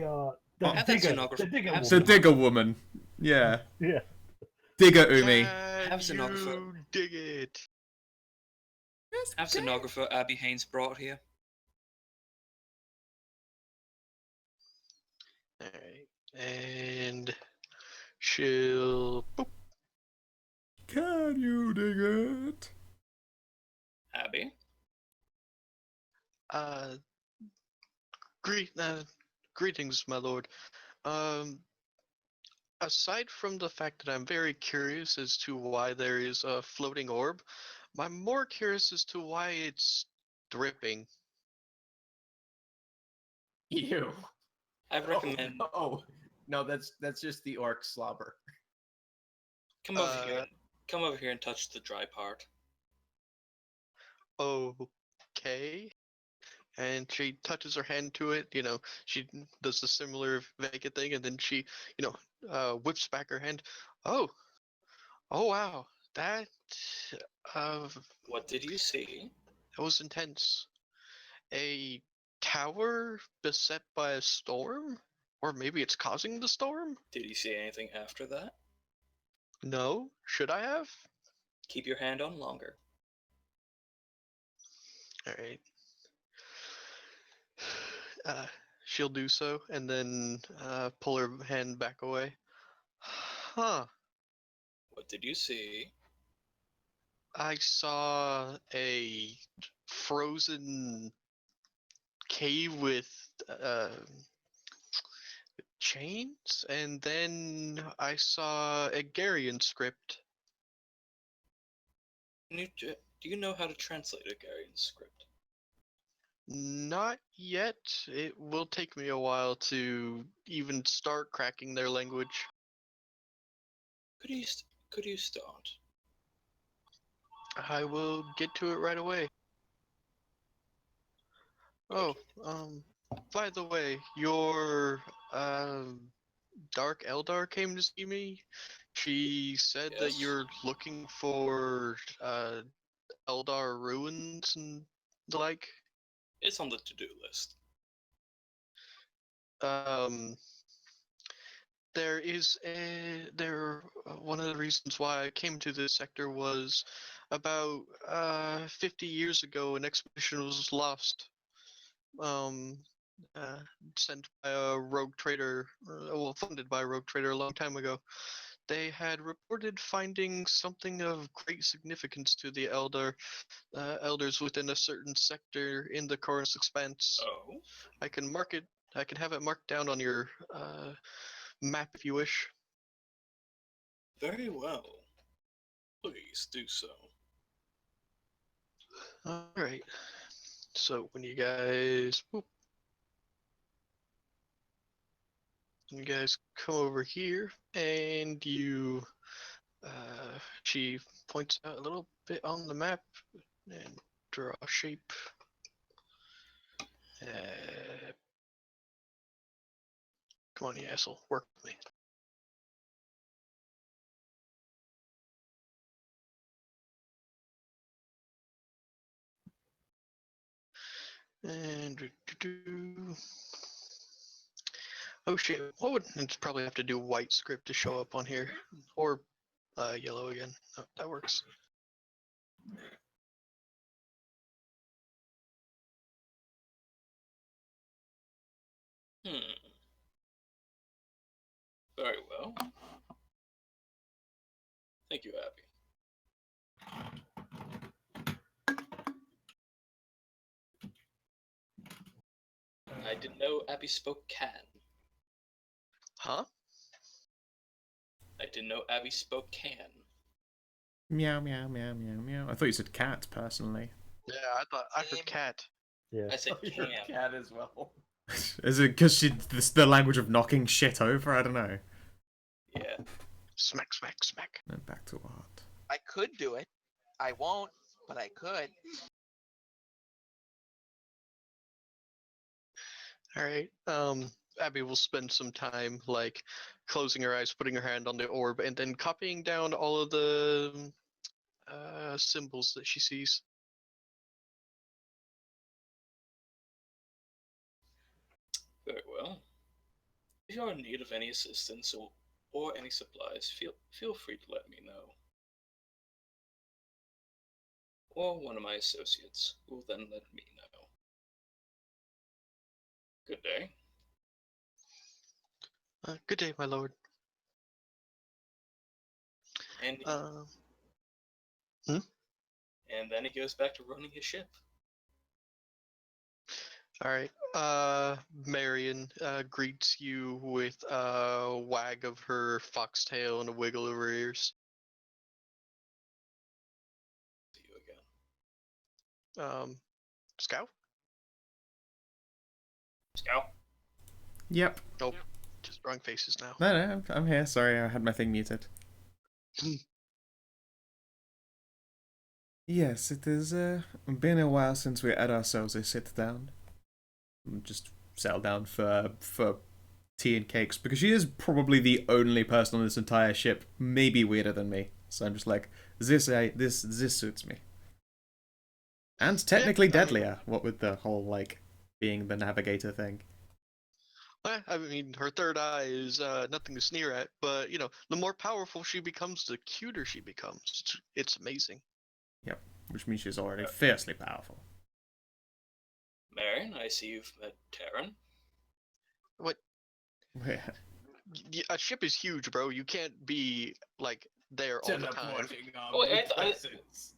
Have that stenographer- the digger have The woman. digger woman. Yeah. Yeah. Digger Umi. Can Have stenographer. you dig it? Have stenographer Abby Haynes brought here. Alright. And she'll boop. Can you dig it? Abby? Uh, greetings, my lord. Aside from the fact that I'm very curious as to why there is a floating orb, I'm more curious as to why it's dripping. you? I recommend Oh, no, that's just the orc slobber. come over here and touch the dry part. Okay. And she touches her hand to it, she does the similar Vega thing, and then she, whips back her hand. Oh, Oh wow, that uh, What did you see? that was intense. A tower beset by a storm, or maybe it's causing the storm. Did you see anything after that? No, should I have? Keep your hand on longer. All right. She'll do so, and then pull her hand back away. Huh. What did you see? I saw a frozen cave with chains, and then I saw a Garian script. Do you know how to translate a Garian script? Not yet. It will take me a while to even start cracking their language. Could you start? I will get to it right away. Oh, by the way, your Dark Eldar came to see me. She said that Yes? you're looking for Eldar ruins and the like. It's on the to-do list. Um, there is a there. One of the reasons why I came to this sector was about 50 years ago. An expedition was lost. Um, uh, Sent by a rogue trader, well, funded by a rogue trader a long time ago. They had reported finding something of great significance to the elders within a certain sector in the Chorus Expanse. Oh? I can mark it. I can have it marked down on your map if you wish. Very well. Please do so. All right. So when you guys, you guys come over here and you, she points out a little bit on the map and draw a shape. Come on, you asshole, work with me. And oh shit, what would it's probably have to do white script to show up on here, or yellow again. Oh, that works. Very well. Thank you, Abby. I didn't know Abby spoke can. Huh? I didn't know Abby spoke can. Meow, meow, meow, meow, meow. I thought you said cat, personally. Yeah, I heard cat. Yeah. I said Your can. cat as well. Is it because this the language of knocking shit over? I don't know. Yeah. Smack, smack, smack. And back to what? I could do it. I won't, but I could. All right. Abby will spend some time like closing her eyes, putting her hand on the orb, and then copying down all of the symbols that she sees. Very well. If you are in need of any assistance or any supplies, feel free to let me know. Or one of my associates will then let me know. Good day. Good day, my lord. And Hmm? and then he goes back to running his ship. All right. Marion greets you with a wag of her foxtail and a wiggle of her ears. See you again. Scout? Scout. Yep. Nope. Just wrong faces now. No, I'm here. Sorry, I had my thing muted. Yes, it has been a while since we had ourselves a sit down. Just settle down for tea and cakes, because she is probably the only person on this entire ship, maybe weirder than me. So I'm just like, this suits me. And technically deadlier, what with the whole, like, being the navigator thing. I mean, her third eye is nothing to sneer at, but you know, the more powerful she becomes, the cuter she becomes. It's amazing. Yep, which means she's already fiercely powerful. Marion, I see you've met Terran. What? Yeah. A ship is huge, bro. You can't be like there all the time. Teleporting Oh, wait, omnipresence.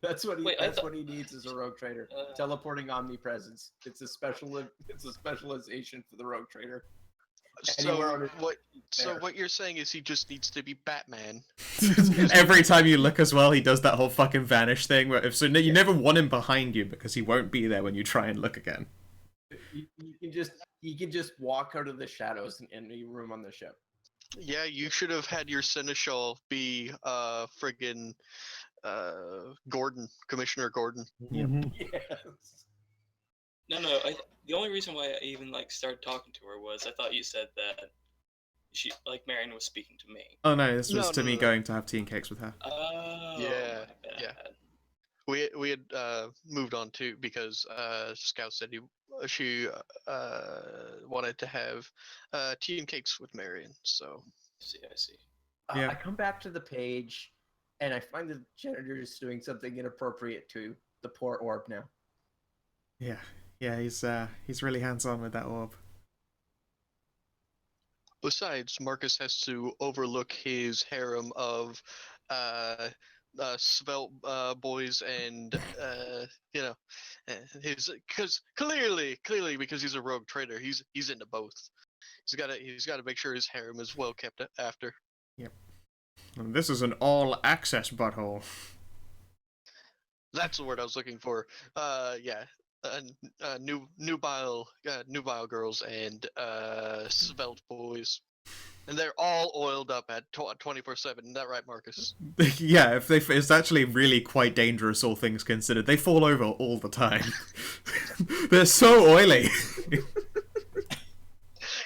That's what he. Wait, That's what he needs as a rogue trader. Teleporting omnipresence. It's a specialization for the rogue trader. So what you're saying is he just needs to be Batman. Every time you look as well, he does that whole fucking vanish thing. Where you never want him behind you because he won't be there when you try and look again. He can just walk out of the shadows in any room on the ship. Yeah, you should have had your seneschal be friggin' Gordon, Commissioner Gordon. Mhm. Yes. No. The only reason why I even started talking to her was I thought you said that she Marion was speaking to me. Oh no, this was No, to no, me no. going to have tea and cakes with her. Oh, Yeah, my bad. yeah. We had moved on too because Scout said she wanted to have tea and cakes with Marion. So I see. Yeah. I come back to the page, and I find the janitor is doing something inappropriate to the poor orb now. Yeah, he's really hands-on with that orb. besides, Marcus has to overlook his harem of svelte boys and you know his because clearly because he's a rogue trader, he's into both. He's got to make sure his harem is well kept after. Yep. And this is an all-access butthole. That's the word I was looking for. Yeah. Nubile girls and svelte boys, and they're all oiled up at 24/7. Isn't that right, Marcus? Yeah, it's actually really quite dangerous, all things considered. They fall over all the time. They're so oily.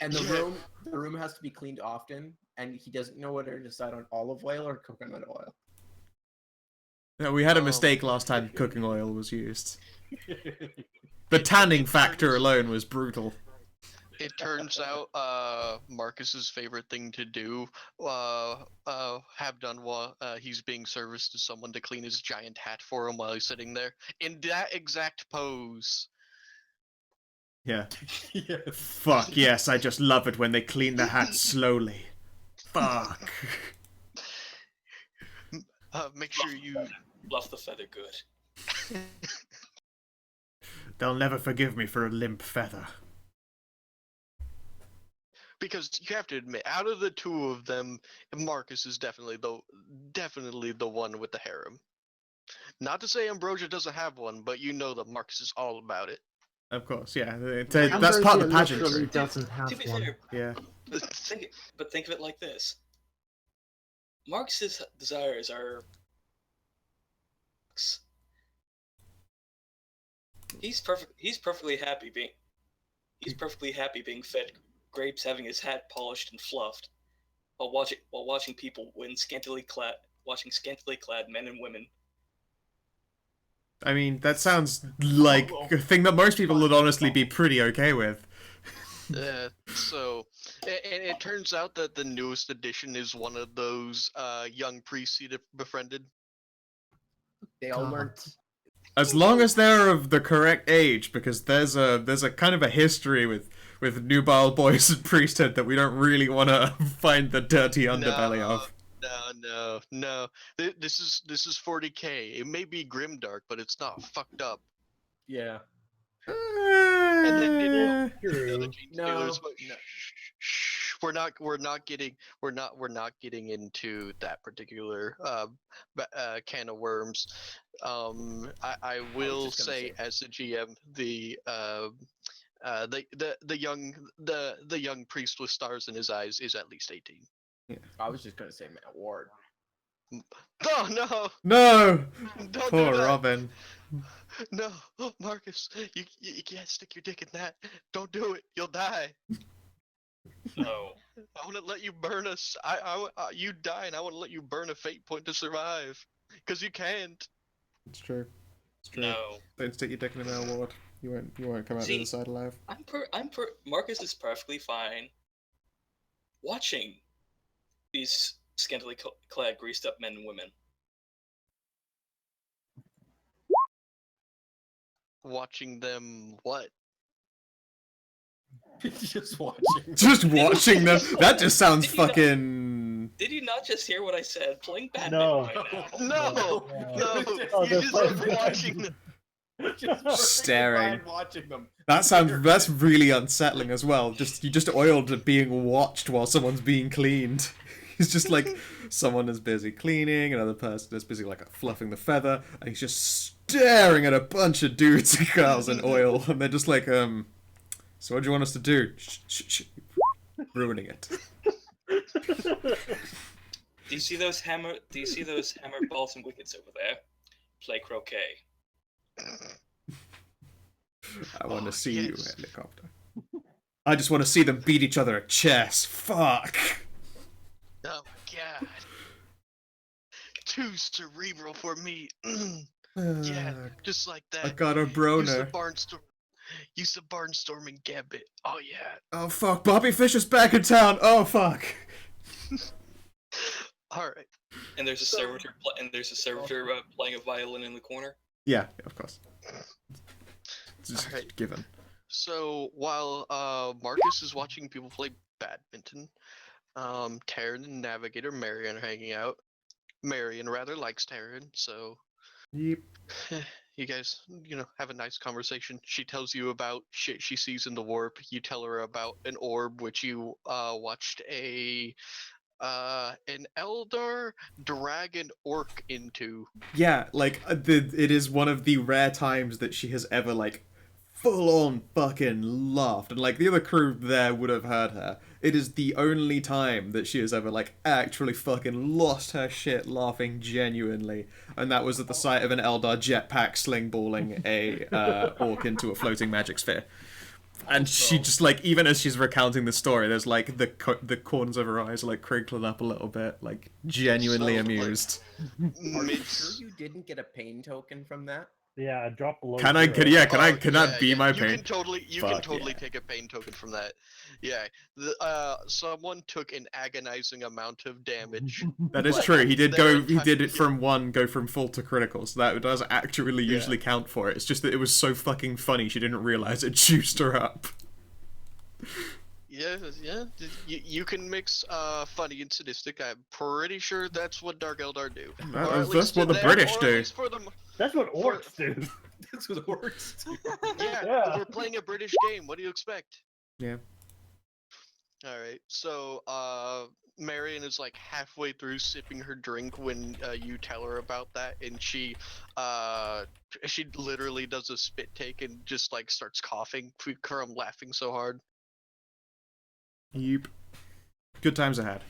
And the room has to be cleaned often, and he doesn't know whether to decide on olive oil or coconut oil. No, we had a mistake last time cooking oil was used. The tanning factor alone was brutal. It turns out Marcus's favorite thing to do, have done while he's being serviced to someone to clean his giant hat for him while he's sitting there in that exact pose. Yeah. Yes. Fuck yes, I just love it when they clean the hat slowly. Fuck. Make sure you Bluff the feather good. They'll never forgive me for a limp feather. because you have to admit, out of the two of them, Marcus is definitely the one with the harem. Not to say Ambrosia doesn't have one, but you know that Marcus is all about it. Of course, yeah. That's part of the literally pageantry. doesn't have To be one. fair, Yeah. think of it like this: Marcus's desires are. He's perfectly happy being fed grapes, having his hat polished and fluffed, while watching people scantily clad men and women. I mean, that sounds like a thing that most people would honestly be pretty okay with. So, and it turns out that the newest edition is one of those young priests he befriended. They all God. learned. As long as they're of the correct age, because there's a kind of a history with nubile boys and priesthood that we don't really want to find the dirty underbelly of. No. This is 40K. It may be grimdark, but it's not fucked up. Yeah. And then No. Shh, we're not getting into that particular can of worms. I will say, as the GM, the young priest with stars in his eyes is at least 18. I was just gonna say Matt Ward. Oh no! No! Don't do Poor that. Robin. No, Marcus, you can't stick your dick in that. Don't do it. You'll die. No. I wouldn't let you burn us. You die, and I wouldn't let you burn a fate point to survive, because you can't. It's true. It's true. No. Don't stick your dick in a mail ward. You won't come out the See, other side alive. Marcus is perfectly fine watching these scantily clad, greased up men and women. Watching them what? Just watching. Just watching them. That just sounds Did you not- fucking. Did you not just hear what I said? Playing Batman No. right now. No, no, Oh, you they're just playing love Batman. watching them. Just perfectly Staring. fine watching them. That's really unsettling as well. You just oiled at being watched while someone's being cleaned. It's just like someone is busy cleaning, another person is busy like fluffing the feather, and he's just staring at a bunch of dudes and girls in oil, and they're just like, so what do you want us to do? Shh. Ruining it. Do you see those hammer balls and wickets over there? Play croquet. I want to see you, yes. helicopter. I just want to see them beat each other at chess. Fuck. Oh my god. Too cerebral for me. Yeah, just like that. I got a Use the broner. barnstorm. Use the barnstorming gambit. Oh yeah. Oh fuck, Bobby Fischer's back in town. Oh fuck. All right. And there's a servitor playing a violin in the corner. Yeah, of course. It's just Alright. given. So while Marcus is watching people play badminton, Taryn and Navigator Marion are hanging out. Marion rather likes Taryn, so Yep. you guys, have a nice conversation. She tells you about shit she sees in the warp. You tell her about an orb which you watched an Eldar drag an orc into. Yeah, like it is one of the rare times that she has ever like full on fucking laughed, and like the other crew there would have heard her. It is the only time that she has ever like actually fucking lost her shit laughing genuinely, and that was at the sight of an Eldar jetpack slingballing a orc into a floating magic sphere. And she just like, even as she's recounting the story, there's like the corners of her eyes are like crinkling up a little bit, like genuinely So, amused. Are you Mid- sure you didn't get a pain token from that? Yeah, a drop below. Can I? zero. Can that be my you pain? can totally Fuck take a pain token from that. Yeah, someone took an agonizing amount of damage. That is But true. He did their go. He entire- did it from go from full to critical. So that does actually Yeah. usually count for it. It's just that it was so fucking funny she didn't realize it juiced her up. Yeah. You can mix funny and sadistic. I'm pretty sure that's what Dark Eldar do. Or at That's least what the them, British or at do. least for them. That's what orcs do. That's what works. Yeah, Yeah. we're playing a British game. What do you expect? Yeah. All right. So, Marion is like halfway through sipping her drink when you tell her about that, and she literally does a spit take and just like starts coughing from laughing so hard. Yep. Good times ahead.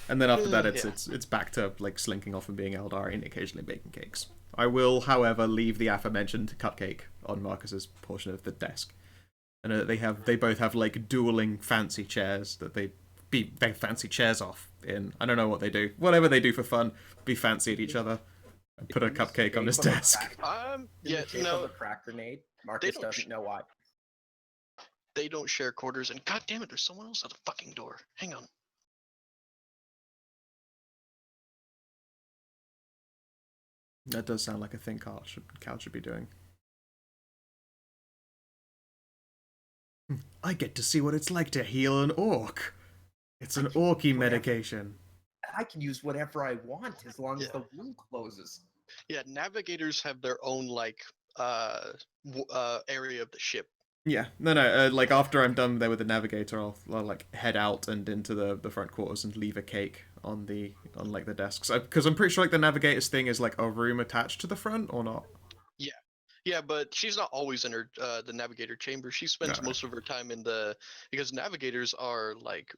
And then after that, Yeah. it's back to like slinking off and being Eldar and occasionally baking cakes. I will, however, leave the aforementioned cupcake on Marcus's portion of the desk, and they both have like dueling fancy chairs that they fancy chairs off in. I don't know what they do. Whatever they do for fun, be fancy at each other. And put a cupcake on his desk. Yeah, In the no, a crack grenade. Marcus don't doesn't know why. they don't share quarters, and god damn it, there's someone else at the fucking door. Hang on. That does sound like a thing Cal should be doing. I get to see what it's like to heal an orc. It's an orky medication. I can use whatever I want as long as Yeah. the wound closes. Yeah, navigators have their own like area of the ship. Yeah, no. Like after I'm done there with the navigator, I'll like head out and into the front quarters and leave a cake on the desks. Because I'm pretty sure like the navigator's thing is like a room attached to the front or not. Yeah, but she's not always in her the navigator chamber. She spends Alright. most of her time in because navigators are like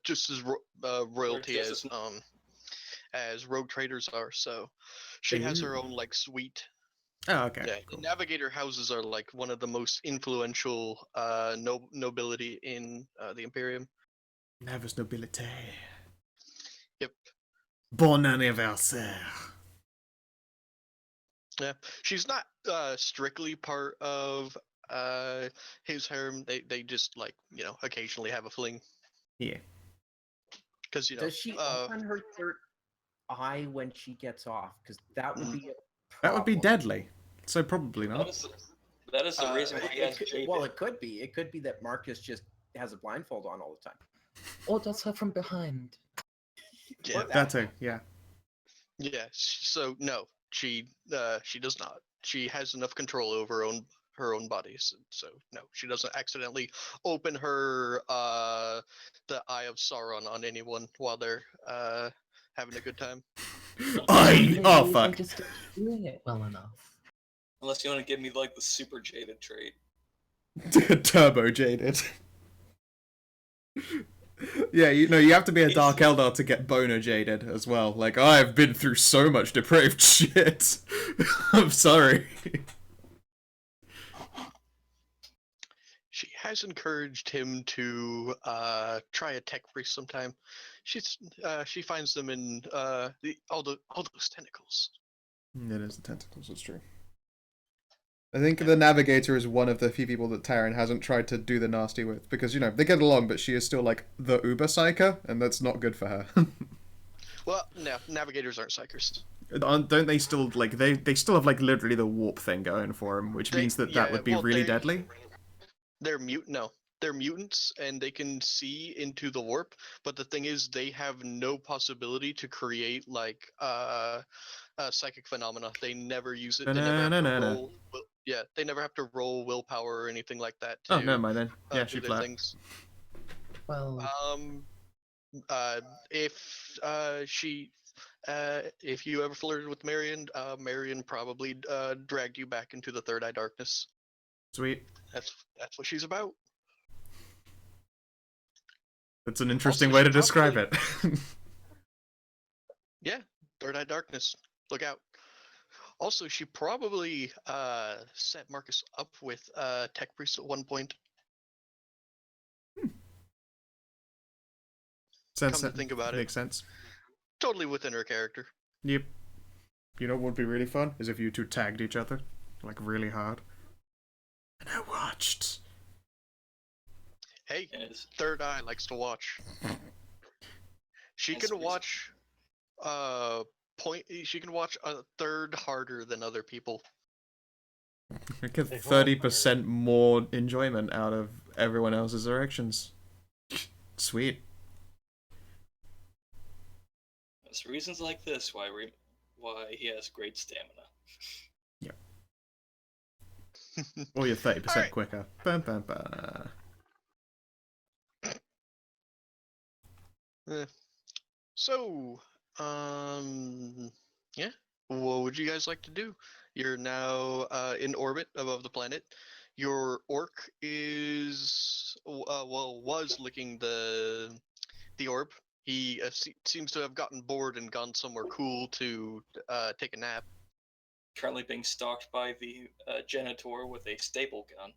just as royalty Just as rogue traders are. So she has her own like suite. Oh, okay. Yeah, Cool. navigator houses are like one of the most influential nobility in the Imperium. Nervous nobility. Yep. Bon anniversaire. Yeah, she's not strictly part of his harem. They just like occasionally have a fling Yeah. because Does she open her third eye when she gets off? Because that would be a That would be problem. deadly. So probably That not. is the reason why he has jaded. Well, it could be. It could be that Marcus just has a blindfold on all the time. Or does her from behind. Yeah, That too, yeah. yeah. So no, she does not. She has enough control over her own body, so no, she doesn't accidentally open her the Eye of Sauron on anyone while they're having a good time. Maybe Oh they fuck. just don't doing it well enough. Unless you want to give me like the super jaded trait. Turbo jaded. Yeah, you have to be a Dark Eldar to get boner jaded as well. Like, I've been through so much depraved shit. I'm sorry. She has encouraged him to try a tech priest sometime. She finds them in all those tentacles. It is the tentacles, it's true. I think the Navigator is one of the few people that Taryn hasn't tried to do the nasty with, because, they get along, but she is still, like, the uber psyker, and that's not good for her. Well, no, navigators aren't psychers. Don't they still, like, they still have, like, literally the warp thing going for them, which means that would be really deadly? They're they're mutants, and they can see into the warp, but the thing is, they have no possibility to create, like, psychic phenomena. They never use it. They never have to roll. Yeah, they never have to roll willpower or anything like that to Oh, never mind then. Yeah, do shoot their flat. things. Well, If you ever flirted with Marion, Marion probably dragged you back into the Third Eye Darkness. Sweet. That's what she's about. That's an interesting Also, way she to describe probably- it. Yeah, Third Eye Darkness. Look out. Also, she probably set Marcus up with Tech Priest at one point. Come to think about it, Makes sense. totally within her character. Yep. You know what would be really fun? Is if you two tagged each other. Like, really hard. And I watched. Hey, Yes. Third Eye likes to watch. She That's can reason- watch she can watch a third harder than other people. I get They hold 30% more enjoyment out of everyone else's erections. Sweet. It's reasons like this why he has great stamina. Or you're 30% Alright. quicker. Bum, bum, bum. So, yeah. What would you guys like to do? You're now in orbit above the planet. Your orc is was licking the orb. He seems to have gotten bored and gone somewhere cool to take a nap. Currently being stalked by the janitor with a staple gun.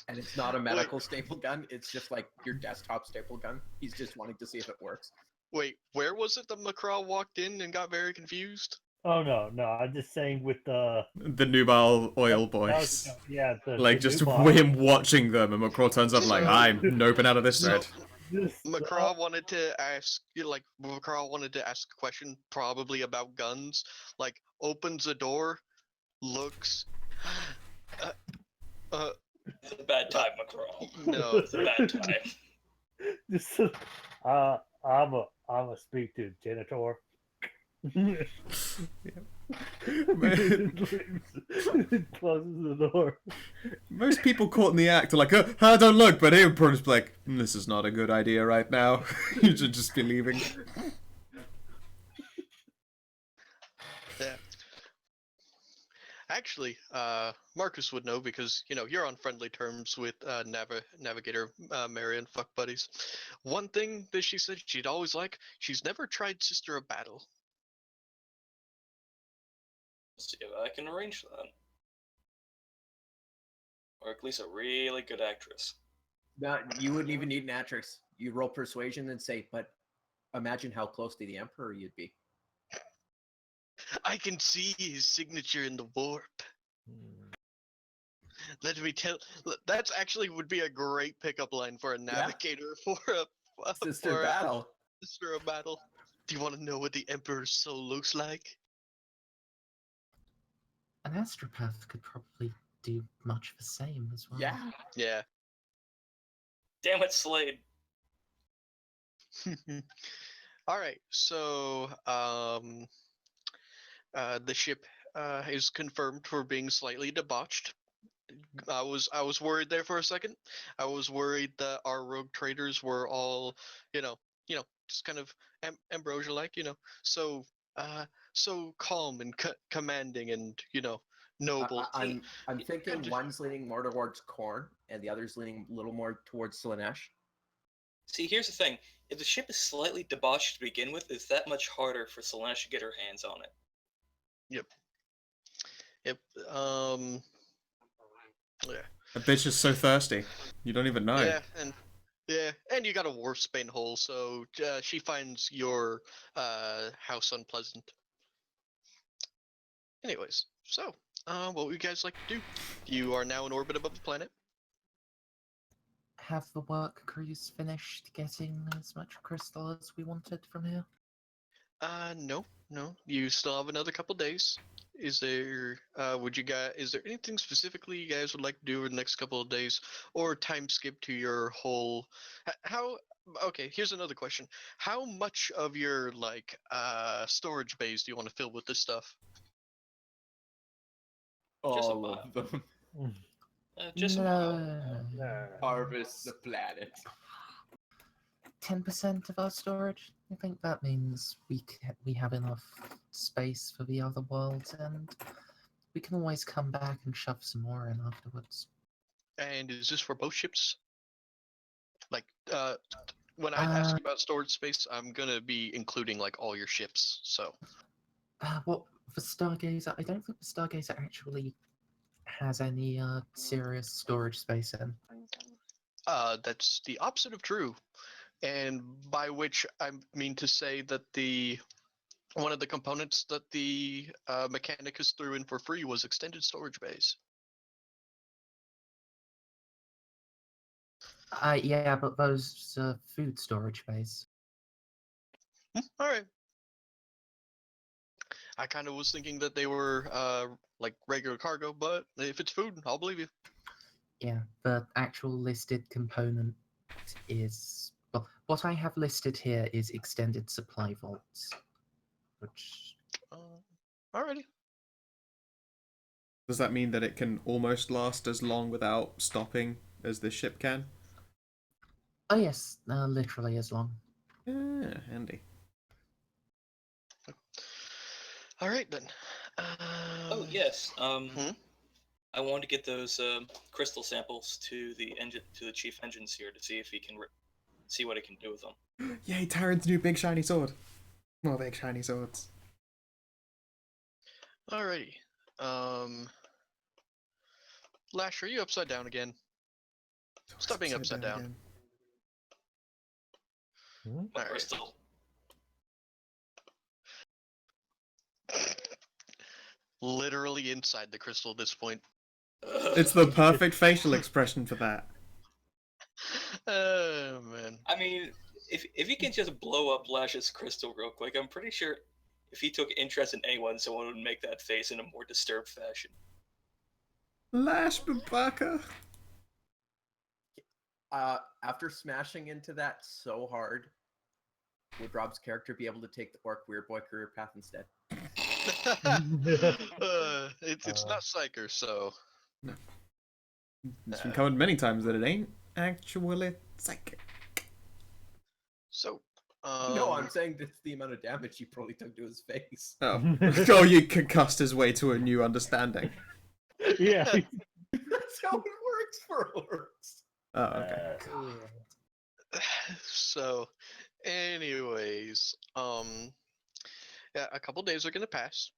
And it's not a medical staple gun. It's just like your desktop staple gun. He's just wanting to see if it works. Wait, where was it that Macraw walked in and got very confused? Oh no, I'm just saying with the The nubile oil boys. yeah, Like, the just nubile. him watching them, and McCraw turns up like, I'm noping out of this thread. Macraw wanted to ask, Macraw wanted to ask a question, probably about guns. Like, opens the door, looks. It's a bad time, Macron. No. It's a bad time. Just, I'm a speak to janitor. Closes the door. Most people caught in the act are like, oh, don't look, but he would probably be like, this is not a good idea right now. You should just be leaving. Yeah. Actually, Marcus would know because, you're on friendly terms with Navigator Marion, fuck buddies. One thing that she said she'd always like, she's never tried Sister of Battle. Let's see if I can arrange that. or at least a really good actress. You wouldn't even need an actress. You roll persuasion and say, but imagine how close to the Emperor you'd be. I can see his signature in the warp. Let me tell. That's actually would be a great pickup line for a navigator for a Sister for battle. a sister of battle. Do you want to know what the Emperor's soul looks like? An astropath could probably do much the same as well. Yeah. Yeah. Damn it, Slade. All right. So, the ship is confirmed for being slightly debauched. I was worried there for a second. I was worried that our rogue traders were all, just kind of ambrosia like, so calm and commanding and noble. I'm thinking Good. one's leaning more towards Korn and the other's leaning a little more towards Slanesh. See, here's the thing. If the ship is slightly debauched to begin with, it's that much harder for Solange to get her hands on it. Yep. Yeah. A bitch is so thirsty. You don't even know. Yeah, and you got a Warspane hole, so she finds your house unpleasant. Anyways, so what would you guys like to do? You are now in orbit above the planet. Have the work crews finished getting as much crystal as we wanted from here? No. You still have another couple days. Is there is there anything specifically you guys would like to do over the next couple of days, or time skip to your whole okay, here's another question. How much of your storage bays do you want to fill with this stuff? Just All about. of them. Just No. Harvest the planet. 10% of our storage? I think that means we have enough space for the other worlds, and we can always come back and shove some more in afterwards. And is this for both ships? Like, when I ask about storage space, I'm gonna be including all your ships. So. Well, for Stargazer, I don't think the Stargazer actually has any serious storage space in. That's the opposite of true, and by which I mean to say that one of the components that the Mechanicus threw in for free was extended storage bays. Yeah, but those food storage bays. All right. I kind of was thinking that they were regular cargo, but if it's food, I'll believe you. Yeah, the actual listed component is... Well, what I have listed here is extended supply vaults, which... Alrighty. Does that mean that it can almost last as long without stopping as this ship can? Oh yes, literally as long. Yeah, handy. All right then. Oh yes. Hmm? I want to get those crystal samples to the chief engines here to see if he can see what he can do with them. Yay, Tyron's new big shiny sword. More big shiny swords. Alrighty. Lash, are you upside down again? Stop being upside down. Hmm? All right. Crystal. Literally inside the crystal at this point. It's the perfect facial expression for that. Oh man. I mean, if you can just blow up Lash's crystal real quick, I'm pretty sure if he took interest in anyone, someone would make that face in a more disturbed fashion. Lash Babaka. After smashing into that so hard, would Rob's character be able to take the Orc Weird Boy career path instead? It's not Psyker, so. No. It's been covered many times that it ain't actually psychic. So. No, I'm saying that's the amount of damage he probably took to his face. Oh, oh, you concussed his way to a new understanding. Yeah. That's how it works for orcs. Oh, okay. So, anyways, yeah, a couple days are gonna pass.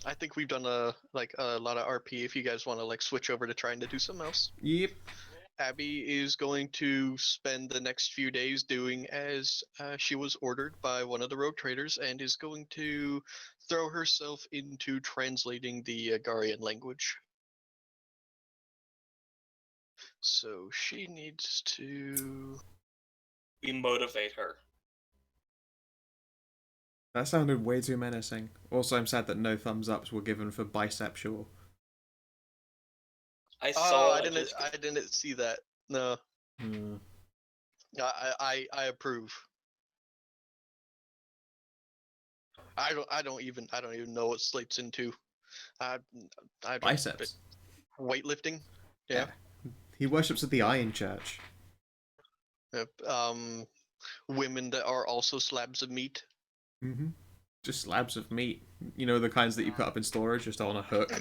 I think we've done a lot of RP. If you guys want to switch over to trying to do something else, Yep. Abby is going to spend the next few days doing as she was ordered by one of the rogue traders, and is going to throw herself into translating the Agarian language. So she needs to. We motivate her. That sounded way too menacing. Also, I'm sad that no thumbs ups were given for bisexual. I Oh, saw. I didn't see that. No, Hmm. I approve. I don't even know what Slate's into. I don't. Biceps. Weightlifting. Yeah. He worships at the Iron Church. Women that are also slabs of meat. Mm-hmm. Just slabs of meat. You know, the kinds that you put up in storage just on a hook.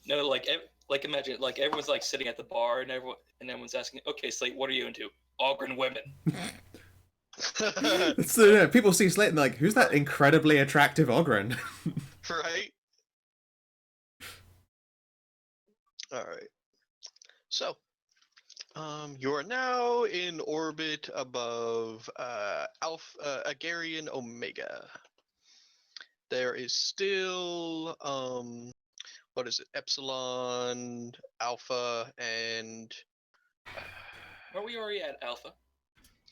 No, imagine everyone's sitting at the bar and everyone's asking, okay, Slate, what are you into? Ogren women. So, people see Slate and they're like, who's that incredibly attractive Ogren? Right? Alright. So, you are now in orbit above Agarian Omega. There is still, what is it? Epsilon, Alpha, and. Are we already at Alpha?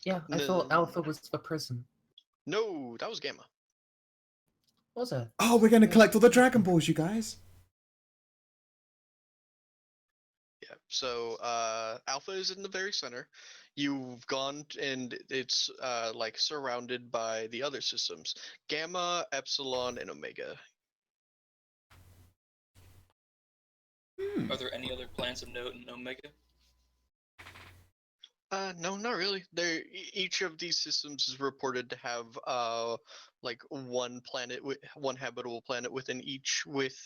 Yeah, I thought Alpha was the prison. No, that was Gamma. Was it? Oh, we're going to collect all the Dragon Balls, you guys. Yeah, so Alpha is in the very center. You've gone and it's surrounded by the other systems: Gamma, Epsilon, and Omega. Are there any other planets of note in Omega? No, not really. Each of these systems is reported to have one planet, one habitable planet within each, with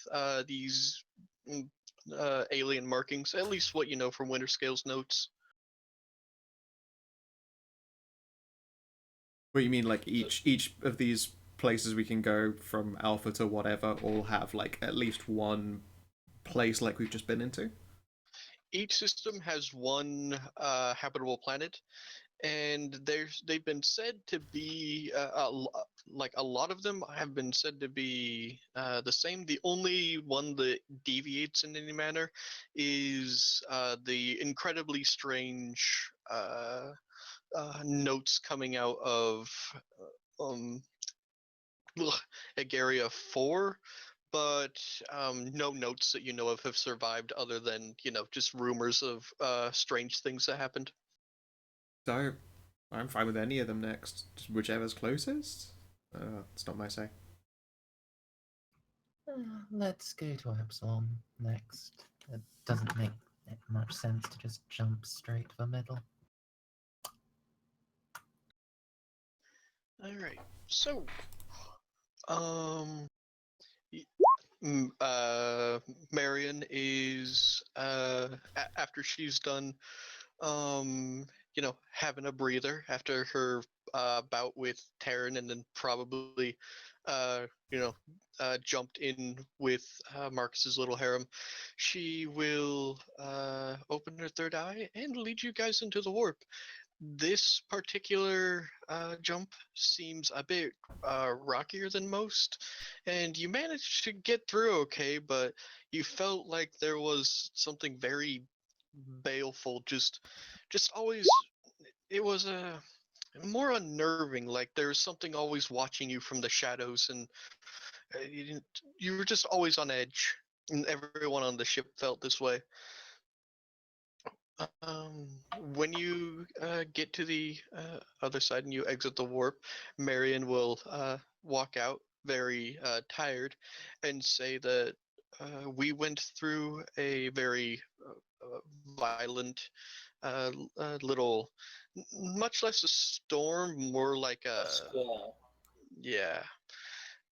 these alien markings. At least what you know from Winter Scale's notes. What you mean, each of these places we can go from Alpha to whatever all have at least one place we've just been into? Each system has one habitable planet, and they've been said to be a lot of them have been said to be the same. The only one that deviates in any manner is the incredibly strange notes coming out of um, Agaria 4, but no notes that you know of have survived other than just rumors of strange things that happened. So, I'm fine with any of them next. Just whichever's closest. It's not my say. Let's go to Epsilon next. It doesn't make much sense to just jump straight to the middle. All right. So, Marion is after she's done, having a breather after her bout with Terran, and then probably, jumped in with Marcus's little harem. She will open her third eye and lead you guys into the warp. This particular jump seems a bit rockier than most, and you managed to get through okay, but you felt like there was something very baleful, just always. It was more unnerving, like there was something always watching you from the shadows, and you were just always on edge, and everyone on the ship felt this way. When you get to the other side and you exit the warp, Marion will walk out very tired and say that we went through a very violent little, much less a storm, more like A squall. yeah.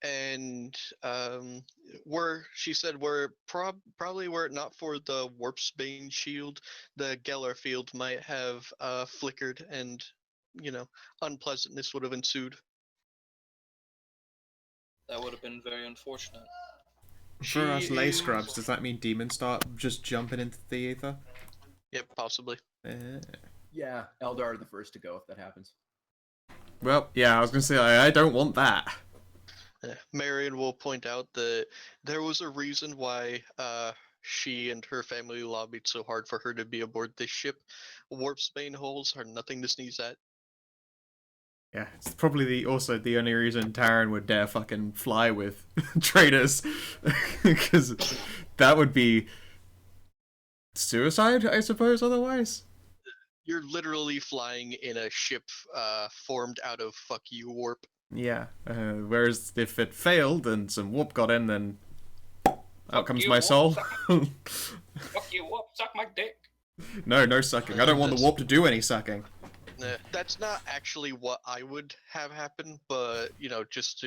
And she said probably were it not for the Warpsbane shield, the Geller field might have flickered, and unpleasantness would have ensued. That would have been very unfortunate. For us She lay is- scrubs, does that mean demons start just jumping into the ether? Yep, possibly. Yeah, Eldar are the first to go if that happens. Well, yeah, I was gonna say I don't want that. Marion will point out that there was a reason why she and her family lobbied so hard for her to be aboard this ship. Warpsbane holes are nothing to sneeze at. Yeah, it's probably also the only reason Taryn would dare fucking fly with traders, because that would be suicide, I suppose. Otherwise, You're literally flying in a ship formed out of fuck you warp. yeah. Whereas if it failed and some warp got in, then out comes you, my warp, soul. Fuck you, whoop, suck my dick. No sucking. I don't want the warp to do any sucking. That's not actually what I would have happen, but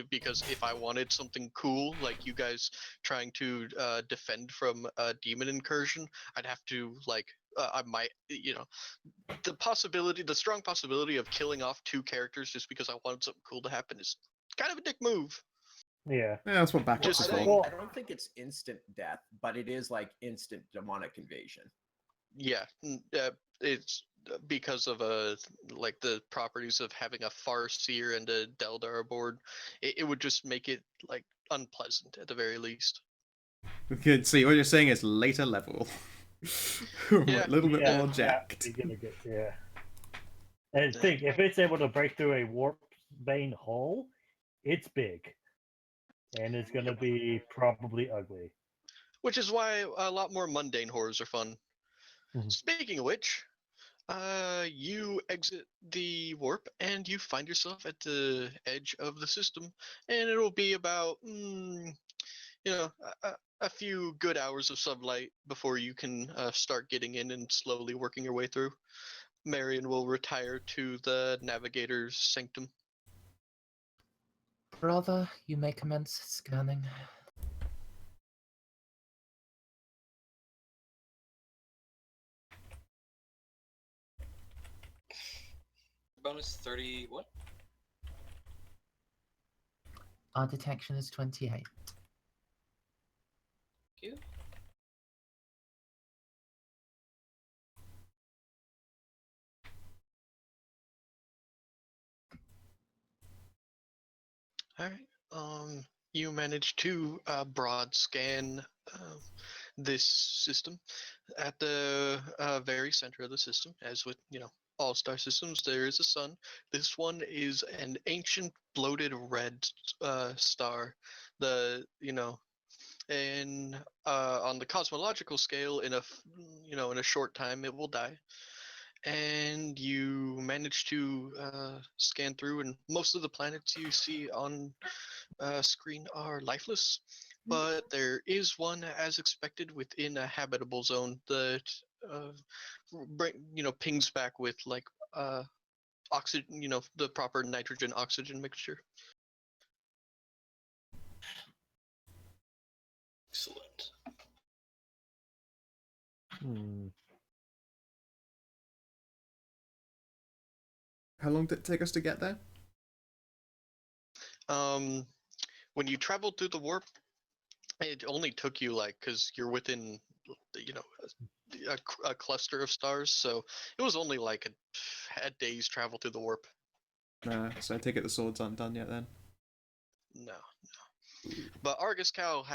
because if I wanted something cool, like you guys trying to defend from a demon incursion, I'd have to I might, the strong possibility of killing off 2 characters just because I wanted something cool to happen is kind of a dick move. Yeah. Yeah, that's what backups Just is saying. for. I don't think it's instant death, but it is like instant demonic invasion. Yeah, it's because of the properties of having a Farseer and a Deldar aboard. It would just make it unpleasant at the very least. Okay, see, what you're saying is later level. Yeah. A little bit Yeah, more jacked. You're gonna get, yeah. And think, if it's able to break through a warp bane hull, it's big. And it's gonna be probably ugly. Which is why a lot more mundane horrors are fun. Mhm. Speaking of which, you exit the warp and you find yourself at the edge of the system, and it'll be about a few good hours of sunlight before you can start getting in and slowly working your way through. Marion will retire to the navigator's sanctum. Brother, you may commence scanning. Bonus 30, what? Our detection is 28. Thank you. All right. You manage to broad scan this system. At the very center of the system, as with all star systems, there is a sun. This one is an ancient bloated red star. And on the cosmological scale, in a short time, it will die. And you manage to scan through, and most of the planets you see on screen are lifeless, but there is one, as expected, within a habitable zone that pings back with oxygen, the proper nitrogen oxygen mixture. Excellent. How long did it take us to get there? When you traveled through the warp, it only took you because you're within a cluster of stars, so it was only a day's travel through the warp. So I take it the swords aren't done yet then. No. But Argus Cow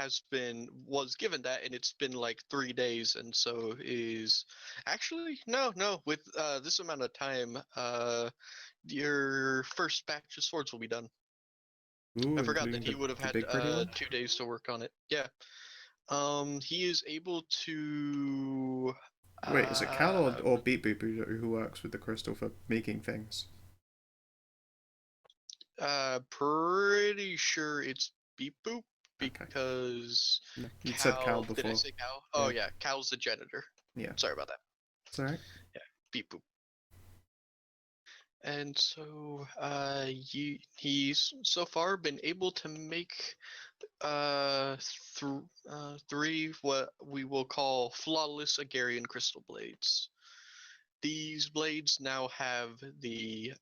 was given that, and it's been 3 days, and so is actually no. With this amount of time, your first batch of swords will be done. Ooh, I forgot that including he would have the had big pretty one? 2 days to work on it. Yeah. He is able to. Wait, is it Cal or Beep Boop who works with the crystal for making things? Pretty sure it's Beep Boop Okay. because No, you said Cal before. Did I say Cal? Oh Yeah. yeah, Cal's the janitor. Yeah. Sorry about that. It's alright. Yeah, Beep Boop. And so he's so far been able to make 3 what we will call flawless Agarian crystal blades. These blades now have the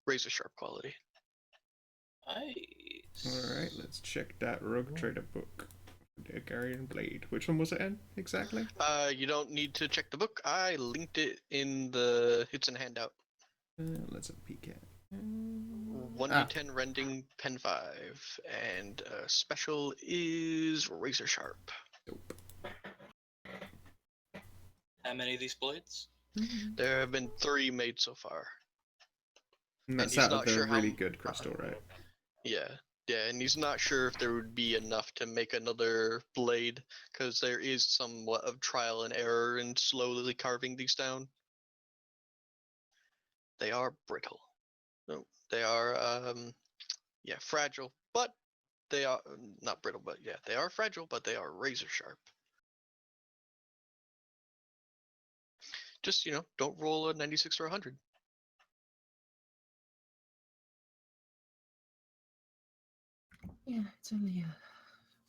razor sharp quality. I Alright, let's check that Rogue Trader book. The Agarian Blade. Which one was it in, exactly? You don't need to check the book. I linked it in the. It's in handout. Let's have a peek at it. 1d10 rending pen 5, and special is razor sharp. Dope. How many of these blades? There have been 3 made so far. And that's he's out of not the sure how really m- good crystal, right? Yeah, and he's not sure if there would be enough to make another blade, because there is somewhat of trial and error in slowly carving these down. They are brittle. No, they are, fragile, but they are not brittle, but yeah, they are fragile, but they are razor sharp. Just, don't roll a 96 or 100. Yeah, it's only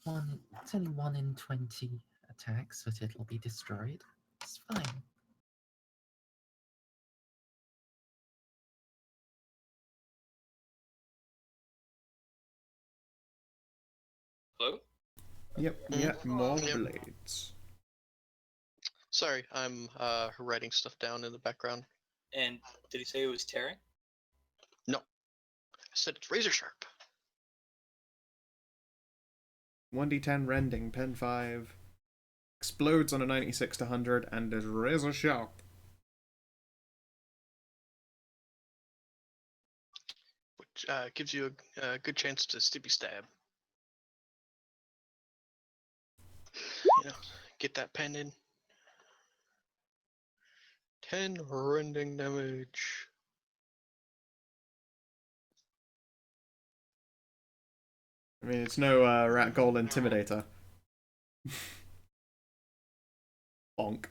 one. It's only 1 in 20 attacks, but it'll be destroyed. It's fine. Hello? Yep, yep, more blades. Sorry, I'm writing stuff down in the background. And did he say it was tearing? No, I said it's razor sharp. 1d10 rending, pen 5. Explodes on a 96 to 100 and is razor sharp. Which gives you a good chance to stippy stab. Get that pen in. 10 rending damage. I mean, it's no rat goal intimidator. Bonk.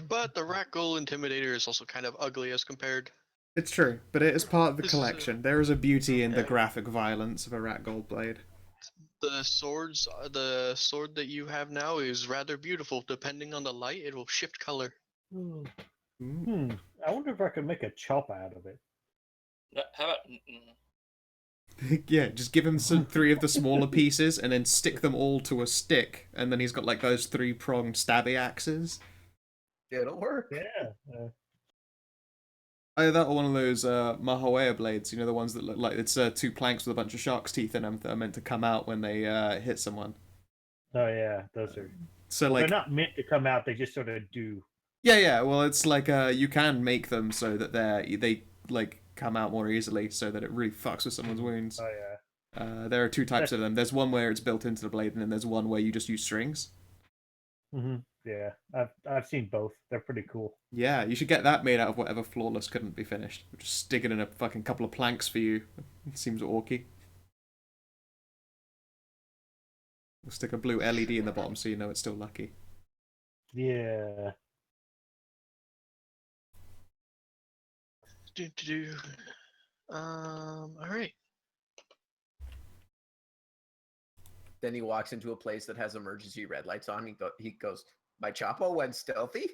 But the rat goal intimidator is also kind of ugly as compared. It's true, but it is part of the This is a- collection. There is a beauty in the Yeah. graphic violence of a rat gold blade. The sword that you have now is rather beautiful. Depending on the light, it will shift color. Ooh. I wonder if I could make a chop out of it. No, how about... Yeah, just give him 3 of the smaller pieces and then stick them all to a stick, and then he's got like those 3-pronged stabby axes. It'll work. Yeah. Either that or one of those Mahawea blades, the ones that look like it's 2 planks with a bunch of shark's teeth in them that are meant to come out when they hit someone. Oh yeah, those are. So They're like, not meant to come out. They just sort of do. yeah. Well, it's like you can make them so that they like come out more easily, so that it really fucks with someone's wounds. Oh yeah. There are 2 types of them. There's one where it's built into the blade, and then there's one where you just use strings. Yeah, I've seen both. They're pretty cool. Yeah, you should get that made out of whatever flawless couldn't be finished. Just stick it in a fucking couple of planks for you. It seems orky. We'll stick a blue LED in the bottom so you know it's still lucky. Yeah. Alright. Then he walks into a place that has emergency red lights on. He goes, "My Chapo went stealthy."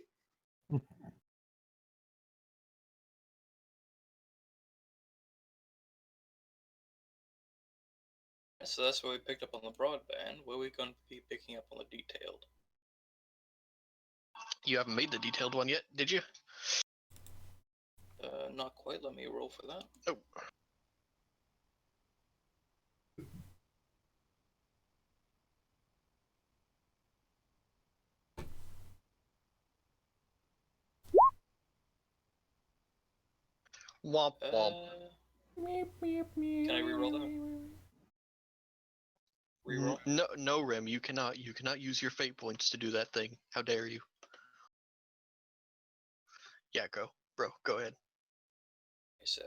So that's what we picked up on the broadband. What are we going to be picking up on the detailed? You haven't made the detailed one yet, did you? Not quite. Let me roll for that. Oh. Womp womp. Can I reroll that? Reroll? No, Rim, you cannot use your fate points to do that thing. How dare you? Yeah, go ahead. A sec.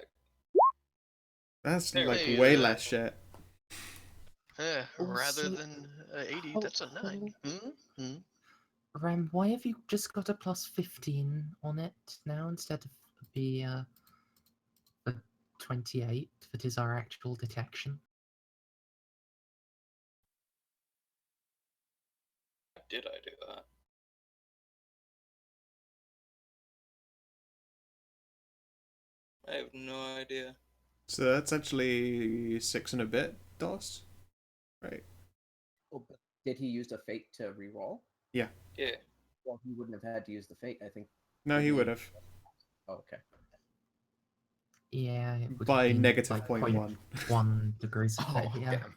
That's There, like hey, way less shit. Rather Also- than 80, hold- that's a 9. Rem, why have you just got a plus 15 on it now instead of the 28 that is our actual detection? Did I do that? I have no idea. So that's actually 6 and a bit DOS, right? Oh, but did he use a fate to reroll? Yeah. Yeah. Well, he wouldn't have had to use the fate. I think. No, he would have. Oh, okay. Yeah, it would By have been negative like 0.1. 0.1 degrees of Oh, yeah. damn.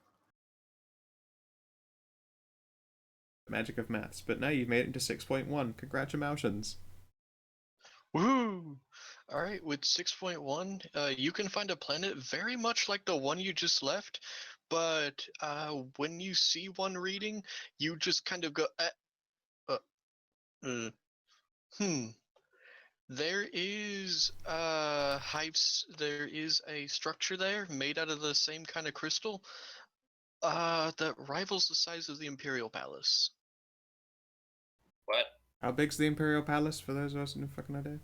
Magic of maths. But now you've made it into 6.1. Congratulations. Woo! All right, with 6.1, you can find a planet very much like the one you just left, but when you see one reading, you just kind of go, hmm. There is hives. There is a structure there made out of the same kind of crystal, that rivals the size of the Imperial Palace. What? How big's the Imperial Palace for those of us who fucking idea?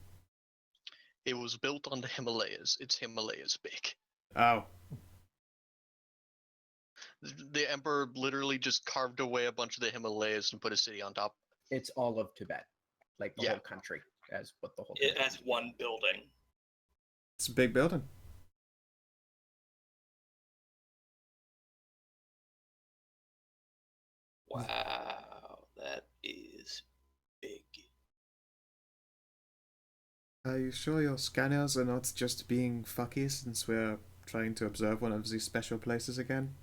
It was built on the Himalayas. It's Himalayas big. Oh. The Emperor literally just carved away a bunch of the Himalayas and put a city on top. It's all of Tibet, like the Yeah. whole country, as what the whole. It country has is. one building. It's a big building. Wow, that is big. Are you sure your scanners are not just being fucky since we're trying to observe one of these special places again?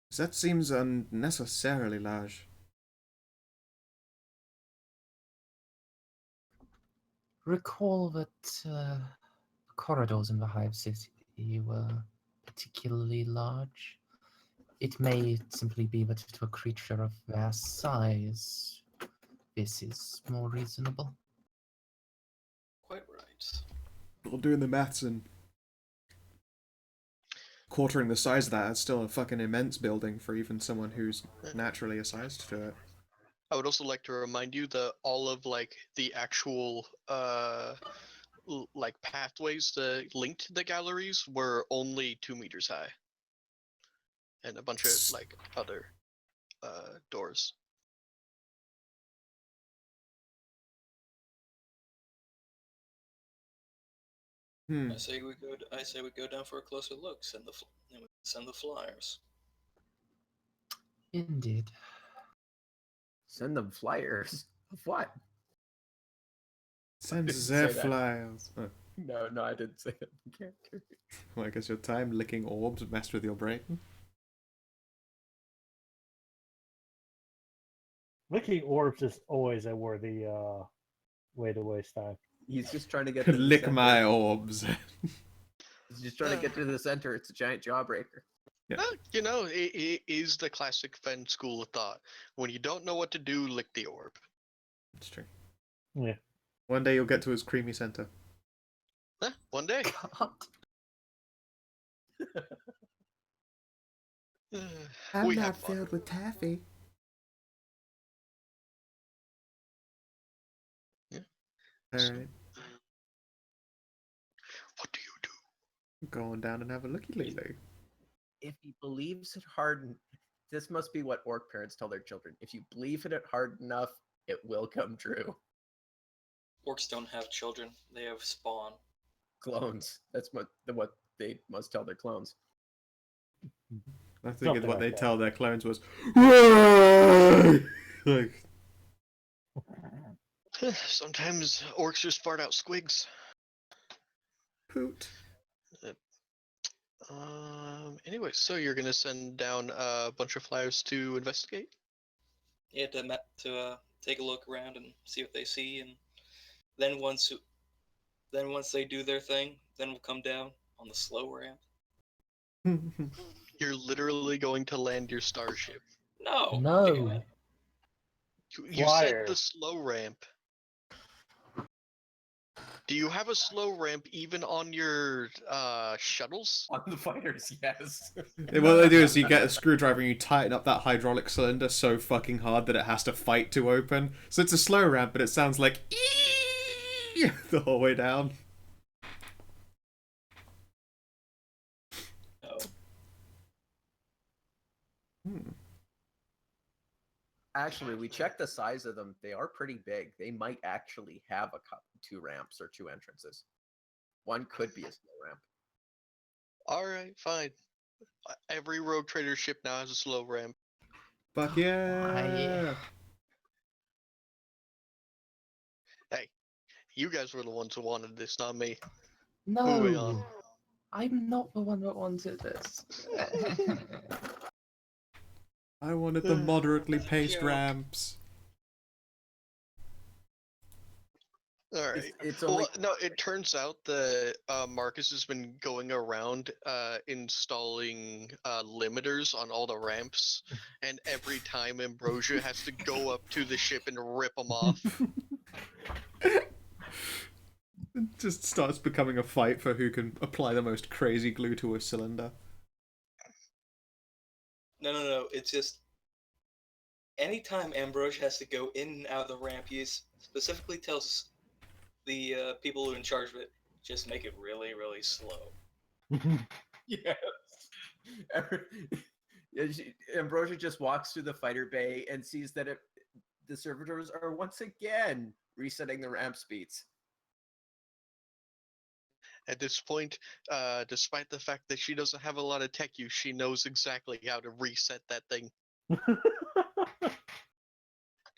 'Cause that seems unnecessarily large. Recall that the corridors in the Hive City were particularly large. It may simply be that to a creature of their size, this is more reasonable. Quite right. Well, doing the maths and quartering the size of that, it's still a fucking immense building for even someone who's naturally sized to it. I would also like to remind you that all of like the actual like pathways that linked the galleries were only 2 meters high, and a bunch of like other doors. I say we go. I say we go down for a closer look. And we send the flyers. Indeed. Send them flyers of what? Send didn't their say that. flyers. Oh, No, I didn't say that. in character. well, I guess your time licking orbs messed with your brain. Licking orbs is always a worthy way to waste time. He's just trying to get to the Lick center. my orbs. He's just trying to get to the center. It's a giant jawbreaker. Yeah. You know, it is the classic Fen school of thought. When you don't know what to do, lick the orb. It's true. Yeah. One day you'll get to his creamy center. One day. God. I'm We not have fun. filled with taffy. Yeah. Alright. What do you do? Going down and have a looky lately. If he believes it hard, this must be what orc parents tell their children. If you believe in it hard enough, it will come true. Orcs don't have children; they have spawn. Clones. That's what they must tell their clones. I think Something what like they that. tell their clones was, "Why?" Like, Sometimes orcs just fart out squigs. poot. Anyway, so you're gonna send down a bunch of flyers to investigate? Yeah, to take a look around and see what they see, and then once they do their thing, then we'll come down on the slow ramp. You're literally going to land your starship. No. No. damn it. You said the Flyers. slow ramp. Do you have a slow ramp even on your shuttles? On the fighters, yes. What they do is you get a screwdriver and you tighten up that hydraulic cylinder so fucking hard that it has to fight to open. So it's a slow ramp, but it sounds like "ee" the whole way down. No. Actually, we checked the size of them. They are pretty big. They might actually have 2 ramps or 2 entrances. One could be a slow ramp. All right, fine. Every Rogue Trader ship now has a slow ramp. Fuck yeah! Hey, you guys were the ones who wanted this, not me. Moving on. No, I'm not the one that wanted this. I wanted the moderately paced Yeah. ramps. All right. It's only Well, no, it turns out that Marcus has been going around installing limiters on all the ramps, and every time Ambrosia has to go up to the ship and rip them off. It just starts becoming a fight for who can apply the most crazy glue to a cylinder. No. It's just anytime Ambrosia has to go in and out of the ramp, he specifically tells the people who are in charge of it, just make it really, really slow. yes. Ambrosia just walks through the fighter bay and sees that the servitors are once again resetting the ramp speeds. At this point, despite the fact that she doesn't have a lot of tech use, she knows exactly how to reset that thing.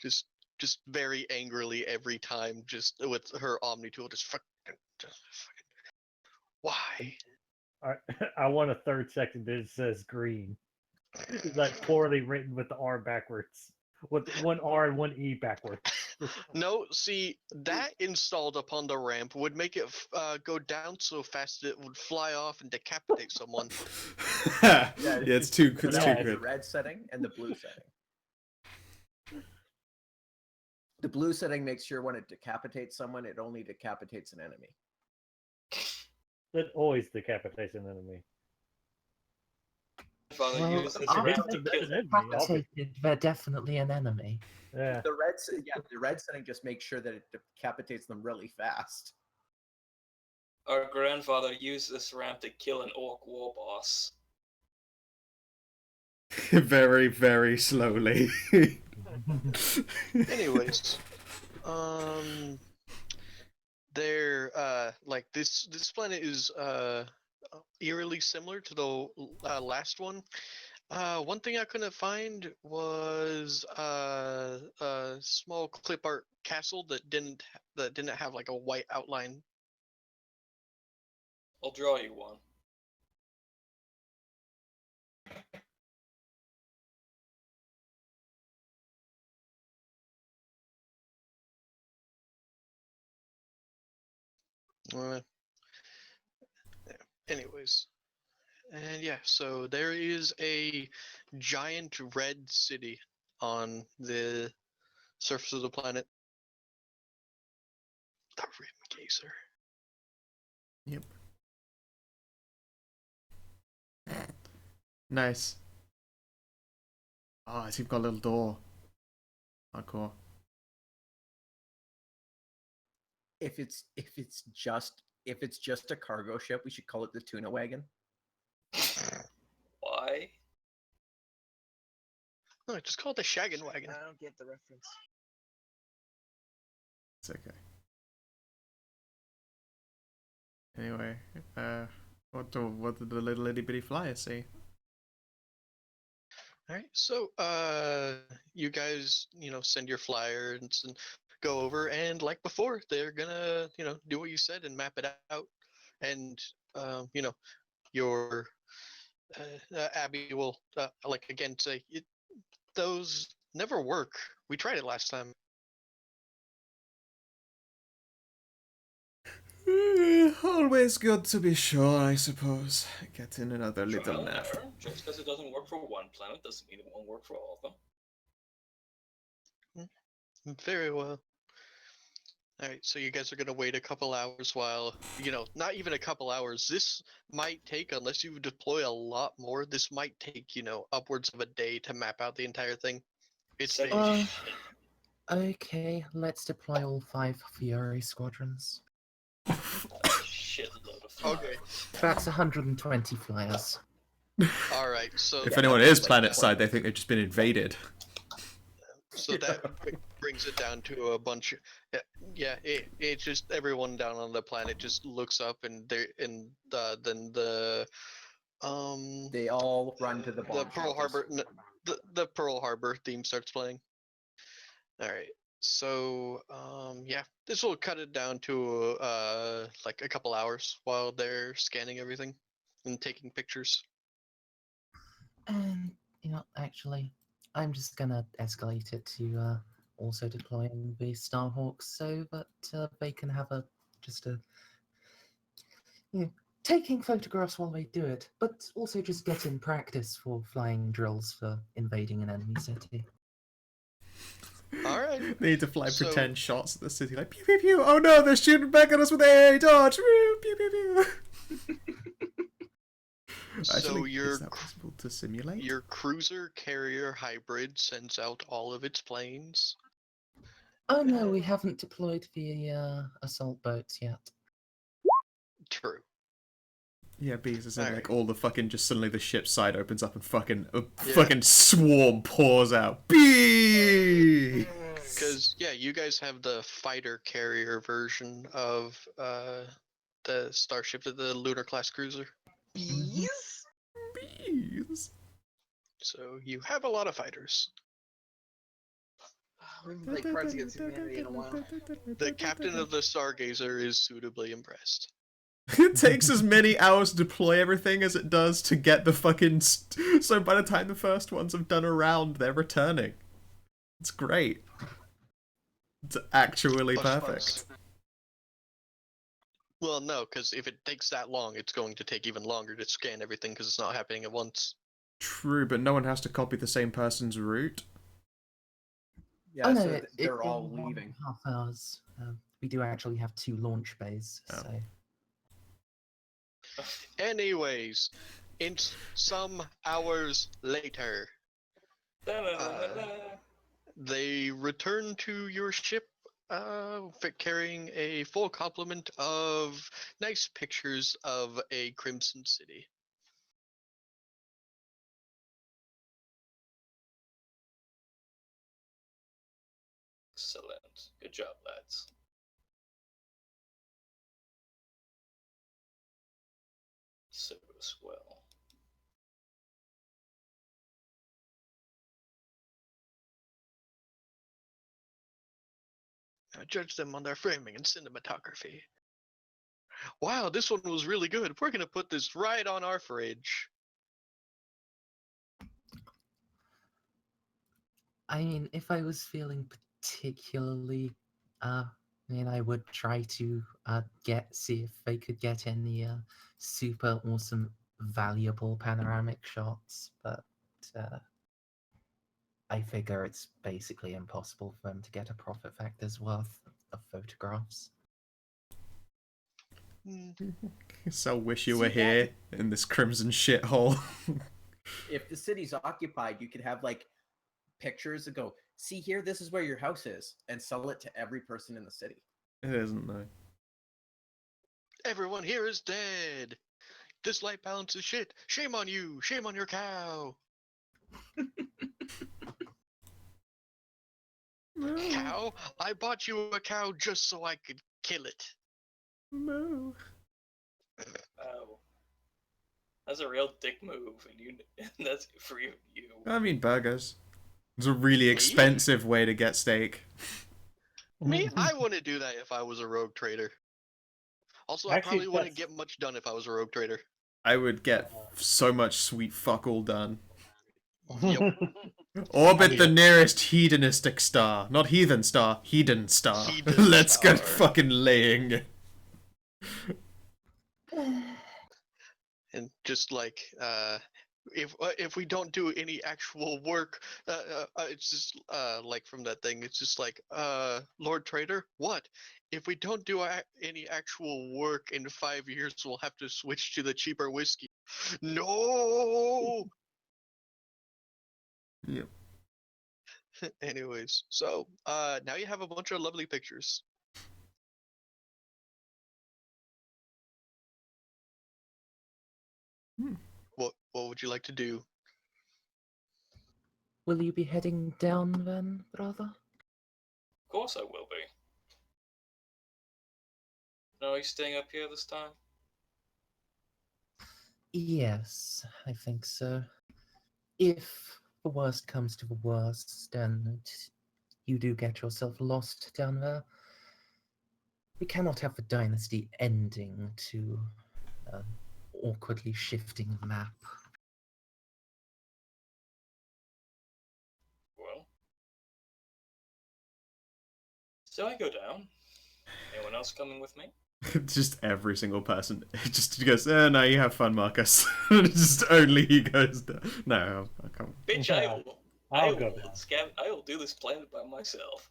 Just very angrily every time, just with her Omni tool, just fucking why? I want a third section that says green. It's like poorly written with the R backwards, with one R and one E backwards. No, see, that installed upon the ramp would make it go down so fast that it would fly off and decapitate someone. Yeah, it's too So it's that too has the good. red setting and the blue setting. The blue setting makes sure when it decapitates someone, it only decapitates an enemy. It always decapitates an enemy. Father, Well, use this it's ramp an to kill. enemy, Decapitated, they're definitely an enemy. Yeah. The red setting just makes sure that it decapitates them really fast. Our grandfather used this ramp to kill an orc war boss. Very, very slowly. Anyways, they're like this planet is eerily similar to the last one. One thing I couldn't find was a small clip art castle that didn't have like a white outline. I'll draw you one. Yeah. Anyways, and yeah, so there is a giant red city on the surface of the planet. The Rim Gazer. Yep. Nice. Oh, it's even got a little door. Oh, cool. If it's just a cargo ship, we should call it the tuna wagon. Why? No, just call it the Shaggin' Wagon. I don't get the reference. It's okay. Anyway, what did the little itty bitty flyer say? All right, so you guys, send your flyers and go over, and like before, they're gonna, do what you said and map it out, and your Abby will like again say those never work. We tried it last time. Always good to be sure, I suppose. Get in another little Trial and nap. error. Just because it doesn't work for one planet doesn't mean it won't work for all of them. Very well. Alright, so you guys are gonna wait a couple hours while, not even a couple hours. This might take, unless you deploy a lot more, this might take, upwards of a day to map out the entire thing. It's Say big. shit. Okay, let's deploy all 5 Fury squadrons. Shitload of flyers. Okay. That's 120 flyers. Alright, so If anyone is planet side, they think they've just been invaded. so that brings it down to a bunch. Yeah, it just everyone down on the planet just looks up and then They all run to the bomb the Pearl shelters. Harbor the Pearl Harbor theme starts playing. All right. So, yeah, this will cut it down to like a couple hours while they're scanning everything and taking pictures. And actually, I'm just gonna escalate it to also deploying the Starhawks so that they can have just a taking photographs while they do it, but also just get in practice for flying drills for invading an enemy city. All right. They need to fly So- pretend shots at the city, like pew pew pew. Oh no, they're shooting back at us with AA dodge. Woo, pew pew pew. So Actually, your is that possible to simulate? your cruiser carrier hybrid sends out all of its planes. Oh no, we haven't deployed the assault boats yet. True. Yeah, bees is in Alright. like all the fucking just suddenly the ship's side opens up and fucking a Yeah. fucking swarm pours out. Bee. Because yeah, you guys have the fighter carrier version of the Starship, the lunar class cruiser. Bees? Bees. So you have a lot of fighters. We haven't played Cards Against Humanity in a while. The captain of the Stargazer is suitably impressed. It takes as many hours to deploy everything as it does to get the fucking. So by the time the first ones have done a round, they're returning. It's great. It's actually Plus perfect. funds. Well, no, because if it takes that long, it's going to take even longer to scan everything because it's not happening at once. True, but no one has to copy the same person's route. Yeah, oh no, so it's they're in all 1.5 leaving. hours. We do actually have 2 launch bays, Oh. so Anyways, some hours later, they return to your ship, carrying a full complement of nice pictures of a Crimson City. Excellent. Good job, lads. Serve us well. Judge them on their framing and cinematography. Wow, this one was really good. We're gonna put this right on our fridge. I mean, if I was feeling particularly, I would try to see if they could get any super awesome, valuable panoramic shots, but I figure it's basically impossible for them to get a profit factor's worth of photographs. So wish you See were that? here in this crimson shithole. If the city's occupied, you could have like pictures that go, see here, this is where your house is, and sell it to every person in the city. It isn't though. Everyone here is dead. This light balance is shit. Shame on you. Shame on your cow. Cow? I bought you a cow just so I could kill it. No. Oh. That's a real dick move, and you that's for you. I mean burgers. It's a really expensive way to get steak. Me? I wouldn't do that if I was a rogue trader. Also, I Actually, probably wouldn't that's- get much done if I was a rogue trader. I would get so much sweet fuck all done. Yep. Orbit the nearest hedonistic star. Not heathen star, hedon star. Hedon Let's get star. fucking laying. And just like, if we don't do any actual work, it's just like from that thing. It's just like, Lord Trader, what? If we don't do any actual work in 5 years, we'll have to switch to the cheaper whiskey. No. Yep. Anyways, so now you have a bunch of lovely pictures. What would you like to do? Will you be heading down then, brother? Of course I will be. No, are you staying up here this time? Yes, I think so. If the worst comes to the worst, and you do get yourself lost down there, we cannot have the dynasty ending to awkwardly shifting the map. Well. So I go down. Anyone else coming with me? Just every single person. Just goes, no, you have fun, Marcus. Just only he goes, no, I can't. Bitch, I'll go down. I will do this planet by myself.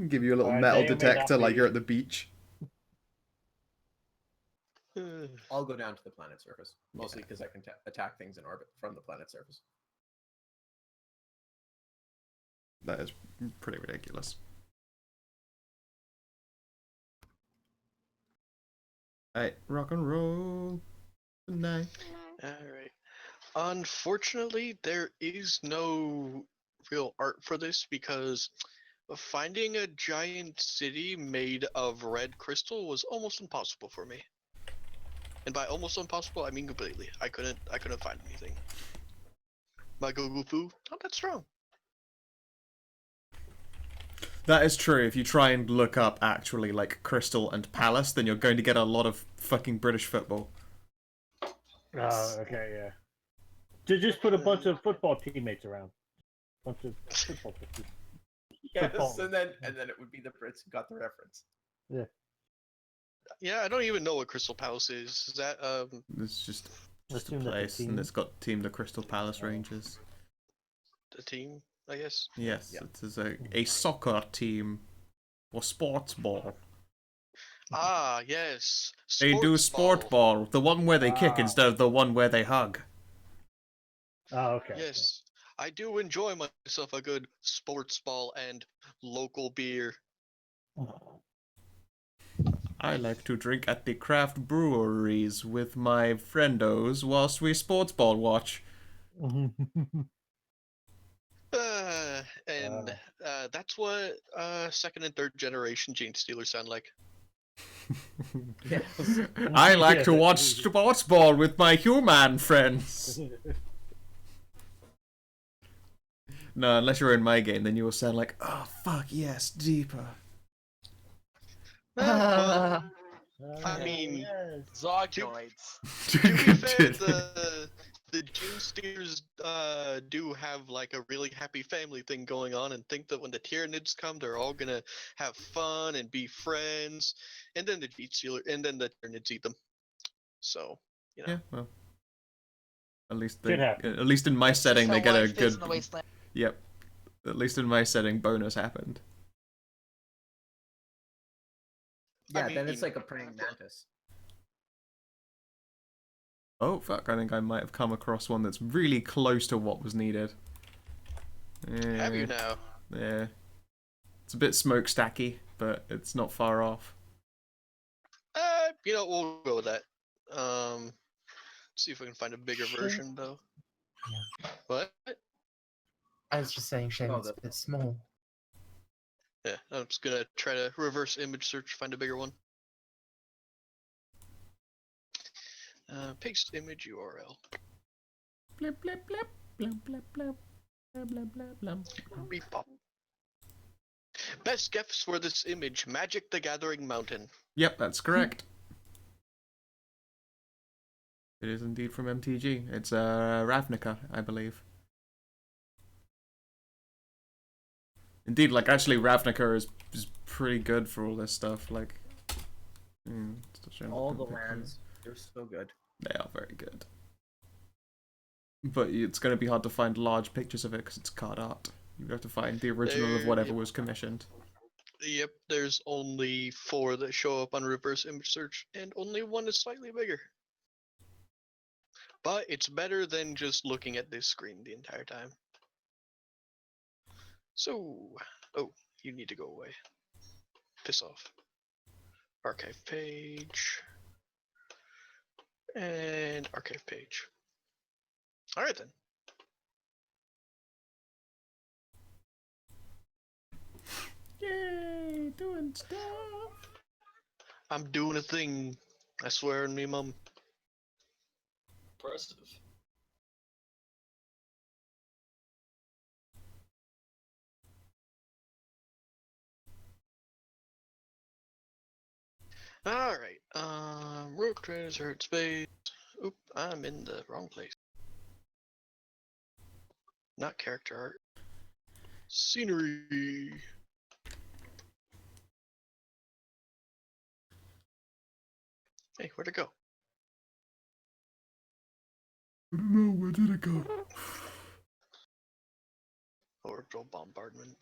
Give you a little Alright, metal may or may not detector like be. you're at the beach. I'll go down to the planet's surface, mostly because I can attack things in orbit from the planet's surface. That is pretty ridiculous. Hey, rock and roll tonight. Alright. Unfortunately, there is no real art for this because finding a giant city made of red crystal was almost impossible for me. And by almost impossible, I mean completely. I couldn't find anything. My Google Foo, not that strong. That is true. If you try and look up actually like Crystal and Palace, then you're going to get a lot of fucking British football. Oh, okay, yeah. Just put a bunch of football teammates around. Bunch of football teammates. Yes, Football. and then it would be the Brits who got the reference. Yeah, I don't even know what Crystal Palace is. Is that It's just a Assume that's a place, and team. it's got Team the Crystal Palace Rangers. the team? I guess. Yes, Yeah. it is a soccer team or sports ball. Ah, yes. They do sport ball, the one where they kick Ah. instead of the one where they hug. Oh, okay. Yes, I do enjoy myself a good sports ball and local beer. I like to drink at the craft breweries with my friendos whilst we sports ball watch. And that's what second and third generation Gene Stealers sound like. Yes. I like to watch sports ball with my human friends. No, unless you're in my game, then you will sound like, oh fuck yes, deeper. Well, I mean, Zognoids. to be fair, the Gene Stealers do have like a really happy family thing going on, and think that when the Tyranids come, they're all gonna have fun and be friends, and then the Tyranids eat them. So, you know. Yeah, well, at least Could happen. at least in my That's setting, just they how get a life is good. in the wasteland. Yep. At least in my setting, bonus happened. Yeah, I then it's mean- like a praying mantis. Oh fuck! I think I might have come across one that's really close to what was needed. Have you now? Yeah. It's a bit smokestacky, but it's not far off. You know, we'll go with that. See if we can find a bigger version, though. Yeah. What? I was just saying, shame Oh, it's a the- bit small. Yeah, I'm just gonna try to reverse image search, find a bigger one. Paste image URL. Blip blip blip blip blip blip blip blip blip blip. Beep pop. Best guess for this image: Magic the Gathering Mountain. Yep, that's correct. It is indeed from MTG. It's Ravnica, I believe. Indeed, like actually, Ravnica is pretty good for all this stuff. Like, All the lands, they're so good. They are very good. But it's going to be hard to find large pictures of it because it's card art. You have to find the original of whatever was commissioned. Yep, there's only 4 that show up on reverse image search, and only 1 is slightly bigger. But it's better than just looking at this screen the entire time. So, oh, you need to go away. Piss off. Archive page. And archive page. Alright then. Yay, doing stuff. I'm doing a thing. I swear on me, Mum. Impressive. Alright, rope trains hurt space. Oop, I'm in the wrong place. Not character art. Scenery. Hey, where'd it go? I don't know, where did it go? Orbital bombardment.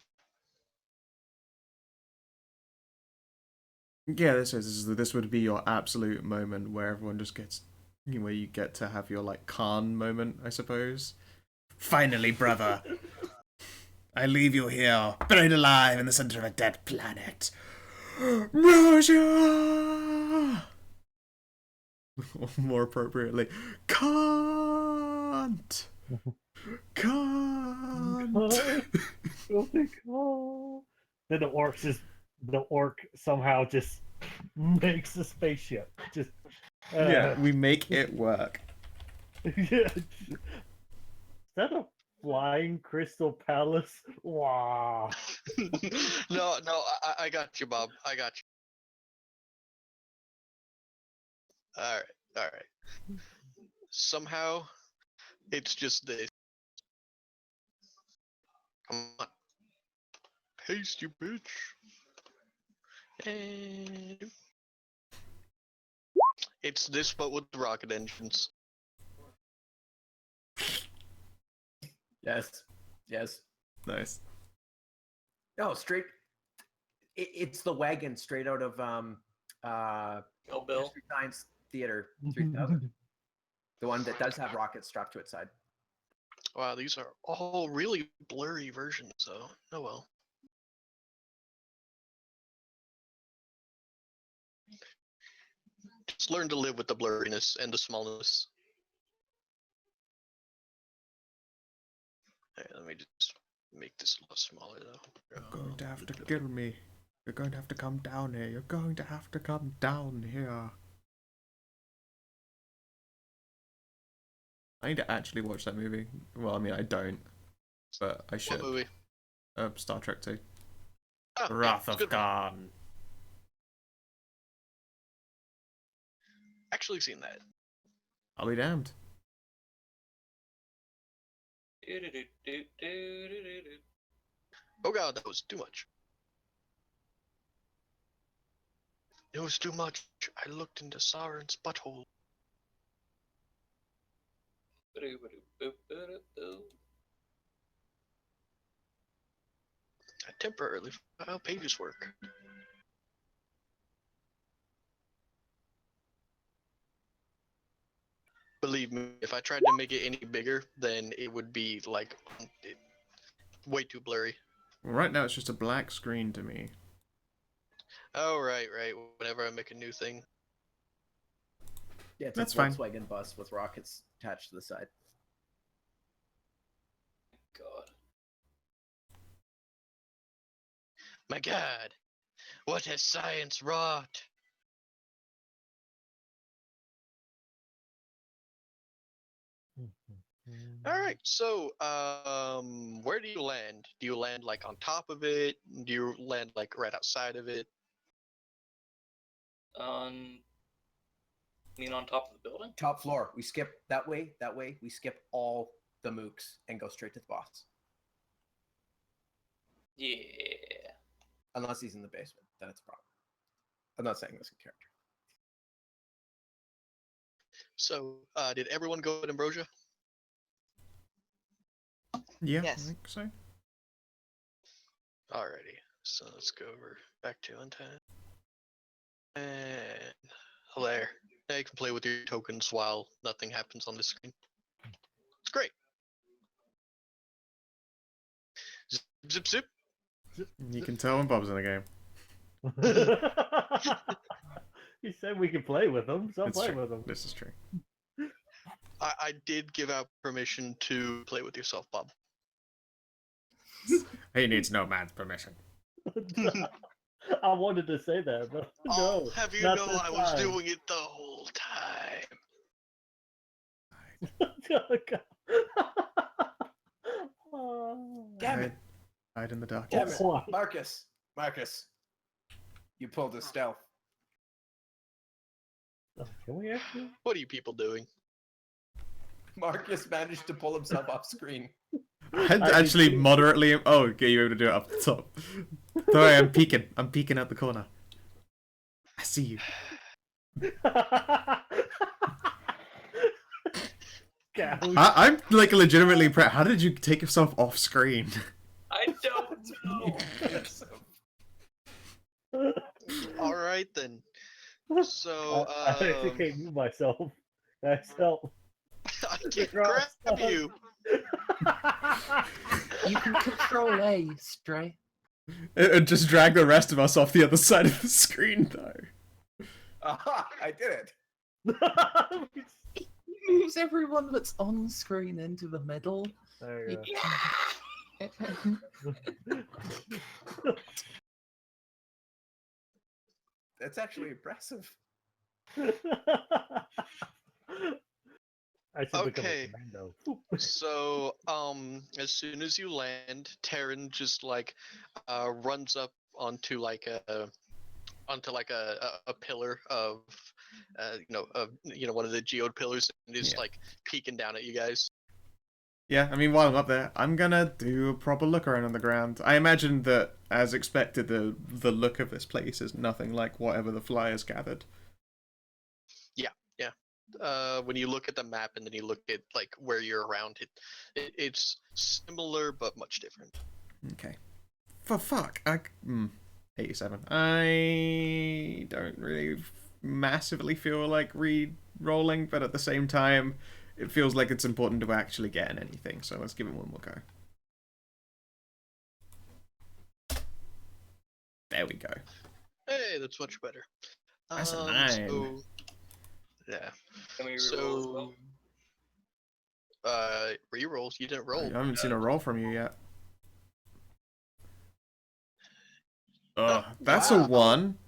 Yeah, this would be your absolute moment where everyone just gets, where you get to have your like Khan moment, I suppose. Finally, brother, I leave you here, buried alive in the center of a dead planet. Roger! Or more appropriately, can't. Can't. Then the orc somehow just makes a spaceship. Just Yeah, we make it work. yeah. Is that a flying crystal palace? Wow. No, I got you, Bob. I got you. Alright. Somehow, it's just this. Come on. Paste, you bitch. And it's this, but with rocket engines. Yes. Yes. Nice. No, straight. It's the wagon straight out of Kill Bill. Mystery Science Theater 3000. The one that does have rockets strapped to its side. Wow, these are all really blurry versions, though. Oh well. Just learn to live with the blurriness and the smallness. Hey, let me just make this a lot smaller, though. You're going to have to kill me. You're going to have to come down here. You're going to have to come down here. I need to actually watch that movie. Well, I mean, I don't, but I should. What movie? Star Trek 2. Oh, yeah, Wrath it's a of good one. Khan. Actually seen that. I'll be damned. Oh god, that was too much. It was too much. I looked into Sauron's butthole. I temporarily forgot how pages work. Believe me, if I tried to make it any bigger, then it would be like way too blurry. Well, right now it's just a black screen to me. Oh, right. Whenever I make a new thing. Yeah, it's That's a fine. Volkswagen bus with rockets attached to the side. God. My god, what has science wrought? Alright, so, where do you land? Do you land, like, on top of it? Do you land, like, right outside of it? You mean on top of the building? Top floor. We skip that way. We skip all the mooks and go straight to the boss. Yeah. Unless he's in the basement, then it's a problem. I'm not saying this in character. So, did everyone go to Ambrosia? Yeah, Yes. I think so. Alrighty, so let's go over back to Untamed. And there. Now you can play with your tokens while nothing happens on the screen. It's great. Zip, zip. You can tell when Bob's in the game. He said we could play with them, so It's play true. with them. This is true. I did give out permission to play with yourself, Bob. He needs no man's permission. I wanted to say that, but I'll no. have you not know this I was time. doing it the whole time. Oh, God. Oh. Damn it! Hide in the dark. Damn it! Why? Marcus! Marcus! You pulled a stealth. Can we actually? What are you people doing? Marcus managed to pull himself off screen. I'd I actually did too. moderately. Oh, okay, you were able to do it up the top. Sorry, I'm peeking. I'm peeking out the corner. I see you. Gouge. I'm like legitimately. How did you take yourself off screen? I don't know. All right then. So, I actually can't move myself. Guys, help. I can Ross, grab you. You can control A, Stray. And just drag the rest of us off the other side of the screen, though. Aha! I did it! It moves everyone that's on screen into the middle. There you go. That's actually impressive. I should become Okay. a commando. So, as soon as you land, Terran just like runs up onto like a pillar of one of the geode pillars and is Yeah. like peeking down at you guys. Yeah, I mean, while I'm up there, I'm gonna do a proper look around on the ground. I imagine that, as expected, the look of this place is nothing like whatever the flyers gathered. When you look at the map and then you look at like where you're around it's similar but much different. Okay. For fuck, 87. I don't really massively feel like re-rolling, but at the same time, it feels like it's important to actually get in anything. So let's give it one more go. There we go. Hey, that's much better. That's a 9. So, yeah. Can we reroll as well? So, re-rolls. You didn't I roll. haven't seen a roll from you yet. That's wow. a 1.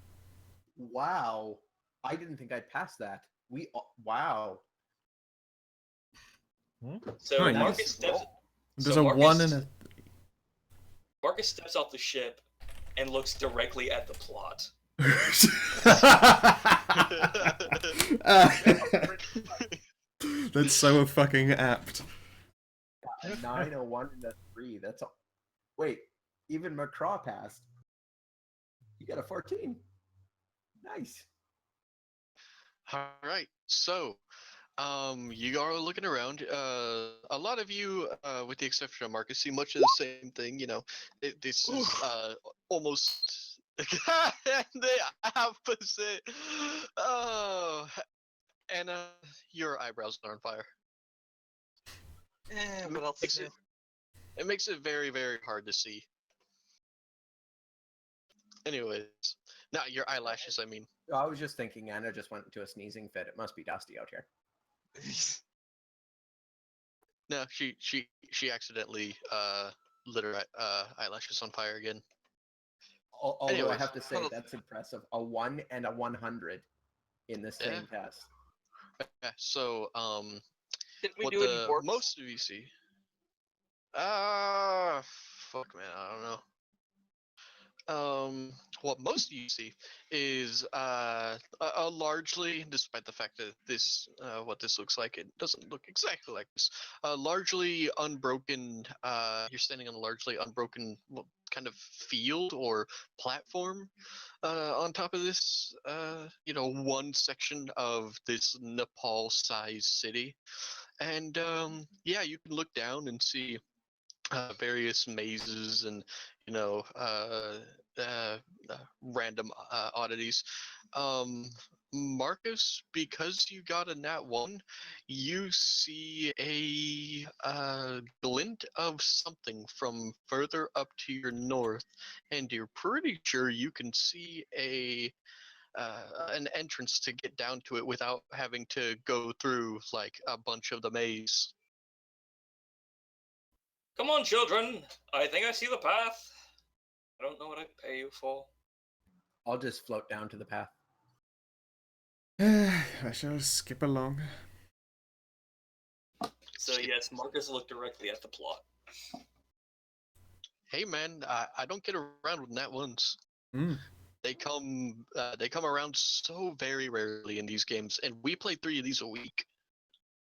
Wow. I didn't think I'd pass that. Wow. So Nice. Marcus steps. There's So a Marcus- 1 and a. Marcus steps off the ship and looks directly at the plot. That's so fucking apt. A 9, a 1, and a 3. That's all. Wait, even McCraw passed. You got a 14. Nice. All right. So, you are looking around. A lot of you, with the exception of Marcus, see much of the same thing. You know, this is almost the opposite. Oh, and your eyebrows are on fire. What else Makes to do? It makes it very, very hard to see. Anyways, not your eyelashes. I mean. I was just thinking Anna just went into a sneezing fit. It must be dusty out here. No, she accidentally lit her eyelashes on fire again. Although Anyways, I have to say hold on. that's impressive. A 1 and a 100 in the same test. Yeah, so Didn't we what do any the warps? most of you see? Fuck man, I don't know. What most of you see is a largely, despite the fact that this what this looks like, it doesn't look exactly like this. Largely unbroken. You're standing on a largely unbroken kind of field or platform on top of this. One section of this Nepal-sized city, and yeah, you can look down and see various mazes and random oddities. Marcus, because you got a nat 1, you see a glint of something from further up to your north, and you're pretty sure you can see an entrance to get down to it without having to go through like a bunch of the maze. Come on, children. I think I see the path. I don't know what I pay you for. I'll just float down to the path. I shall skip along. So yes, Marcus looked directly at the plot. Hey man, I don't get around with nat ones. Mm. They come around so very rarely in these games, and we play 3 of these a week.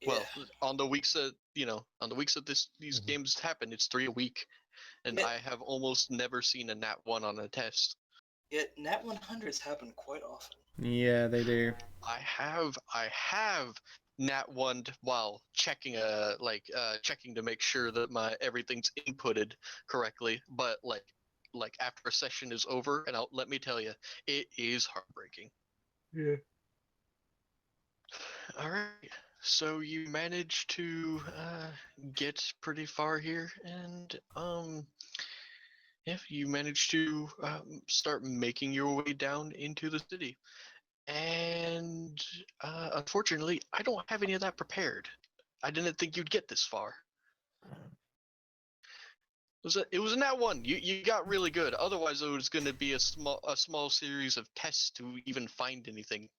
Well, on the weeks that these Mhm. games happen, it's 3 a week, and Yeah. I have almost never seen a nat 1 on a test. Yet Nat 100s happen quite often. Yeah, they do. I have nat 1 while checking checking to make sure that my everything's inputted correctly, but like after a session is over, and let me tell you, it is heartbreaking. Yeah. All right. So you managed to get pretty far here, and if you managed to start making your way down into the city, and unfortunately, I don't have any of that prepared. I didn't think you'd get this far. It was a nat 1. You got really good. Otherwise, it was going to be a small series of tests to even find anything.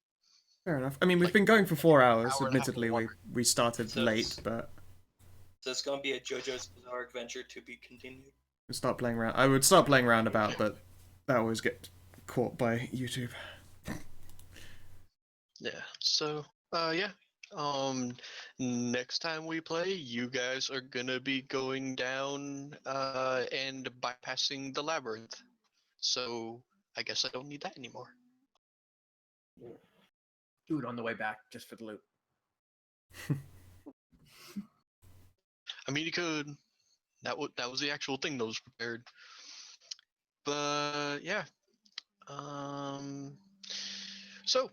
Fair enough. I mean, we've Like, been going for 4 hours. hour and a half of Admittedly, water. we started So late, it's- but So it's gonna be a JoJo's Bizarre Adventure to be continued. we'll start playing around. I would start playing roundabout, but that always gets caught by YouTube. Yeah. So, yeah. Next time we play, you guys are gonna be going down and bypassing the labyrinth. So I guess I don't need that anymore. Do it on the way back, just for the loot. I mean, you could. That was the actual thing that was prepared. But yeah. So,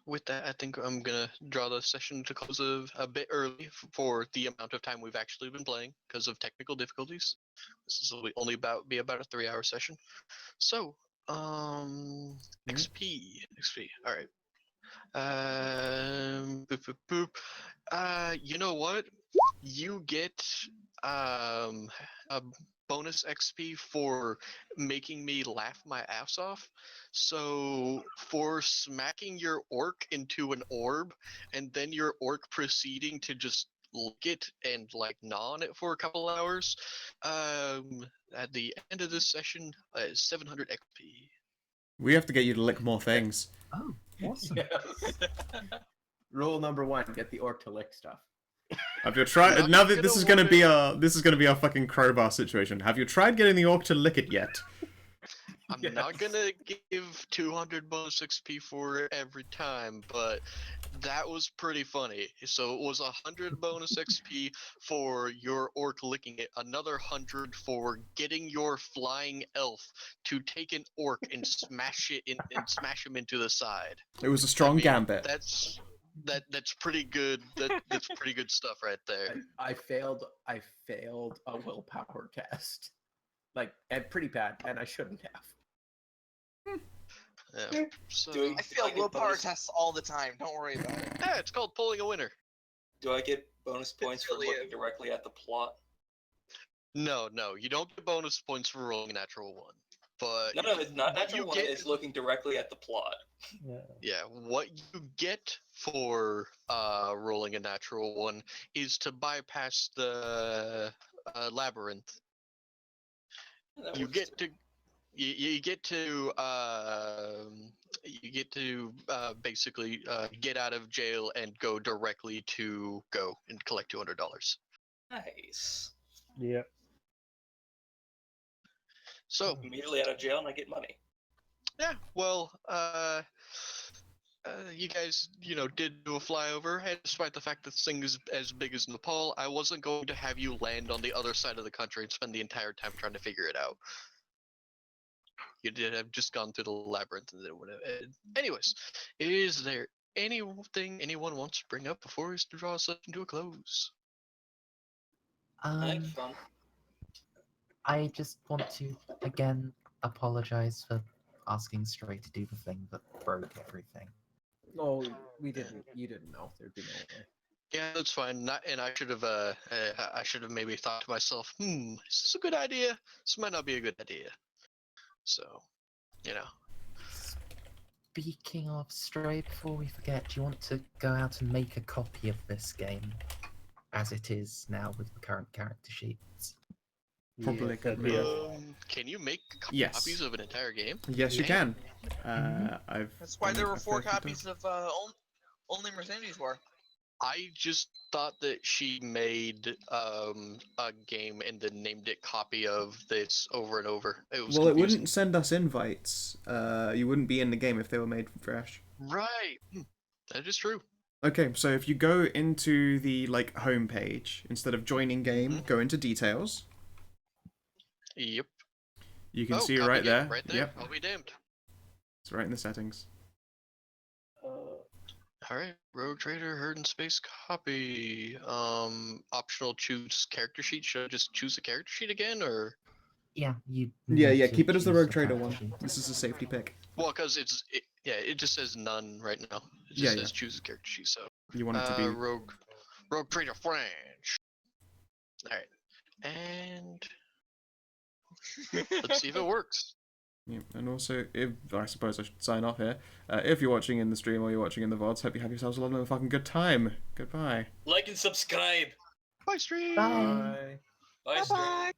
with that, I think I'm gonna draw the session to close a bit early for the amount of time we've actually been playing because of technical difficulties. This will only be about a 3-hour session. So, XP. All right. Boop, boop, boop. You know what? You get a bonus XP for making me laugh my ass off. So for smacking your orc into an orb, and then your orc proceeding to just lick it and like gnaw on it for a couple hours, at the end of this session, 700 XP. We have to get you to lick more things. Oh, awesome. Yes. Rule number 1: get the orc to lick stuff. Have you tried? Not Now that gonna this is gonna be wanna- our fucking crowbar situation. Have you tried getting the orc to lick it yet? I'm Yes. not gonna give 200 bonus XP for it every time, but that was pretty funny. So it was 100 bonus XP for your orc licking it, another 100 for getting your flying elf to take an orc and smash it and smash him into the side. It was a strong I mean, gambit. That's pretty good. That's pretty good stuff right there. I failed a willpower test. And pretty bad, and I shouldn't have. Yeah. So Do I fail get willpower bonus- tests all the time. Don't worry about it. yeah, it's called pulling a winner. Do I get bonus points for really looking is. directly at the plot? No, you don't get bonus points for rolling a natural 1. But No, it's not what natural you one. get- It's looking directly at the plot. Yeah. Yeah, what you get for rolling a natural 1 is to bypass the labyrinth. That You works get too. to you get to basically get out of jail and go directly to go and collect $200. Nice. Yep. So Immediately out of jail and I get money. yeah, well, you guys, did do a flyover, and despite the fact that this thing is as big as Nepal, I wasn't going to have you land on the other side of the country and spend the entire time trying to figure it out. You did have just gone through the labyrinth, and then it would have ended. Anyways, is there anything anyone wants to bring up before we draw a session to a close? I think fun. I just want to again apologize for asking Stray to do the thing that broke everything. No, we didn't. You didn't know. There'd be no way. Yeah, that's fine. And I should have maybe thought to myself, is this a good idea? This might not be a good idea. So, you know. Speaking of Stray, before we forget, do you want to go out and make a copy of this game as it is now with the current character sheets? Probably Yes, could that'd be Can you make Yes. copies of an entire game? Yes, you Damn. can. I've. That's why done there it were a 4 fair few copies times. of Only Mercedes were. I just thought that she made a game and then named it copy of this over and over. It was Well, it confusing. wouldn't send us invites. You wouldn't be in the game if they were made fresh. Right. That is true. Okay, so if you go into the like home page instead of joining game, Mhm. go into details. Yep. You can see it copy right game, there. Right there. Yep, I'll be damned. it's right in the settings. All right. Rogue Trader, Herd and Space copy. Optional choose character sheet. Should I just choose a character sheet again, or? Yeah, you. Yeah, need yeah. to Keep it as the choose Rogue a Trader character one. sheet. This is a safety pick. Well, because it just says none right now. It just Yeah, says yeah. choose a character sheet. So. You want it to be. Rogue Trader French. All right, and let's see if it works. Yeah, and also, if I suppose I should sign off here. If you're watching in the stream or you're watching in the VODs, hope you have yourselves a lot of fucking good time. Goodbye. Like and subscribe. Bye, stream. Bye. Bye, stream.